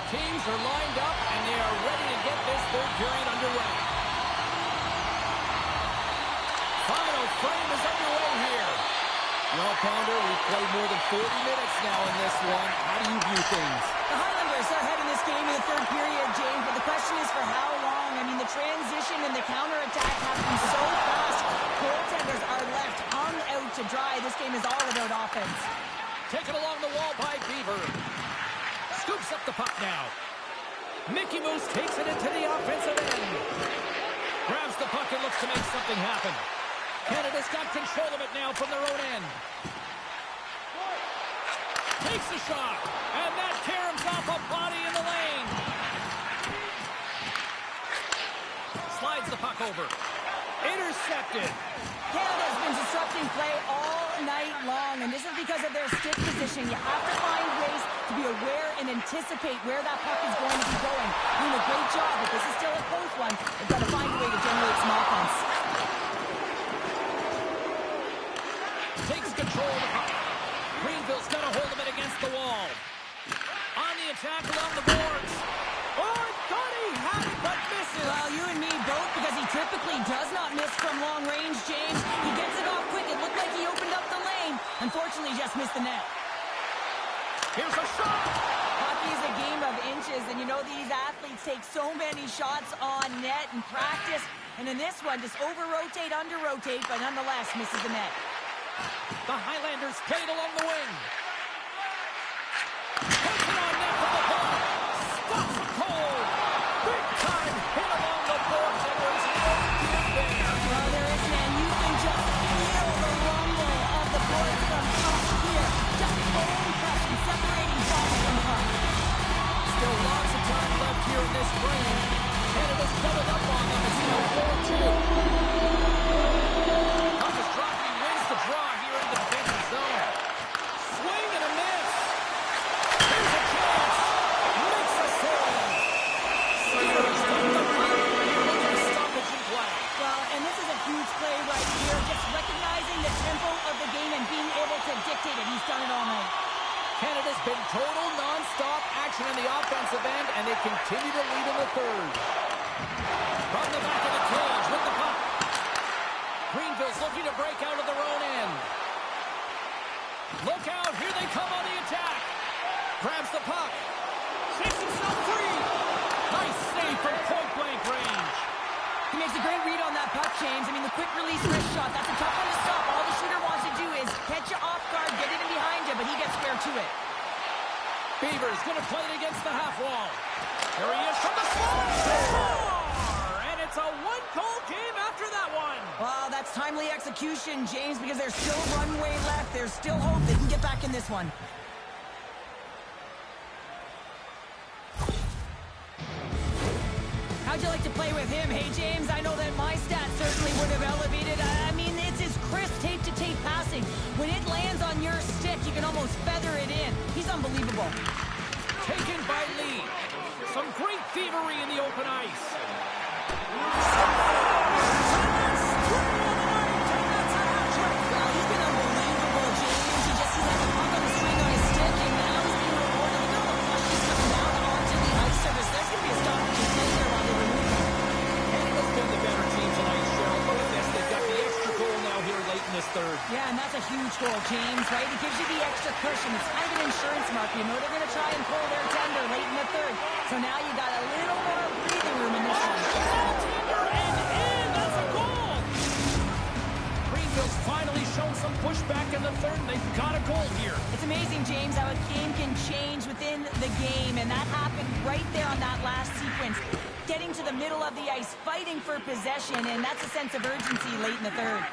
Teams are lined up, and they are ready to get this third period underway. Final frame is underway here. Well, Ponder, we've played more than 40 minutes now in this one. How do you view things? The Highlanders are ahead in this game in the third period, James, but the question is for how long? I mean, the transition and the counterattack boards. Taken along the wall by Beaver. Scoops up the puck now. Mickey Moose takes it into the offensive end. Grabs the puck and looks to make something happen. Canada's got control of it now from their own end. Takes a shot, and that caroms off a body in the lane. Slides the puck over. Intercepted. Canada's been disrupting play all night long, and this is because of their stick position. You have to find ways to be aware and anticipate where that puck is going to be going. Doing a great job, but this is still a close one. They've got to find a way to generate some offense. Takes control of the puck. Greenville's got a hold of it against the wall. On the attack along the boards. Oh, I thought he had it, but misses. Well, you and me both, because he typically does not miss from long range, James. He gets it off quick. It looked like he opened up the lane. Unfortunately, he just missed the net. Here's a shot. Hockey is a game of inches, and you know these athletes take so many shots on net in practice. And in this one, just over-rotate, under-rotate, but nonetheless misses the net. The Highlanders play it along the wing. Puts it on net from the point. Stops it cold. Big time hit along the boards, and there's no give there. Well, there isn't, and you can just feel the rumble of the boards from top here. Just bone crushing, separating puck from puck. Still lots of time left here in this frame. Canada's doubled up on them. It's now 4-2. Puck is dropped. He wins the draw here in the defensive zone. Swing and a miss. Here's a chance. Makes a save. Sabres take the puck. Looking to stoppage in play. Well, and this is a huge play right here. Just recognizing the tempo of the game and being able to dictate it. He's done it all night. Canada's been total non-stop action in the offensive end, and they continue to lead in the third. From the back of the cage with the puck. Greenville's looking to break out of their own end. Look out, here they come on the attack. Grabs the puck. Shakes himself free. Nice save from point-blank range. He makes a great read on that puck, James. I mean, the quick release wrist shot, that's a tough one to stop. All the shooter wants to do is catch you off guard, get it in behind you, but he gets fair to it. Beavers going to play it against the half wall. There he is from the slot. Score! And it's a one-goal game after that one. Well, that's timely execution, James, because there's still runway left. There's still hope they can get back in this one. How'd you like to play with him? Hey, James, I know that my stats certainly would have elevated. I mean, it's his crisp tape-to-tape passing. When it lands on your stick, you can almost feather it in. He's unbelievable. Taken by Lee. Some great thievery in the open ice. Well, he's been unbelievable, James. He just has a puck on the string on his stick, and now he's being rewarded. Look at all the flushes coming down onto the ice surface. There's going to be a stoppage in play there while they remove him. Canada's been the better team tonight, Cheryl. Look at this. They've got the extra goal now here late in this third. Yeah, and that's a huge goal, James, right? It gives you the extra cushion. It's kind of an insurance mark. You know they're going to try and pull their tender late in the third. So now you got a little more breathing room in this one. Tender and in. That's a goal. Greenville's finally shown some pushback in the third, and they've got a goal here. It's amazing, James, how a game can change within the game, and that happened right there on that last sequence. Getting to the middle of the ice, fighting for possession, and that's a sense of urgency late in the third.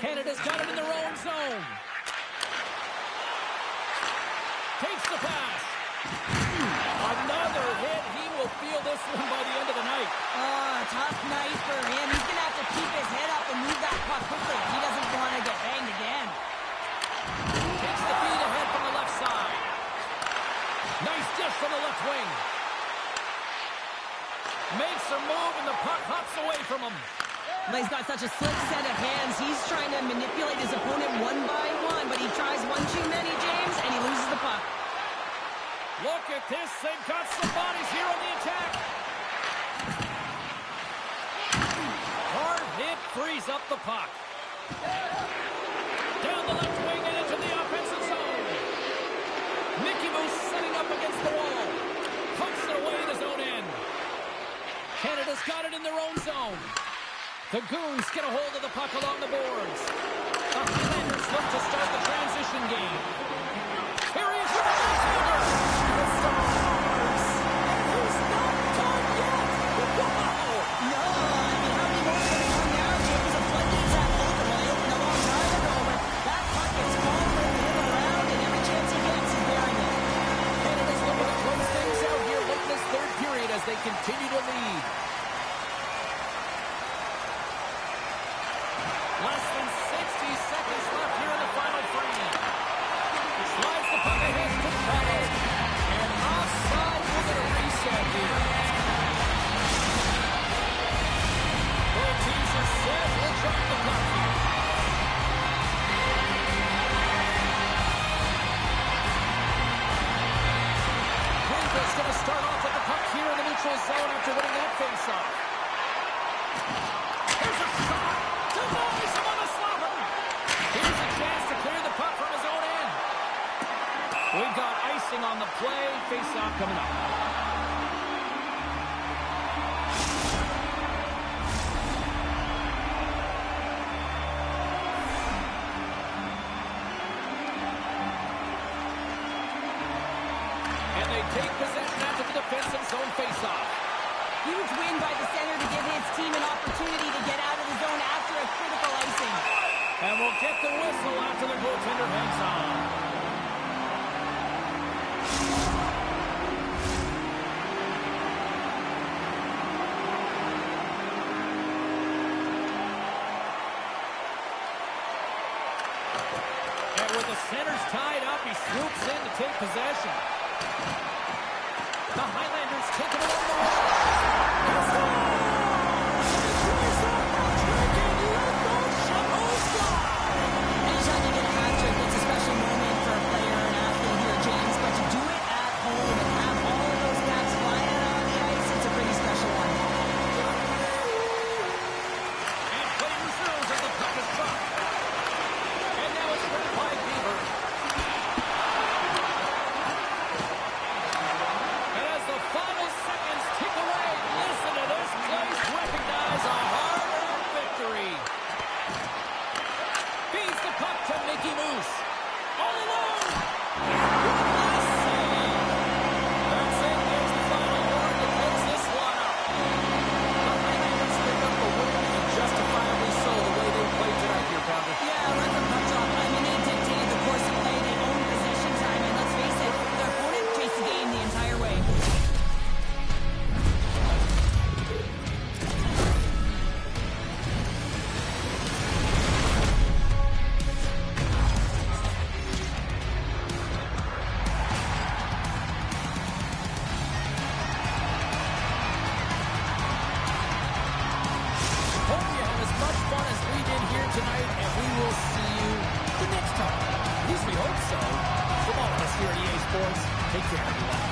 Canada's got it in their own zone. Takes the pass. Another hit. He will feel this one by the end of the night. Oh, tough night for him. He's going to have to keep his head up and move that puck quickly. He doesn't want to get banged again. Takes the feed ahead from the left side. Nice dish from the left wing. Makes a move, and the puck hops away from him. Well, he's got such a slick set of hands. He's trying to manipulate his opponent one by one, but he tries one too many, James, and he loses the puck. Look at this. They've got some bodies here on the attack. Hard hit frees up the puck. Down the left wing and into the offensive zone. Mickey Moose sitting up against the wall. Pumps it away in his own end. Canada's got it in their own zone. The Goons get a hold of the puck along the boards. The Highlanders look to start the transition game. Here he is with the right-hander. The Stars! And he's not done yet! Wow! No, I mean, how many more going on now, James? A floodgates have opened when they opened a long time ago, but that puck is following him around, and every chance he gets, he's bearing it. Canada's looking to close things out here late in this third period as they continue to lead. Less than 60 seconds left here in the final frame. Slides the puck ahead to Pato. And offside, we'll get a reset here. Both teams are set. We'll drop the puck here. Greenville's going to start off with the puck here in the neutral zone after winning that faceoff. Here's a shot. Demolishes him on the slapper. Here's a chance to clear the puck from his own end. We've got icing on the play. Face-off coming up. And they take possession after the defensive zone face-off. Huge win by the center to give his team an opportunity to get out of the zone after a critical icing. And we'll get the whistle after the goaltender hangs on. And with the centers tied up, he swoops in to take possession. The Highlanders taking it on the wall. Anytime you get a hat-trick, it's a special moment for a player or an athlete here, James. But to do it at home and have all of those caps flying out on the ice, it's a pretty special one. And play resumes as the puck is dropped. And now it's grabbed by Beaver. And as the final seconds tick away, listen to this place recognize a hard-earned victory. Feeds the puck to Mickey Moose. All alone. Nice save. That's it. There's the final word to close this one up. The Highlanders pick up the win, and justifiably so, the way they played tonight here, Pounder. Yeah, let the puck drop. I mean, they dictated the course of play. They owned possession time, and let's face it, their opponent chased the game the entire way. Hope you had as much fun as we did here tonight, and we will see you the next time. At least we hope so. From all of us here at EA Sports, take care, everyone.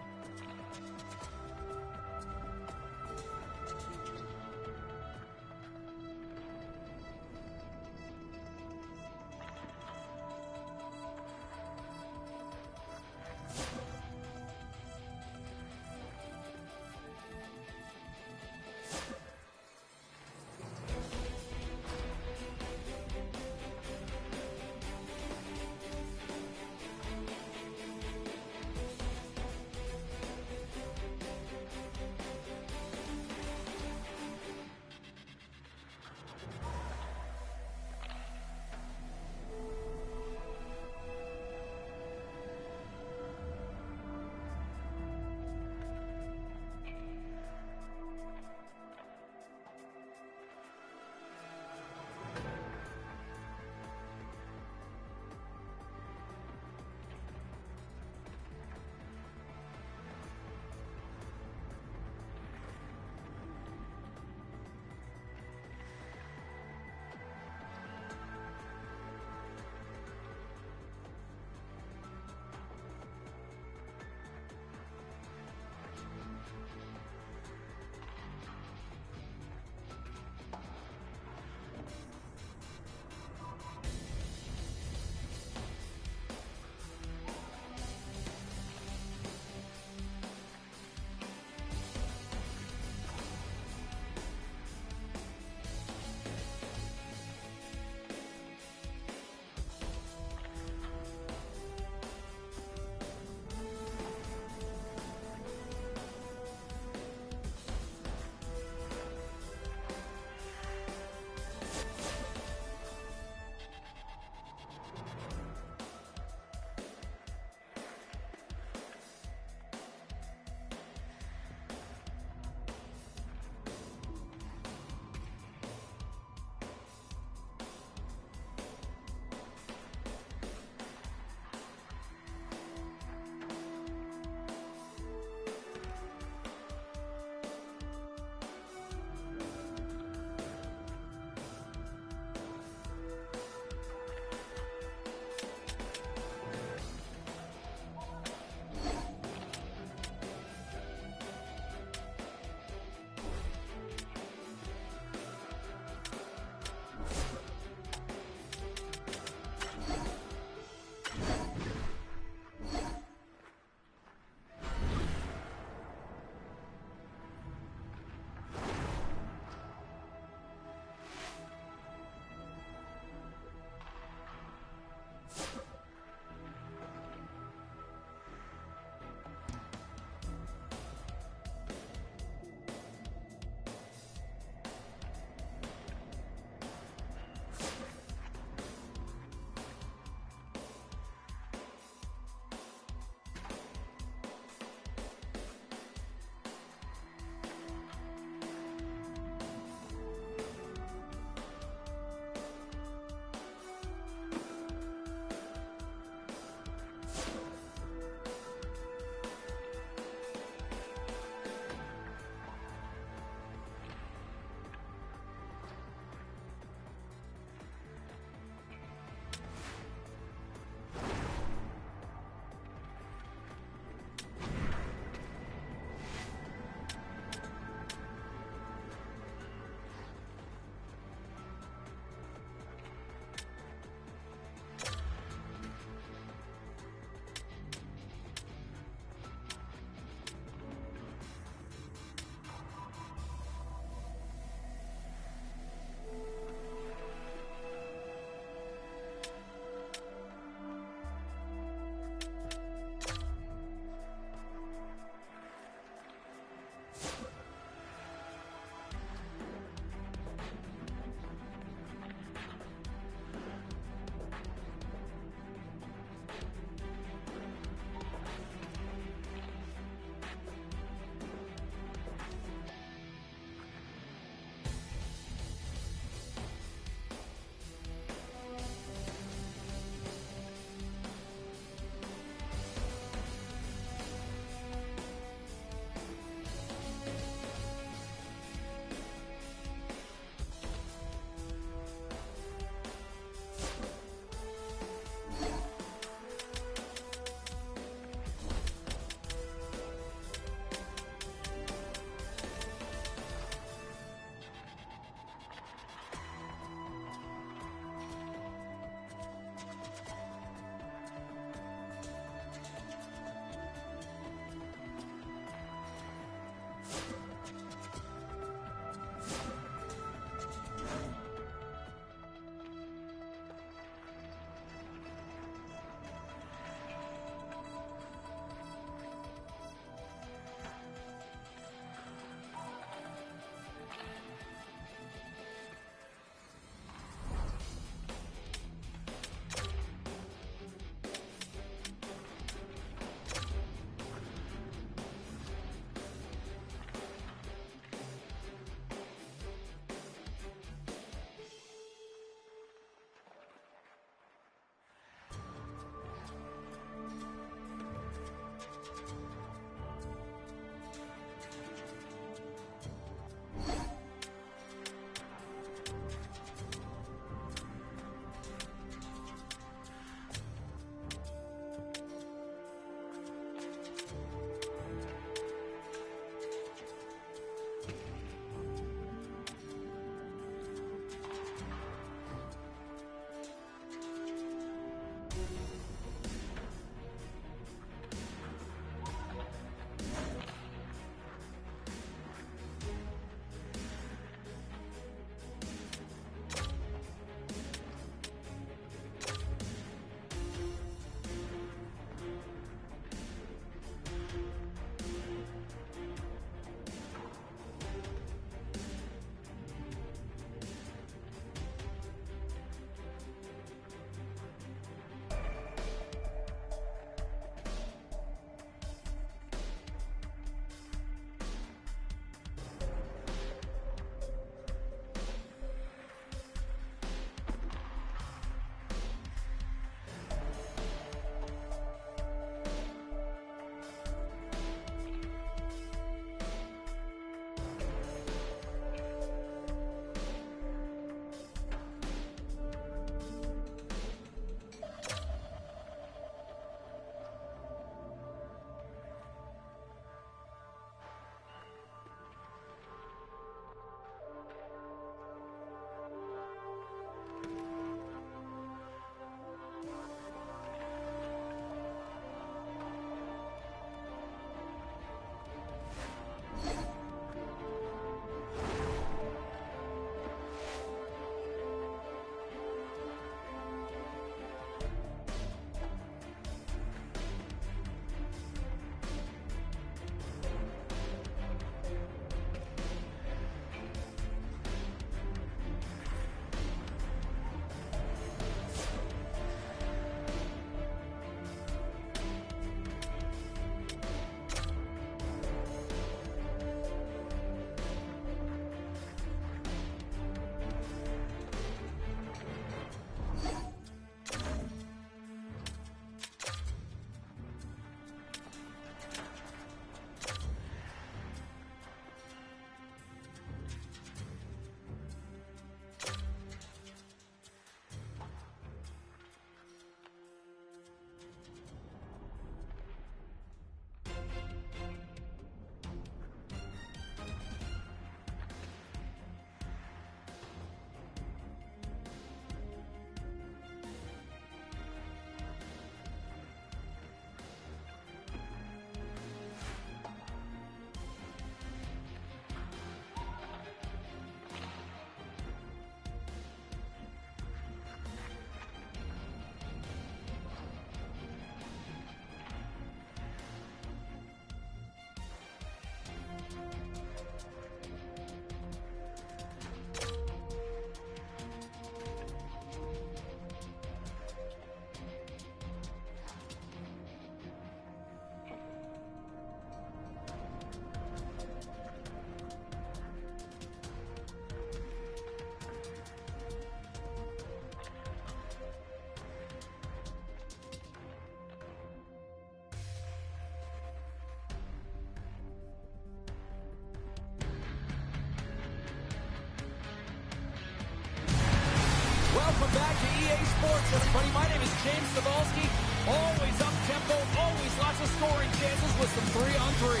EA Sports, everybody. My name is James Cebulski. Always up-tempo, always lots of scoring chances with some 3-on-3.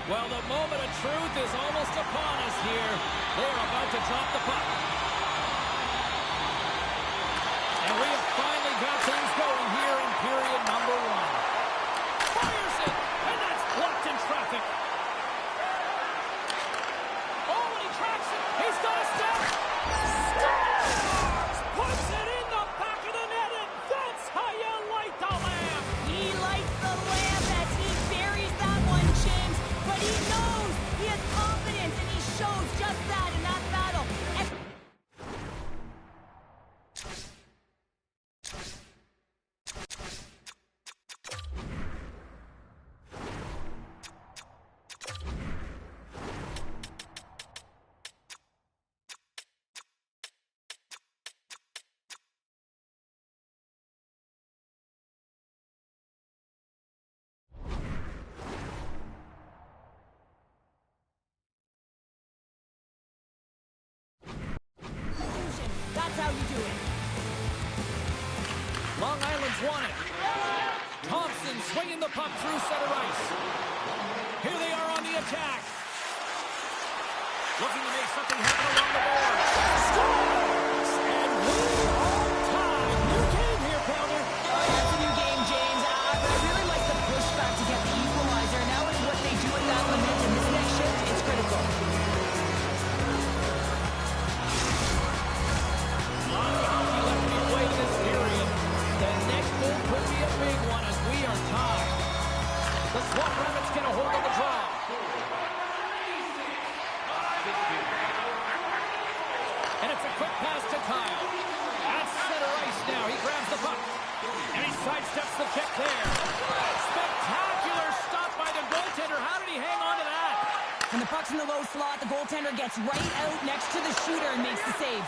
Well, the moment of truth is almost upon us here. They're about to drop the puck. And we have finally got things going here in period number 1. Fires it, and that's blocked in traffic. Oh, and he tracks it. He's got a step. Scores! Puts it in the back of the net, and that's how you light the lamp. He lights the lamp as he buries that one, James. But he knows he has confidence, and he shows just that in that battle. That's how you do it. Long Island's won it. Thompson swinging the puck through center ice. Here they are on the attack. Looking to make something happen along the board. Scores! And we are tied. New game here, Pounder. It's a new game, James. But I really like the pushback to get the equalizer. And that was what they do with that momentum. This next shift, it's critical. The Swamp Rabbits get a hold of the draw. And it's a quick pass to Kyle. At center ice now. He grabs the puck. And he sidesteps the kick there. Spectacular stop by the goaltender. How did he hang on to that? When the puck's in the low slot, the goaltender gets right out next to the shooter and makes the save.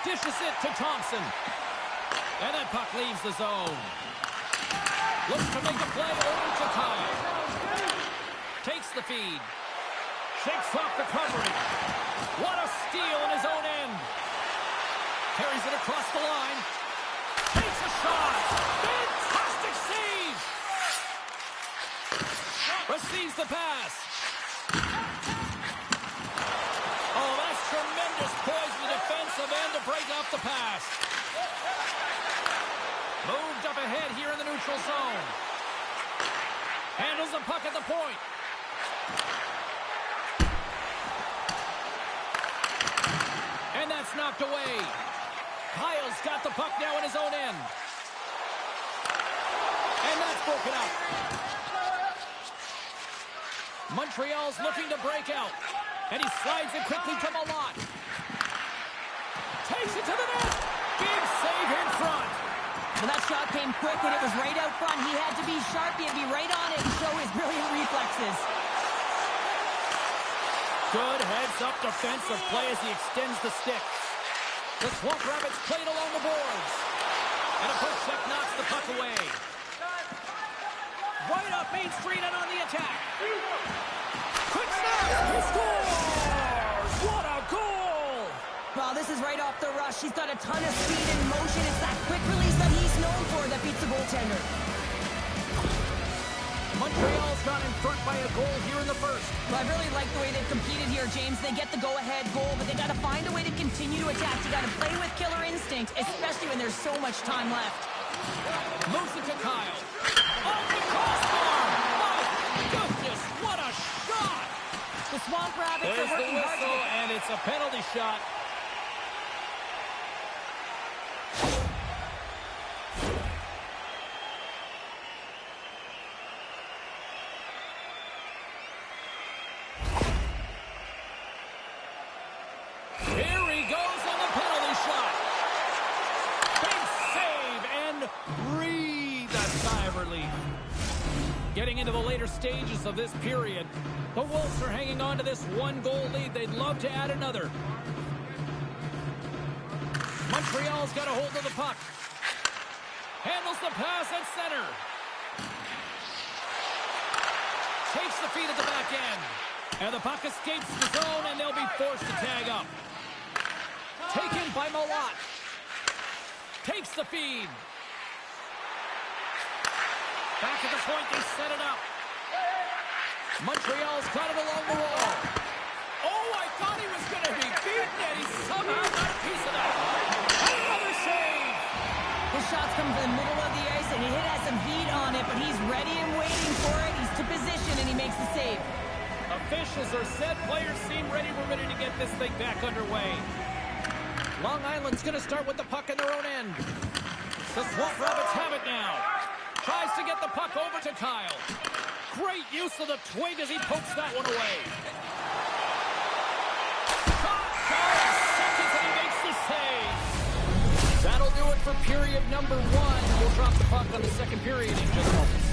Dishes it to Thompson. And that puck leaves the zone. Looks to make a play over to Kyle. Takes the feed. Shakes off the covering. What a steal in his own end. Carries it across the line. Takes a shot. Fantastic save. Receives the pass. Oh, that's tremendous poise in the defensive end to break off the pass. Moved up ahead here in the neutral zone. Handles the puck at the point. And that's knocked away. Kyle's got the puck now in his own end. And that's broken up. Montreal's looking to break out. And he slides it quickly to Malott. Takes it to the net. Big save in front. Well, that shot came quick, and it was right out front. He had to be sharp. He had to be right on it and show his brilliant reflexes. Good heads-up defensive play as he extends the stick. The Swamp Rabbits played along the boards. And a poke check knocks the puck away. Right up Main Street and on the attack. Quick snap! He scores! What a goal! Well, this is right off the rush. He's got a ton of speed and motion. It's that quick release that he's known for that beats the goaltender. Montreal's gone in front by a goal here in the first. Well, I really like the way they've competed here, James. They get the go-ahead goal, but they got to find a way to continue to attack. You got to play with killer instinct, especially when there's so much time left. Moves it to Kyle. Off the crossbar! My goodness, what a shot! The Swamp Rabbits There's are the working hard. whistle, and it's a penalty shot. Here he goes on the penalty shot. Big save and breathe a sigh of relief. Getting into the later stages of this period, the Wolves are hanging on to this one-goal lead. They'd love to add another. Montreal's got a hold of the puck. Handles the pass at center. Takes the feed at the back end. And the puck escapes the zone, and they'll be forced to tag up. Taken by Malott. Takes the feed. Back at the point, they set it up. Montreal's got it along the wall. Oh, I thought he was going to be beaten, and he somehow got a piece of that. Another save. His shots come from the middle of the ice, and he has some heat on it, but he's ready and waiting for it. He's to position, and he makes the save. Officials are set. Players seem ready. We're ready to get this thing back underway. Long Island's going to start with the puck in their own end. The Swamp Rabbits have it now. Tries to get the puck over to Kyle. Great use of the twig as he pokes that one away. Seconds and he makes the save. That'll do it for period number 1. We'll drop the puck on the second period in just moments.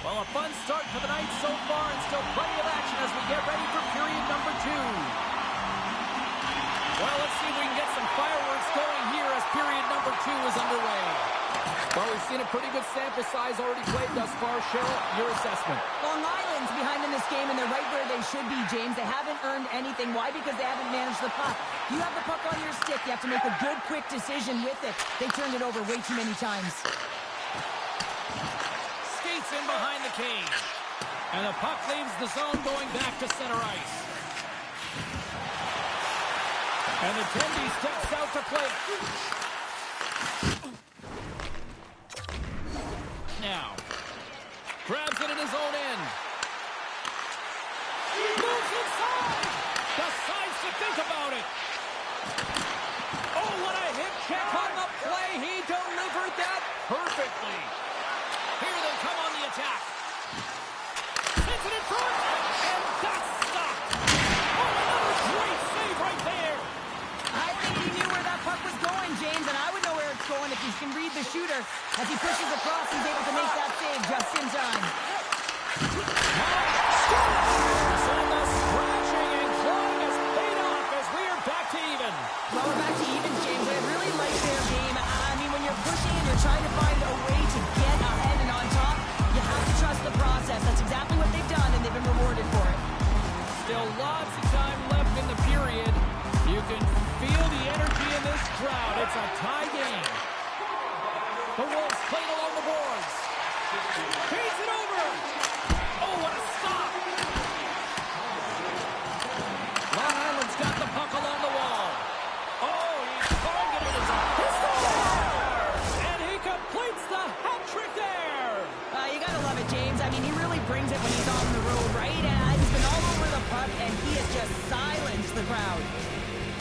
Well, a fun start to the night so far, and still plenty of action as we get ready for period number 2. Well, let's see if we can get some fireworks going here as period number 2 is underway. Well, we've seen a pretty good sample size already played thus far. Cheryl, your assessment. Long Island's behind in this game, and they're right where they should be, James. They haven't earned anything. Why? Because they haven't managed the puck. You have the puck on your stick. You have to make a good, quick decision with it. They turned it over way too many times. In behind the cage. And the puck leaves the zone going back to center ice. And the Tendy steps out to play it. Now, grabs it in his own end. Moves inside. Decides to think about it. Oh, what a hip check on the play. He delivered that perfectly. Here they come on the attack. Sends it in front, and that's stopped. Oh, another great save right there. I think he knew where that puck was going, James, and I would know where it's going if he can read the shooter. As he pushes across, he's able to make that save just in time. And the scratching and clawing has paid off as we are back to even. Well, we're back to even, James. I really like their game. I mean, when you're pushing and you're trying to find a way to get ahead and on top, you have to trust the process. That's exactly what they've done, and they've been rewarded for it. Still lots of time left in the period. You can feel the energy in this crowd. It's a tie game. The Wolves playing along the boards. Feeds it over. Oh, what a stop. Long Island's got the puck along the wall. Oh, he's targeted his pistol. And he completes the hat trick there. You gotta love it, James. I mean, he really brings it when he's on the road, right? He's been all over the puck, and he has just silenced the crowd.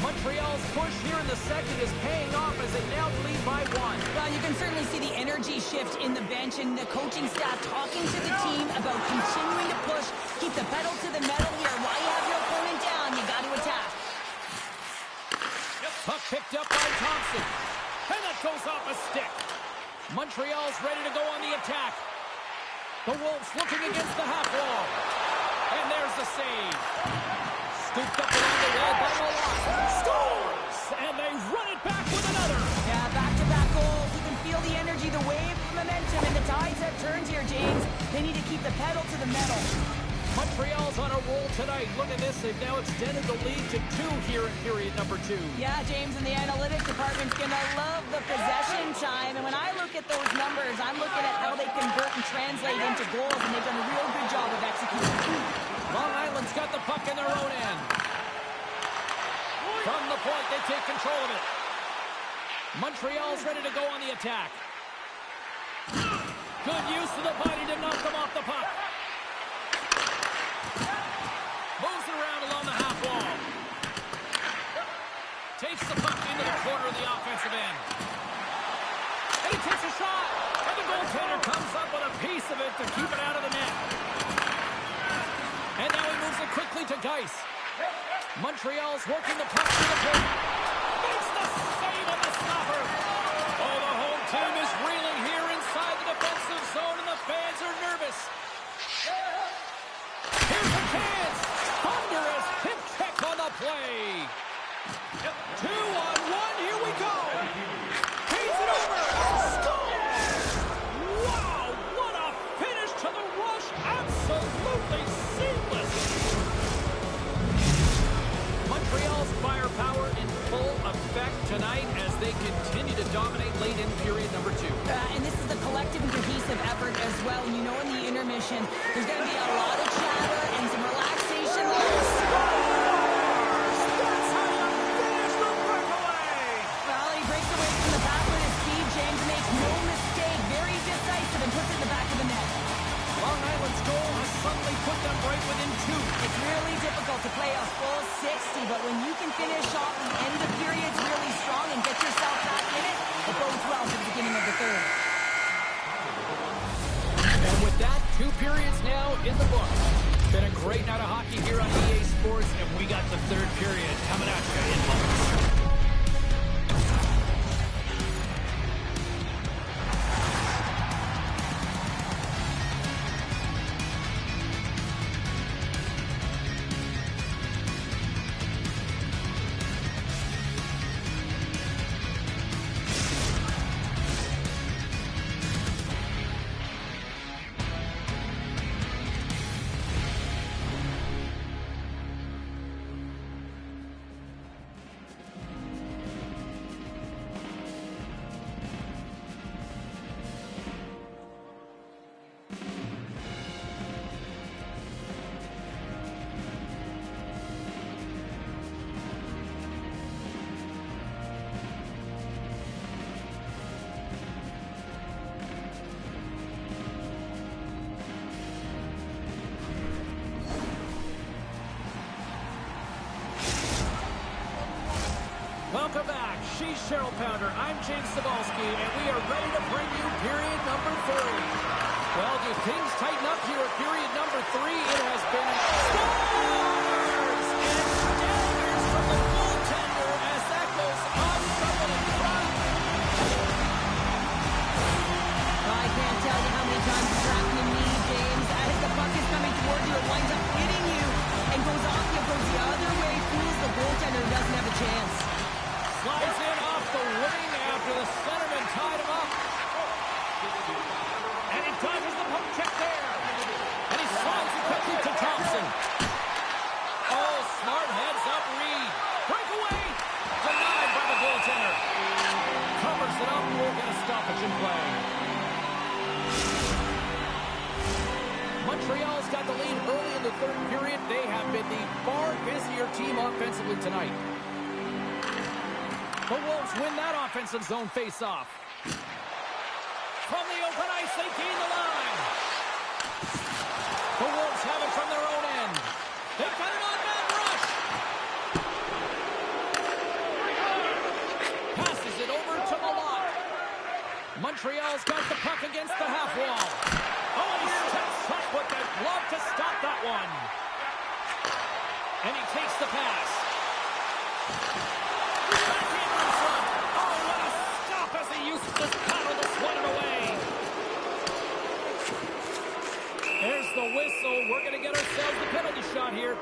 Montreal's push here in the second is paying off as they now lead by 1. Well, you can certainly see the energy shift in the bench and the coaching staff talking to the team about continuing to push, keep the pedal to the metal here. While you have your opponent down, you got to attack. Puck picked up by Thompson. And that goes off a stick. Montreal's ready to go on the attack. The Wolves looking against the half wall. And there's the save. Scooped up around the wall by Malott. Scores! And they run it back with another. Yeah, back-to-back goals. You can feel the energy, the wave of momentum, and the tides have turned here, James. They need to keep the pedal to the metal. Montreal's on a roll tonight. Look at this. They've now extended the lead to 2 here in period number 2. Yeah, James, and the analytics department's going to love the possession time. And when I look at those numbers, I'm looking at how they convert and translate into goals, and they've done a real good job of executing. Long Island's got the puck in their own end. From the point, they take control of it. Montreal's ready to go on the attack. Good use of the body to knock them off the puck. Moves it around along the half wall. Takes the puck into the corner of the offensive end. And he takes a shot. And the goaltender comes up with a piece of it to keep it out of the net. And now he moves it quickly to Geis. Montreal's working the puck through the point. Makes the save on the stopper. Oh, the home team is reeling here inside the defensive zone, and the fans are nervous. Here's the chance. Thunderous hip check on the play. 2-on-1. Here we go. Feeds it over. Scores! Wow, what a finish to the rush. Absolutely seamless. Montreal's firepower in full effect tonight as they continue to dominate late in period number 2. And this is a collective and cohesive effort as well. And you know in the intermission, there's going to be a lot of chatter and some relaxation. That's how you finish the breakaway. Well, he breaks away from the back with his speed. James makes no mistake. Very decisive and puts it in the back of the net. Long Island's goal has suddenly put them right within 2. It's really difficult to play a full 60, but when you can finish off the end of periods really strong and get yourself back in it, it bodes well for the beginning of the third. And with that, 2 periods now in the book. Been a great night of hockey here on EA Sports, and we got the third period coming at you in moments. Welcome back. She's Cheryl Pounder. I'm James Cebulski, and we are ready to bring you period number 3. Well, do things tighten up here at period number 3? It has been scores and daggers from the goaltender as that goes on from the front. Well, I can't tell you how many times it's happened to me, James. As the puck is coming toward you, it winds up hitting you and goes off you, goes the other way, fools the goaltender, doesn't have a chance. Slides in off the wing after the centerman tied him up. And he dodges the poke check there. And he slides it quickly to Thompson. Oh, smart heads up Reed. Breakaway. Denied by the goaltender. Covers it up. We'll get a stoppage in play. Montreal's got the lead early in the third period. They have been the far busier team offensively tonight. The Wolves win that offensive zone face-off. From the open ice, they gain the line. The Wolves have it from their own end. They've got an on-man rush. Passes it over to Malott. Montreal's got the puck against the half wall. Oh, he steps up with the glove to stop that one. And he takes the pass. This paddle to swat it away. There's the whistle. We're going to get ourselves the penalty shot here.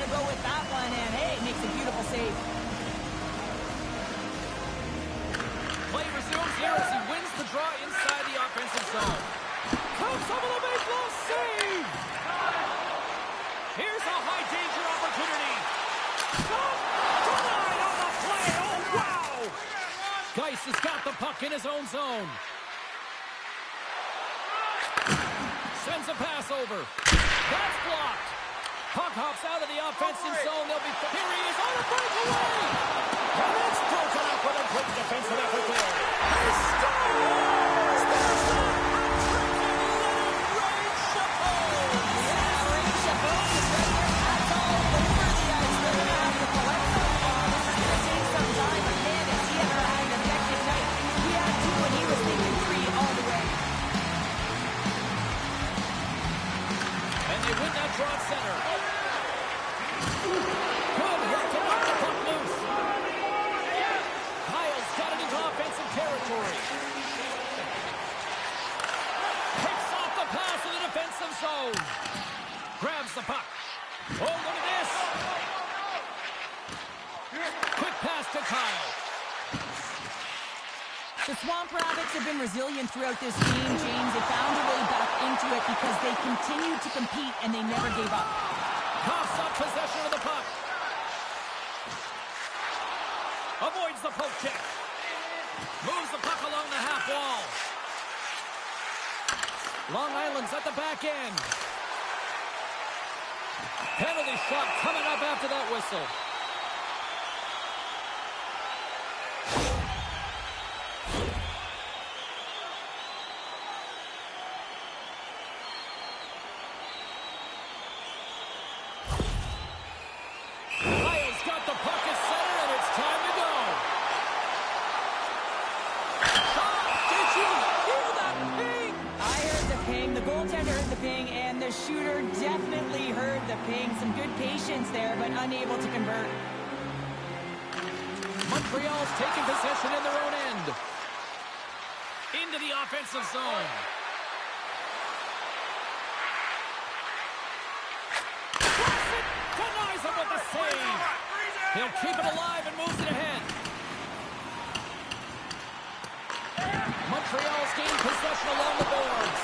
go with that one, and hey, makes a beautiful save. Play resumes here as he wins the draw inside the offensive zone. Comes over the make low save. Here's a high danger opportunity. Shot denied on the play. Oh, wow. Geis has got the puck in his own zone. Sends a pass over. That's blocked. Puck hops out of the offensive zone. They'll be... Here he is on a breakaway. And it's broken up with a great defensive effort there. He scores! There's the hat-trick and Ray Chapeau. Yeah, Ray Chapeau is right there. That's all over the ice. They're going to have to collect that ball. This is going to take some time, but man, has he ever had an effective night. He had two, and he was thinking three all the way. And they win that draw at center. Good work to knock the puck loose. Kyle's got it into offensive territory. Picks off the pass in the defensive zone. Grabs the puck. Oh, look at this. Quick pass to Kyle. The Swamp Rabbits have been resilient throughout this game, James. They found a way back into it because they continued to compete and they never gave up. Coughs up possession of the puck. Avoids the poke check. Moves the puck along the half wall. Long Island's at the back end. Penalty shot coming up after that whistle. Kyle's got the puck at center, and it's time to go. Did you hear that ping? I heard the ping, the goaltender heard the ping, and the shooter definitely heard the ping. Some good patience there, but unable to convert. Montreal's taking possession in their own end. Into the offensive zone. Denies him with the save. He'll keep it alive and moves it ahead. Montreal's gained possession along the boards.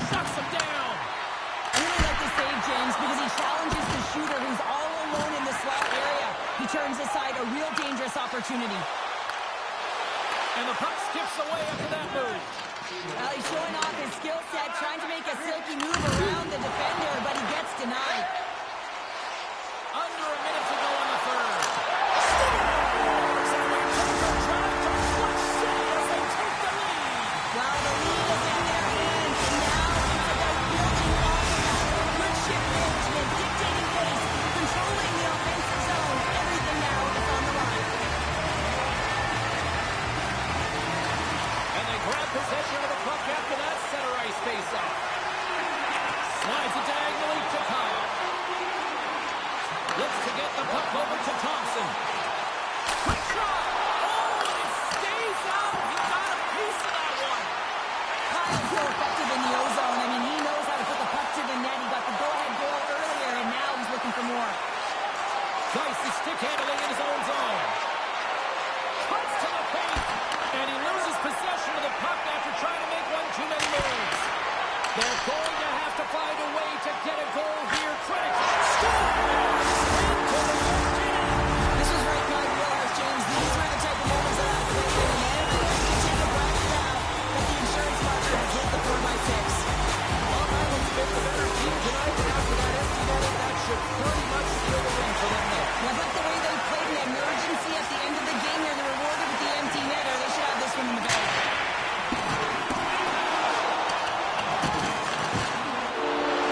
Shuts him down. I really like this save, James, because he challenges the shooter who's all alone in the slot area. He turns aside a real dangerous opportunity. And the puck skips away after that move. Well, he's showing off his skill set, trying to make a silky move around the defender, but he gets denied. Under a minute to go in the third. Well, the lead is in their hands, and now it's about building off of that. Good shift management, dictating pace, controlling the offensive zone. Everything now is on the line. And they grab possession of the puck after that center ice face-off. Slides it diagonally to Kyle. Looks to get the puck over to Thompson. Quick shot! Oh, it stays out! He got a piece of that one! Kyle's so effective in the O-zone. I mean, he knows how to put the puck to the net. He got the go-ahead goal earlier, and now he's looking for more. Geis is stick handling in his own zone. Cuts to the paint, and he loses possession of the puck after trying to make one too many moves. They're going to have to find a way to get a goal here. Critical. Scores! Into the empty net. This was right in my wheelhouse, James. These were the type of moments that I played in, and everyone can take a breath now that the insurance marker has hit the 4x6. Long Island's been the better team tonight, and after that empty net, that should pretty much seal the win for them there. I like the way they played in the urgency at the end of the game here. They're rewarded with the empty netter. They should have this one in the bag.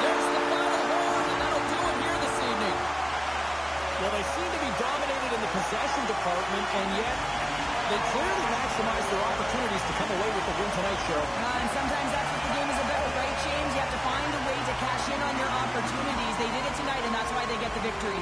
There's the final horn, and that'll do it here this evening. Well, they seem to be dominated in the possession department, and yet they clearly maximize their opportunities to come away with the win tonight, Cheryl. And sometimes that's what the game is about, right, James? You have to find a way to cash in on your opportunities. They did it tonight, and that's why they get the victory.